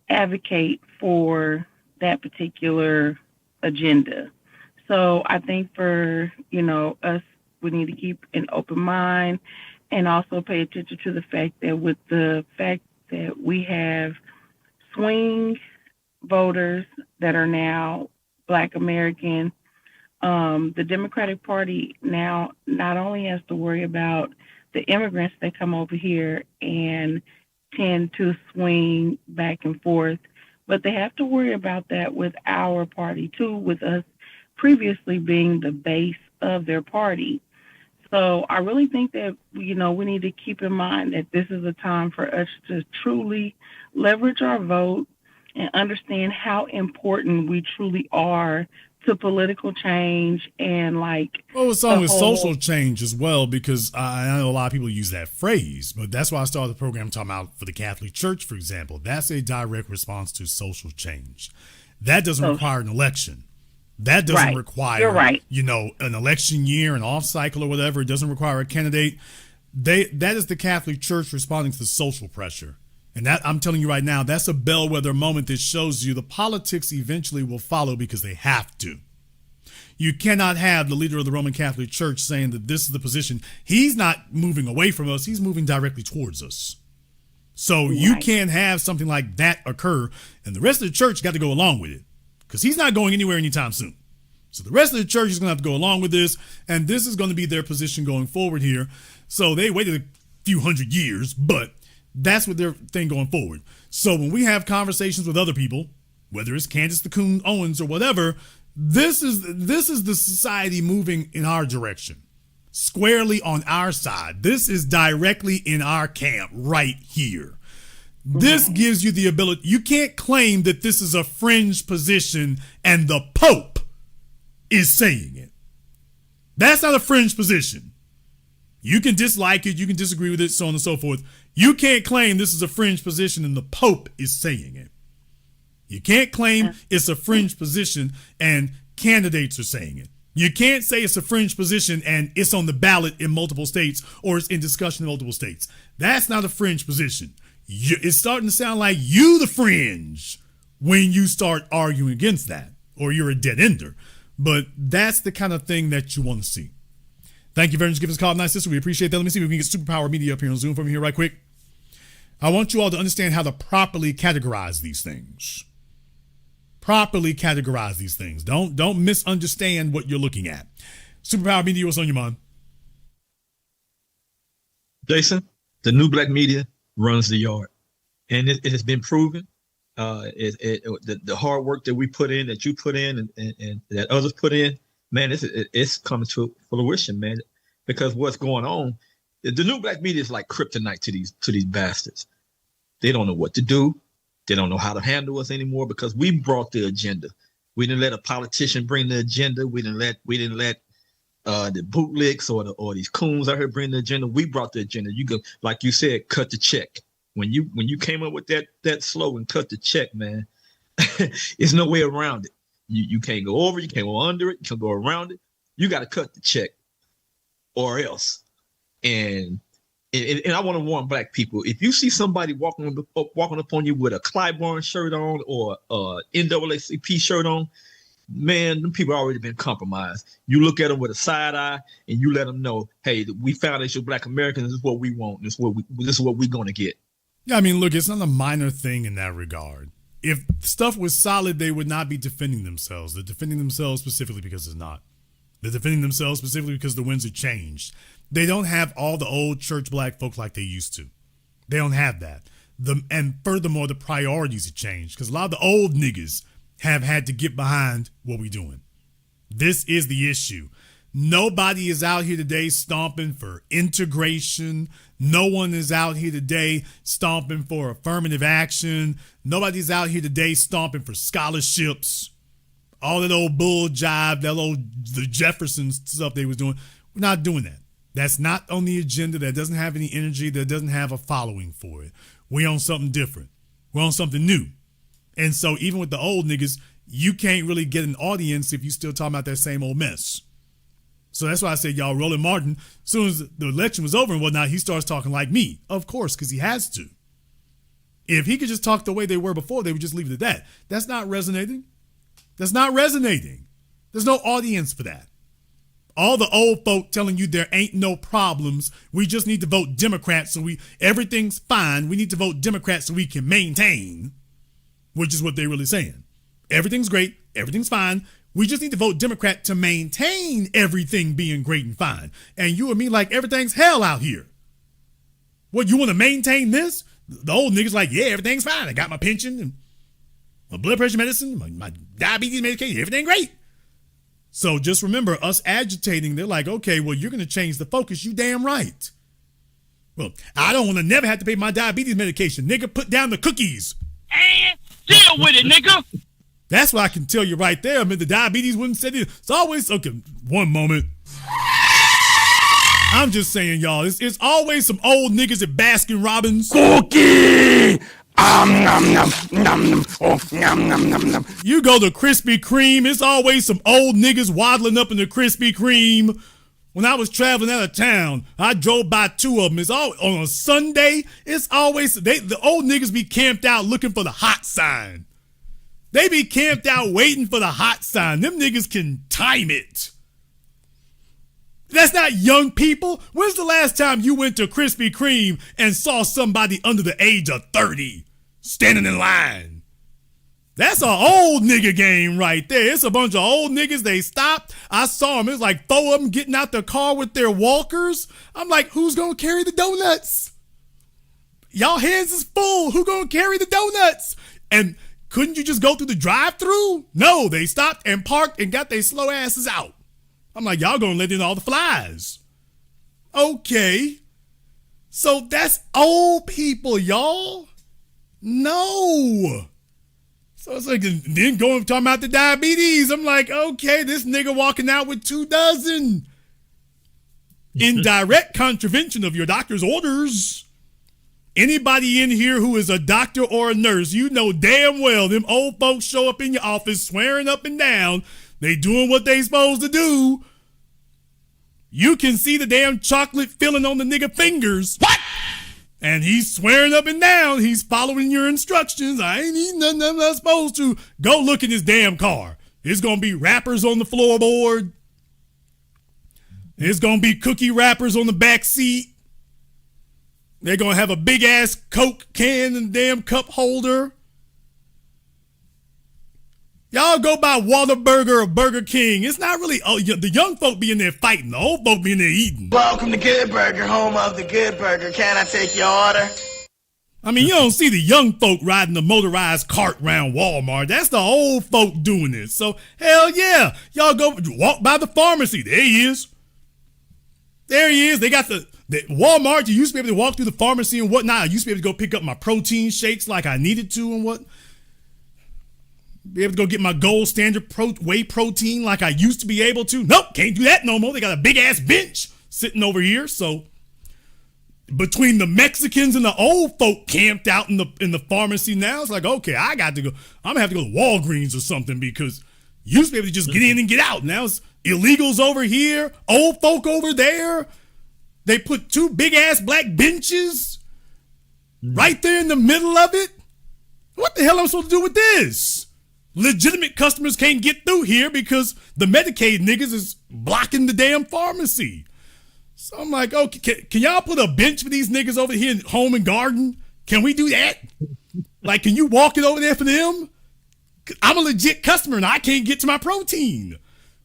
advocate for that particular agenda. So I think for, you know, us, we need to keep an open mind and also pay attention to the fact that with the fact that we have swing voters that are now Black American, the Democratic Party now not only has to worry about the immigrants that come over here and tend to swing back and forth, but they have to worry about that with our party too, with us previously being the base of their party. So I really think that, you know, we need to keep in mind that this is a time for us to truly leverage our vote and understand how important we truly are to political change and like. Well, it's on with social change as well, because I know a lot of people use that phrase, but that's why I started the program talking about for the Catholic Church, for example. That's a direct response to social change. That doesn't require an election. That doesn't require, you know, an election year, an off cycle or whatever. It doesn't require a candidate. That is the Catholic Church responding to the social pressure. And that, I'm telling you right now, that's a bellwether moment that shows you the politics eventually will follow because they have to. You cannot have the leader of the Roman Catholic Church saying that this is the position. He's not moving away from us. He's moving directly towards us. So you can't have something like that occur, and the rest of the church got to go along with it because he's not going anywhere anytime soon. So the rest of the church is going to have to go along with this, and this is going to be their position going forward here. So they waited a few hundred years, but that's what their thing going forward. So when we have conversations with other people, whether it's Candace the Coon Owens or whatever, this is the society moving in our direction, squarely on our side. This is directly in our camp right here. This gives you the ability. You can't claim that this is a fringe position and the Pope is saying it. That's not a fringe position. You can dislike it, you can disagree with it, so on and so forth. You can't claim this is a fringe position and the Pope is saying it. You can't claim it's a fringe position and candidates are saying it. You can't say it's a fringe position and it's on the ballot in multiple states or it's in discussion in multiple states. That's not a fringe position. It's starting to sound like you the fringe when you start arguing against that, or you're a dead ender. But that's the kind of thing that you want to see. Thank you very much for giving us a call tonight, sister. We appreciate that. Let me see if we can get Superpower Media up here on Zoom for me here right quick. I want you all to understand how to properly categorize these things. Properly categorize these things. Don't misunderstand what you're looking at. Superpower Media, what's on your mind? Jason, the new black media runs the yard, and it has been proven. The hard work that we put in, that you put in, and that others put in, man, it's coming to fruition, man. Because what's going on, the new black media is like kryptonite to these bastards. They don't know what to do. They don't know how to handle us anymore because we brought the agenda. We didn't let a politician bring the agenda. We didn't let the bootlicks or these coons out here bring the agenda. We brought the agenda. You go, like you said, cut the check. When you came up with that slogan, cut the check, man, there's no way around it. You can't go over, you can't go under it, you can't go around it. You got to cut the check or else. And I want to warn black people, if you see somebody walking up on you with a Clyburn shirt on or NAACP shirt on, man, them people already been compromised. You look at them with a side eye and you let them know, hey, we found that you're black Americans. This is what we want. This is what we're going to get. Yeah, I mean, look, it's not a minor thing in that regard. If stuff was solid, they would not be defending themselves. They're defending themselves specifically because it's not. They're defending themselves specifically because the winds have changed. They don't have all the old church black folks like they used to. They don't have that. And furthermore, the priorities have changed because a lot of the old niggas have had to get behind what we're doing. This is the issue. Nobody is out here today stomping for integration. No one is out here today stomping for affirmative action. Nobody's out here today stomping for scholarships. All that old bull jive, the Jefferson stuff they was doing. We're not doing that. That's not on the agenda. That doesn't have any energy. That doesn't have a following for it. We on something different. We're on something new. And so even with the old niggas, you can't really get an audience if you still talking about that same old mess. So that's why I said, y'all, Roland Martin, as soon as the election was over and whatnot, he starts talking like me. Of course, because he has to. If he could just talk the way they were before, they would just leave it at that. That's not resonating. That's not resonating. There's no audience for that. All the old folk telling you there ain't no problems. We just need to vote Democrat so everything's fine. We need to vote Democrat so we can maintain, which is what they're really saying. Everything's great. Everything's fine. We just need to vote Democrat to maintain everything being great and fine. And you and me like everything's hell out here. What, you want to maintain this? The old niggas like, yeah, everything's fine. I got my pension and my blood pressure medicine, my diabetes medication, everything great. So just remember, us agitating, they're like, okay, well, you're going to change the focus. You damn right. Well, I don't want to never have to pay my diabetes medication. Nigga, put down the cookies. And deal with it, nigga. That's what I can tell you right there. I mean, the diabetes wouldn't set in. It's always, okay, one moment. I'm just saying, y'all, it's always some old niggas at Baskin Robbins. Cookie! You go to Krispy Kreme, it's always some old niggas waddling up in the Krispy Kreme. When I was traveling out of town, I drove by two of them. It's all on a Sunday. It's always the old niggas be camped out looking for the hot sign. They be camped out waiting for the hot sign. Them niggas can time it. That's not young people. When's the last time you went to Krispy Kreme and saw somebody under the age of 30 standing in line? That's an old nigga game right there. It's a bunch of old niggas. They stopped. I saw them. It's like four of them getting out the car with their walkers. I'm like, who's going to carry the donuts? Y'all hands is full. Who going to carry the donuts? And couldn't you just go through the drive-thru? No, they stopped and parked and got their slow asses out. I'm like, y'all gonna let in all the flies. Okay. So that's old people, y'all. No. So it's like, then going talking about the diabetes. I'm like, okay, this nigga walking out with 2 dozen. In direct contravention of your doctor's orders. Anybody in here who is a doctor or a nurse, you know damn well them old folks show up in your office swearing up and down. They doing what they supposed to do. You can see the damn chocolate filling on the nigga fingers. What? And he's swearing up and down. He's following your instructions. I ain't eating nothing I'm not supposed to. Go look in his damn car. It's going to be wrappers on the floorboard. There's going to be cookie wrappers on the back seat. They're going to have a big ass Coke can and damn cup holder. Y'all go by Whataburger or Burger King. It's not really, the young folk be in there fighting. The old folk be in there eating. Welcome to Good Burger, home of the Good Burger. Can I take your order? I mean, you don't see the young folk riding the motorized cart around Walmart. That's the old folk doing this. So, hell yeah. Y'all go walk by the pharmacy. There he is. There he is. They got the Walmart. You used to be able to walk through the pharmacy and whatnot. I used to be able to go pick up my protein shakes like I needed to and what. Be able to go get my gold standard whey protein like I used to be able to. Nope, can't do that no more. They got a big ass bench sitting over here. So between the Mexicans and the old folk camped out in the pharmacy now, it's like, okay, I got to go. I'm gonna have to go to Walgreens or something because you used to be able to just get in and get out. Now it's illegals over here, old folk over there. They put two big ass black benches right there in the middle of it. What the hell am I supposed to do with this? Legitimate customers can't get through here because the Medicaid niggas is blocking the damn pharmacy. So I'm like, okay, can y'all put a bench for these niggas over here in Home and Garden? Can we do that? Like, can you walk it over there for them? I'm a legit customer and I can't get to my protein.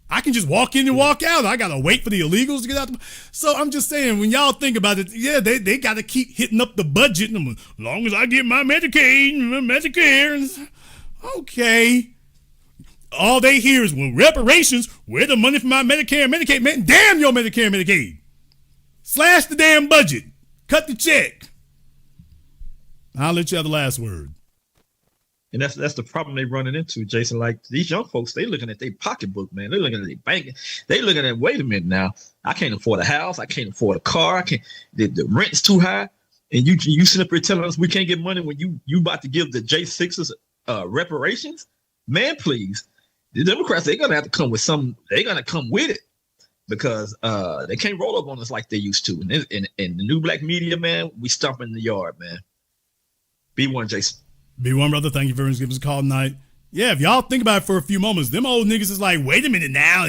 I can just walk in and walk out. I got to wait for the illegals to get out. So I'm just saying, when y'all think about it, yeah, they got to keep hitting up the budget. And as long as I get my Medicaid, my Medicare, okay. All they hear is, well, reparations, where the money for my Medicare and Medicaid? Man, damn your Medicare and Medicaid. Slash the damn budget. Cut the check. I'll let you have the last word. And that's the problem they running into, Jason. Like, these young folks, they looking at their pocketbook, man. They're looking at their bank. They looking at, wait a minute now. I can't afford a house. I can't afford a car. The rent's too high. And you sit up here telling us we can't get money when you about to give the J6s reparations? Man, please. The Democrats, they're gonna have to come with they're gonna come with it because they can't roll up on us like they used to. And the new black media, man, we stomping in the yard, man. Be one, Jason. Be one, brother. Thank you very much for giving us a call tonight. Yeah, if y'all think about it for a few moments, them old niggas is like, wait a minute now,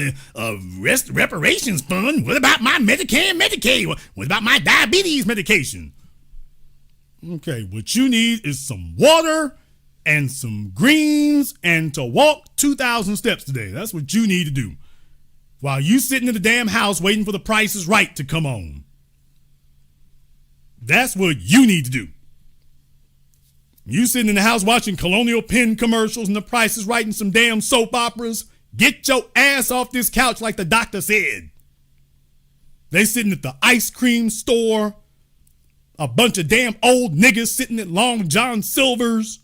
reparations fund? What about my Medicare and Medicaid? What about my diabetes medication? Okay, what you need is some water and some greens and to walk 2,000 steps today. That's what you need to do. While you sitting in the damn house waiting for the Price is Right to come on. That's what you need to do. You sitting in the house watching Colonial Penn commercials and the Price is Right and some damn soap operas. Get your ass off this couch like the doctor said. They sitting at the ice cream store. A bunch of damn old niggas sitting at Long John Silver's.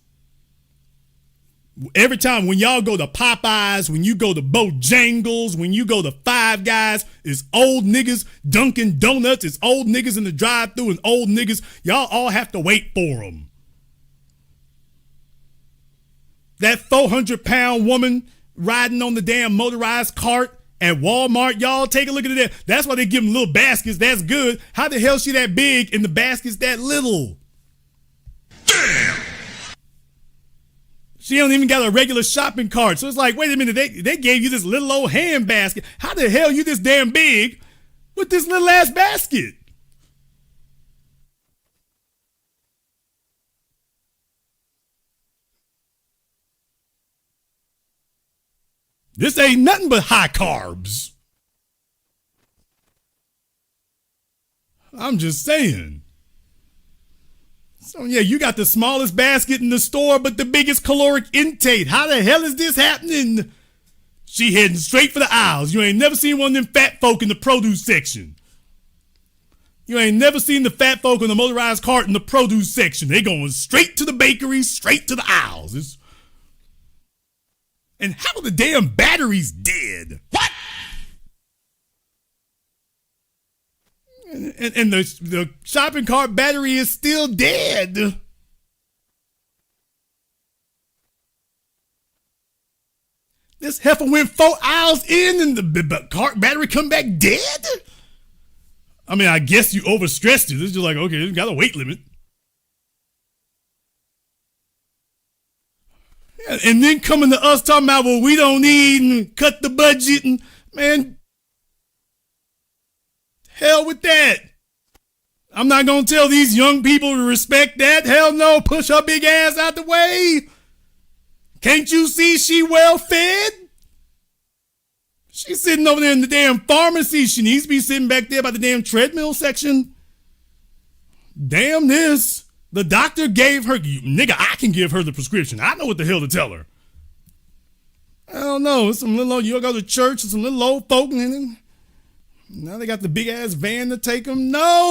Every time when y'all go to Popeyes, when you go to Bojangles, when you go to Five Guys, it's old niggas Dunkin' Donuts, it's old niggas in the drive-thru and old niggas. Y'all all have to wait for them. That 400-pound woman riding on the damn motorized cart at Walmart, y'all take a look at it. That's why they give them little baskets. That's good. How the hell is she that big and the basket's that little? Damn! She don't even got a regular shopping cart. So it's like, wait a minute, they gave you this little old hand basket. How the hell you this damn big with this little ass basket? This ain't nothing but high carbs. I'm just saying. So yeah, you got the smallest basket in the store, but the biggest caloric intake. How the hell is this happening? She heading straight for the aisles. You ain't never seen one of them fat folk in the produce section. You ain't never seen the fat folk on the motorized cart in the produce section. They going straight to the bakery, straight to the aisles. And how are the damn batteries dead? What? And the shopping cart battery is still dead. This heifer went 4 aisles in and the cart battery come back dead? I mean, I guess you overstressed it. It's just like, okay, it's got a weight limit. And then coming to us talking about, well, we don't need and cut the budget. And man, hell with that. I'm not going to tell these young people to respect that. Hell no, push her big ass out the way. Can't you see she well fed? She's sitting over there in the damn pharmacy. She needs to be sitting back there by the damn treadmill section. Damn this. The doctor gave her, nigga, I can give her the prescription. I know what the hell to tell her. I don't know. It's some little old, you go to church and some little old folk and now they got the big ass van to take them. No.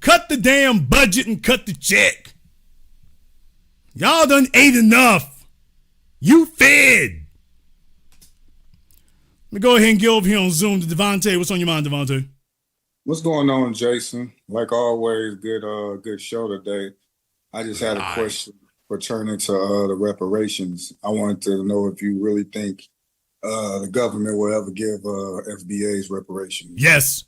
Cut the damn budget and cut the check. Y'all done ate enough. You fed. Let me go ahead and get over here on Zoom to Devontae. What's on your mind, Devontae? What's going on, Jason? Like always, good show today. I just had a question pertaining to the reparations. I wanted to know if you really think the government will ever give FBA's reparations. Yes.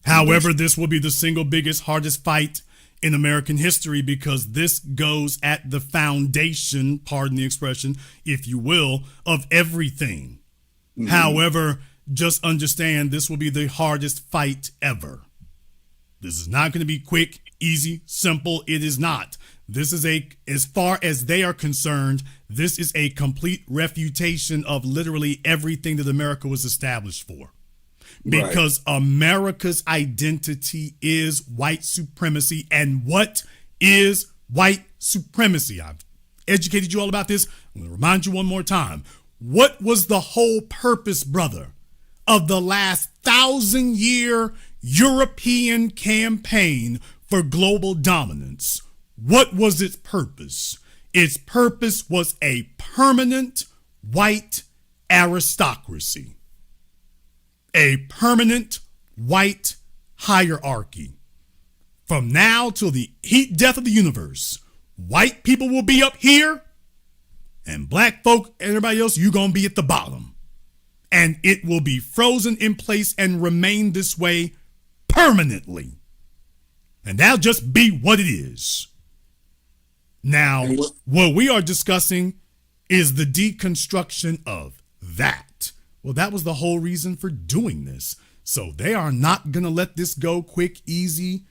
However, this will be the single biggest, hardest fight in American history because this goes at the foundation, pardon the expression, if you will, of everything. Mm-hmm. However, just understand this will be the hardest fight ever. This is not going to be quick, easy, simple. It is not. This is as far as they are concerned, this is a complete refutation of literally everything that America was established for. Because America's identity is white supremacy. And what is white supremacy? I've educated you all about this. I'm going to remind you one more time. What was the whole purpose, brother, of the last 1,000-year European campaign for global dominance? What was its purpose? Its purpose was a permanent white aristocracy. A permanent white hierarchy. From now till the heat death of the universe, white people will be up here, and black folk and everybody else, you're going to be at the bottom. And it will be frozen in place and remain this way permanently. And that'll just be what it is. Now, what we are discussing is the deconstruction of that. Well, that was the whole reason for doing this. So they are not going to let this go quick, easy,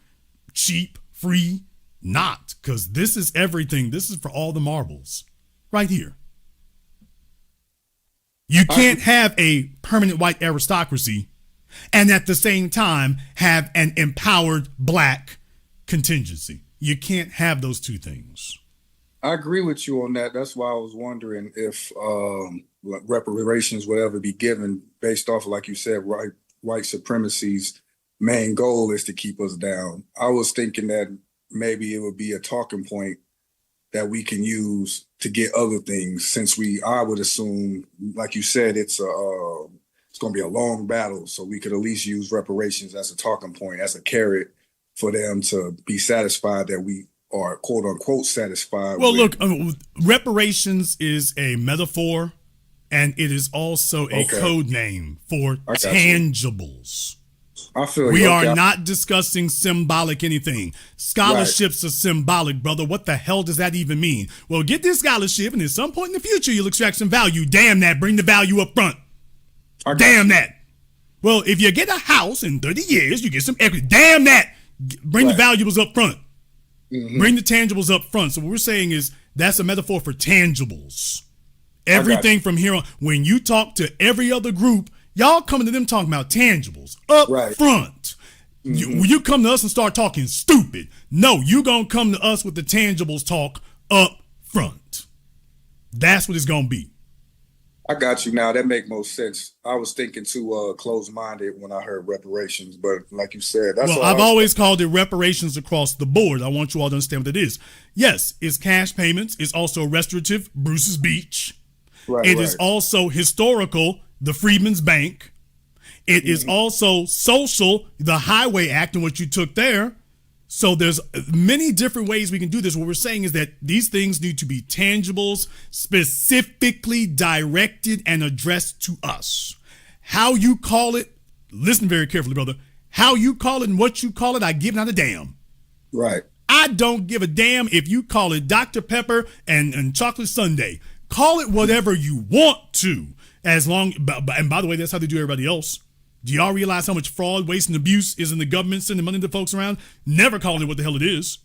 cheap, free. Not, because this is everything. This is for all the marbles right here. You can't have a permanent white aristocracy and at the same time have an empowered black contingency. You can't have those two things. I agree with you on that. That's why I was wondering if reparations would ever be given based off, like you said, white supremacy's main goal is to keep us down. I was thinking that maybe it would be a talking point that we can use to get other things, since I would assume, like you said, it's going to be a long battle. So we could at least use reparations as a talking point, as a carrot for them to be satisfied that we are quote unquote satisfied. Well, look, reparations is a metaphor, and it is also a code name for tangibles. I feel we are not discussing symbolic anything. Scholarships are symbolic, brother. What the hell does that even mean? Well, get this scholarship, and at some point in the future, you'll extract some value. Damn that. Bring the value up front. Damn that. Well, if you get a house in 30 years, you get some equity. Damn that. Bring the valuables up front. Mm-hmm. Bring the tangibles up front. So what we're saying is that's a metaphor for tangibles. Everything from here on. When you talk to every other group, y'all coming to them talking about tangibles up front. Mm-hmm. You come to us and start talking stupid. No, you gonna come to us with the tangibles talk up front. That's what it's gonna be. I got you now. That make most sense. I was thinking too closed-minded when I heard reparations, but like you said, that's I've always called it reparations across the board. I want you all to understand what it is. Yes, it's cash payments. It's also restorative, Bruce's Beach. It is also historical, the Freedmen's Bank. It is also social, the Highway Act and what you took there. So there's many different ways we can do this. What we're saying is that these things need to be tangibles, specifically directed and addressed to us. How you call it, listen very carefully, brother. How you call it and what you call it, I give not a damn. Right. I don't give a damn if you call it Dr. Pepper and chocolate sundae. Call it whatever you want to, as long, and by the way, that's how they do everybody else. Do y'all realize how much fraud, waste, and abuse is in the government sending money to folks around? Never calling it what the hell it is.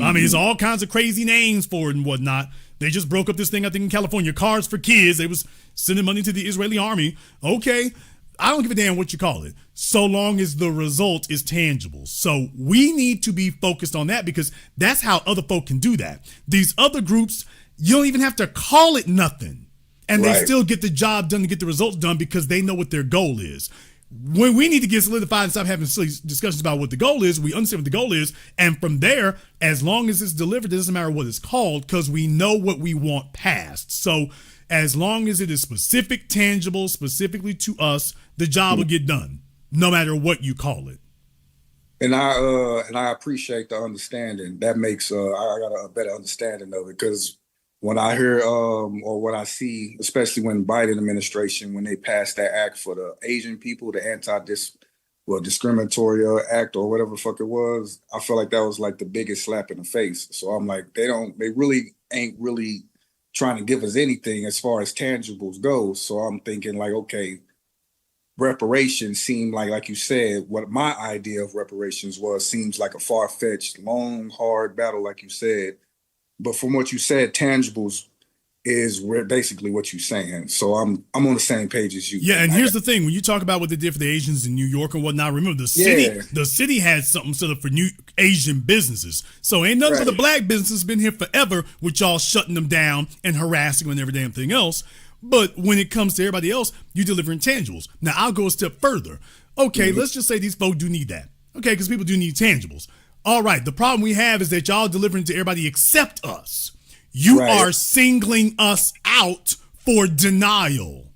I mean, it's all kinds of crazy names for it and whatnot. They just broke up this thing, I think, in California, Cars for Kids. They was sending money to the Israeli army. Okay, I don't give a damn what you call it, so long as the result is tangible. So we need to be focused on that, because that's how other folk can do that. These other groups, you don't even have to call it nothing, and they still get the job done to get the results done because they know what their goal is. When we need to get solidified and stop having silly discussions about what the goal is, we understand what the goal is, and from there, as long as it's delivered, it doesn't matter what it's called, because we know what we want passed. So as long as it is specific, tangible, specifically to us, the job will get done, no matter what you call it. And I appreciate the understanding. That makes I got a better understanding of it, because when I hear or what I see, especially when Biden administration, when they passed that act for the Asian people, the discriminatory act or whatever the fuck it was, I feel like that was like the biggest slap in the face. So I'm like, they really ain't really trying to give us anything as far as tangibles go. So I'm thinking like, okay, reparations seem like you said, what my idea of reparations seems like a far-fetched, long, hard battle, like you said. But from what you said, tangibles is basically what you're saying. So I'm on the same page as you. Yeah, and here's the thing: when you talk about what they did for the Asians in New York and whatnot, remember the city had something set up for new Asian businesses. So ain't nothing for the black businesses been here forever with y'all shutting them down and harassing them and every damn thing else. But when it comes to everybody else, you deliver intangibles. Now I'll go a step further. Okay, let's just say these folks do need that. Okay, because people do need tangibles. All right, the problem we have is that y'all delivering to everybody except us. You are singling us out for denial.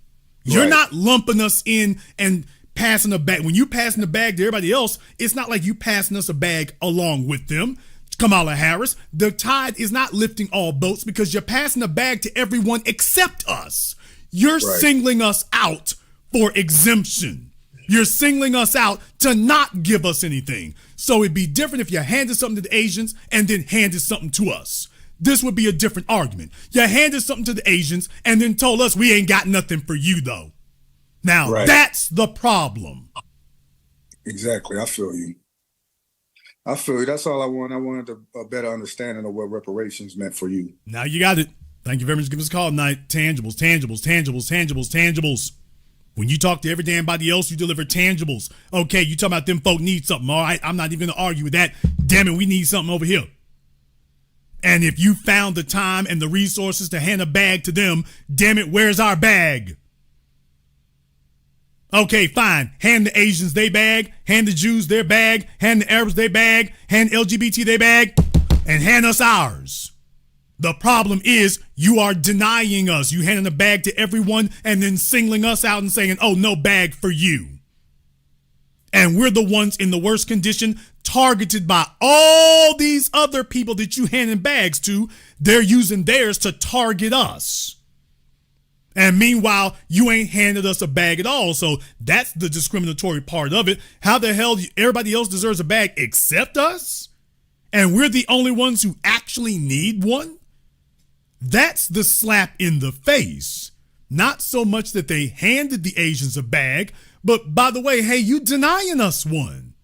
You're not lumping us in and passing a bag. When you passing the bag to everybody else, it's not like you passing us a bag along with them. Kamala Harris, the tide is not lifting all boats because you're passing a bag to everyone except us. You're singling us out for exemption. You're singling us out to not give us anything. So it'd be different if you handed something to the Asians and then handed something to us. This would be a different argument. You handed something to the Asians and then told us we ain't got nothing for you, though. Now, that's the problem. Exactly. I feel you. That's all I want. I wanted a better understanding of what reparations meant for you. Now you got it. Thank you very much for giving us a call tonight. Tangibles, tangibles, tangibles, tangibles, tangibles. When you talk to every damn body else, you deliver tangibles. Okay, you talking about them folk need something. All right, I'm not even going to argue with that. Damn it, we need something over here. And if you found the time and the resources to hand a bag to them, damn it, where's our bag? Okay, fine. Hand the Asians their bag, hand the Jews their bag, hand the Arabs their bag, hand LGBT their bag, and hand us ours. The problem is you are denying us. You handing a bag to everyone and then singling us out and saying, oh, no bag for you. And we're the ones in the worst condition, targeted by all these other people that you handing bags to. They're using theirs to target us. And meanwhile, you ain't handed us a bag at all. So that's the discriminatory part of it. How the hell everybody else deserves a bag except us? And we're the only ones who actually need one? That's the slap in the face. Not so much that they handed the Asians a bag, but by the way, hey, you denying us one.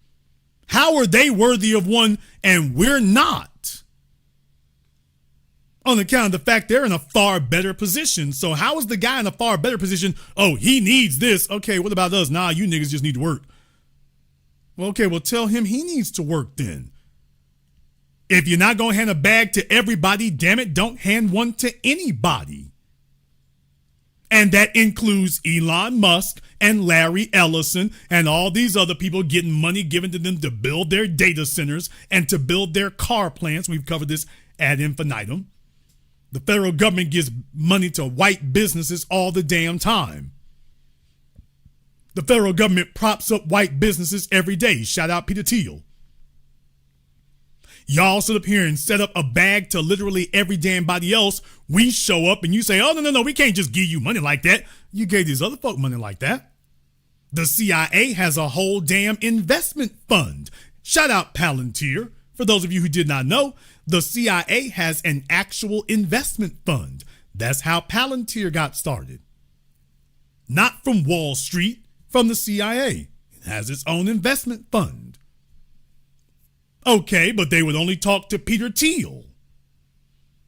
How are they worthy of one and we're not? On account of the fact they're in a far better position. So how is the guy in a far better position? Oh, he needs this. Okay, what about us? Nah, you niggas just need to work. Well, okay, well, tell him he needs to work then. If you're not going to hand a bag to everybody, damn it, don't hand one to anybody. And that includes Elon Musk and Larry Ellison and all these other people getting money given to them to build their data centers and to build their car plants. We've covered this ad infinitum. The federal government gives money to white businesses all the damn time. The federal government props up white businesses every day. Shout out Peter Thiel. Y'all sit up here and set up a bag to literally every damn body else. We show up and you say, oh, no, we can't just give you money like that. You gave these other folk money like that. The CIA has a whole damn investment fund. Shout out Palantir. For those of you who did not know, the CIA has an actual investment fund. That's how Palantir got started. Not from Wall Street, from the CIA. It has its own investment fund. Okay, but they would only talk to Peter Thiel.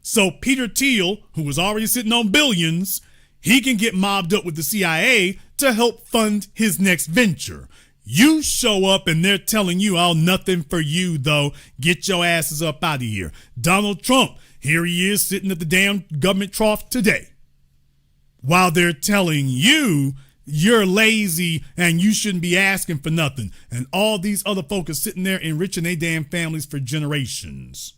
So Peter Thiel, who was already sitting on billions, he can get mobbed up with the CIA to help fund his next venture. You show up and they're telling you, oh, nothing for you, though. Get your asses up out of here. Donald Trump, here he is sitting at the damn government trough today. While they're telling you you're lazy and you shouldn't be asking for nothing. And all these other folk are sitting there enriching their damn families for generations.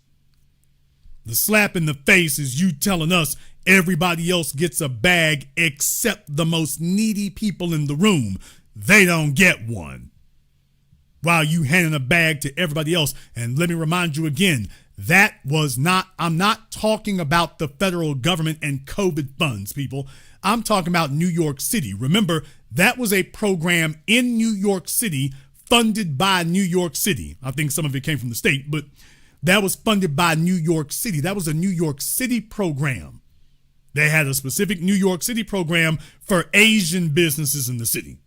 The slap in the face is you telling us everybody else gets a bag except the most needy people in the room. They don't get one. While you handing a bag to everybody else. And let me remind you again, I'm not talking about the federal government and COVID funds, people. I'm talking about New York City. Remember, that was a program in New York City funded by New York City. I think some of it came from the state, but that was funded by New York City. That was a New York City program. They had a specific New York City program for Asian businesses in the city.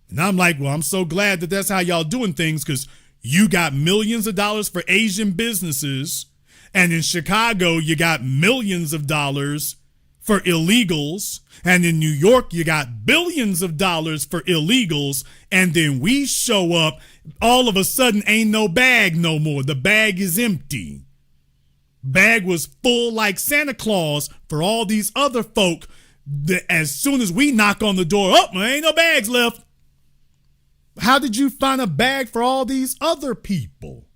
And I'm like, well, I'm so glad that that's how y'all doing things, because you got millions of dollars for Asian businesses. And in Chicago, you got millions of dollars for illegals. And in New York, you got billions of dollars for illegals. And then we show up, all of a sudden ain't no bag no more. The bag is empty. Bag was full like Santa Claus for all these other folk. As soon as we knock on the door, oh, there ain't no bags left. How did you find a bag for all these other people?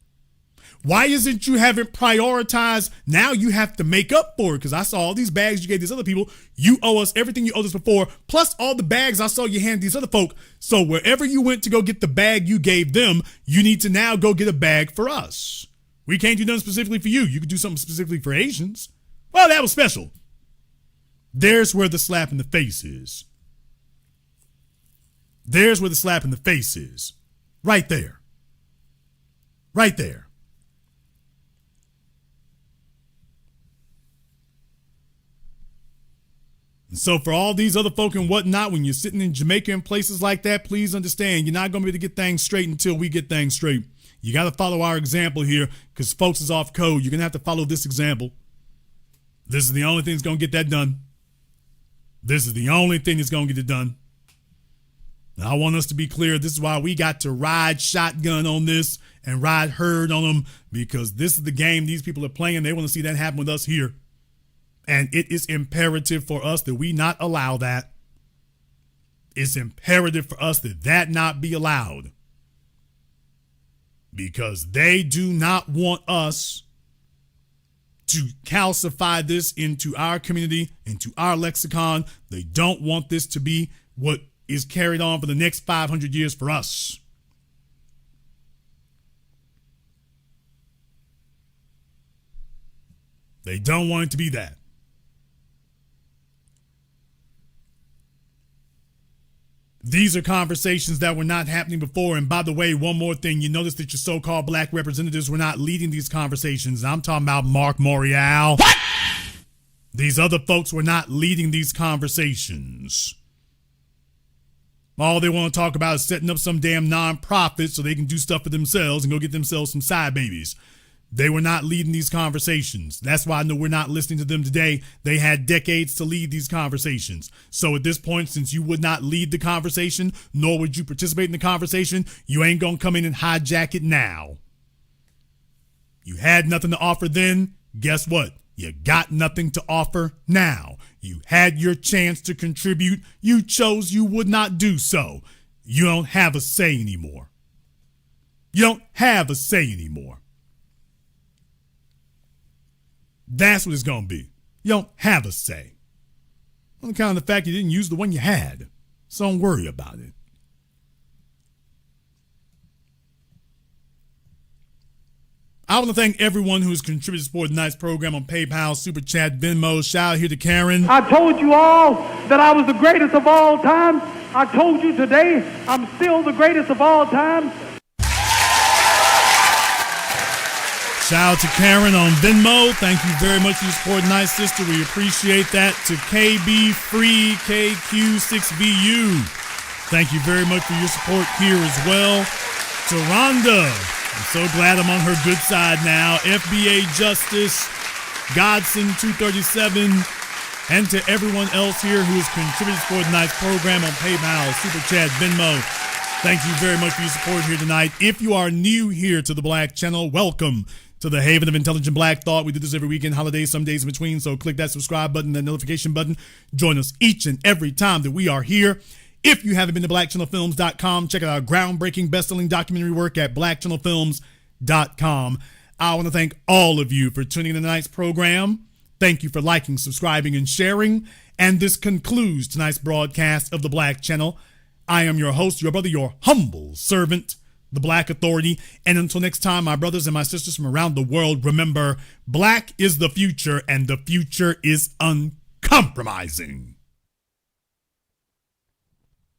Why isn't you having prioritized? Now you have to make up for it, because I saw all these bags you gave these other people. You owe us everything you owed us before, plus all the bags I saw you hand these other folk. So wherever you went to go get the bag you gave them, you need to now go get a bag for us. We can't do nothing specifically for you. You could do something specifically for Asians. Well, that was special. There's where the slap in the face is. There's where the slap in the face is. Right there. Right there. And so for all these other folk and whatnot, when you're sitting in Jamaica and places like that, please understand you're not going to be able to get things straight until we get things straight. You got to follow our example here, because folks is off code. You're going to have to follow this example. This is the only thing that's going to get that done. This is the only thing that's going to get it done. Now, I want us to be clear. This is why we got to ride shotgun on this and ride herd on them, because this is the game these people are playing. They want to see that happen with us here. And it is imperative for us that we not allow that. It's imperative for us that that not be allowed, because they do not want us to calcify this into our community, into our lexicon. They don't want this to be what is carried on for the next 500 years for us. They don't want it to be that. These are conversations that were not happening before. And by the way, one more thing, you notice that your so-called black representatives were not leading these conversations. I'm talking about Mark Morial. What? These other folks were not leading these conversations. All they want to talk about is setting up some damn nonprofit so they can do stuff for themselves and go get themselves some side babies. They were not leading these conversations. That's why I know we're not listening to them today. They had decades to lead these conversations. So at this point, since you would not lead the conversation, nor would you participate in the conversation, you ain't going to come in and hijack it now. You had nothing to offer then. Guess what? You got nothing to offer now. You had your chance to contribute. You chose you would not do so. You don't have a say anymore. You don't have a say anymore. That's what it's going to be. You don't have a say. On account of the fact you didn't use the one you had. So don't worry about it. I want to thank everyone who's contributed to support tonight's program on PayPal, Super Chat, Venmo. Shout out here to Karen. I told you all that I was the greatest of all time. I told you today I'm still the greatest of all time. Shout out to Karen on Venmo. Thank you very much for your support tonight, sister. We appreciate that. To KB Free KQ6BU. Thank you very much for your support here as well. To Rhonda I'm so glad I'm on her good side now. FBA Justice, Godson 237, and to everyone else here who has contributed for tonight's program on PayPal, Super Chat, Venmo. Thank you very much for your support here tonight. If you are new here to the Black Channel, welcome to the haven of intelligent Black thought. We do this every weekend, holidays, some days in between. So click that subscribe button, that notification button. Join us each and every time that we are here. If you haven't been to blackchannelfilms.com, check out our groundbreaking, best-selling documentary work at blackchannelfilms.com. I want to thank all of you for tuning in to tonight's program. Thank you for liking, subscribing, and sharing. And this concludes tonight's broadcast of the Black Channel. I am your host, your brother, your humble servant, the Black Authority. And until next time, my brothers and my sisters from around the world, remember, Black is the future, and the future is uncompromising.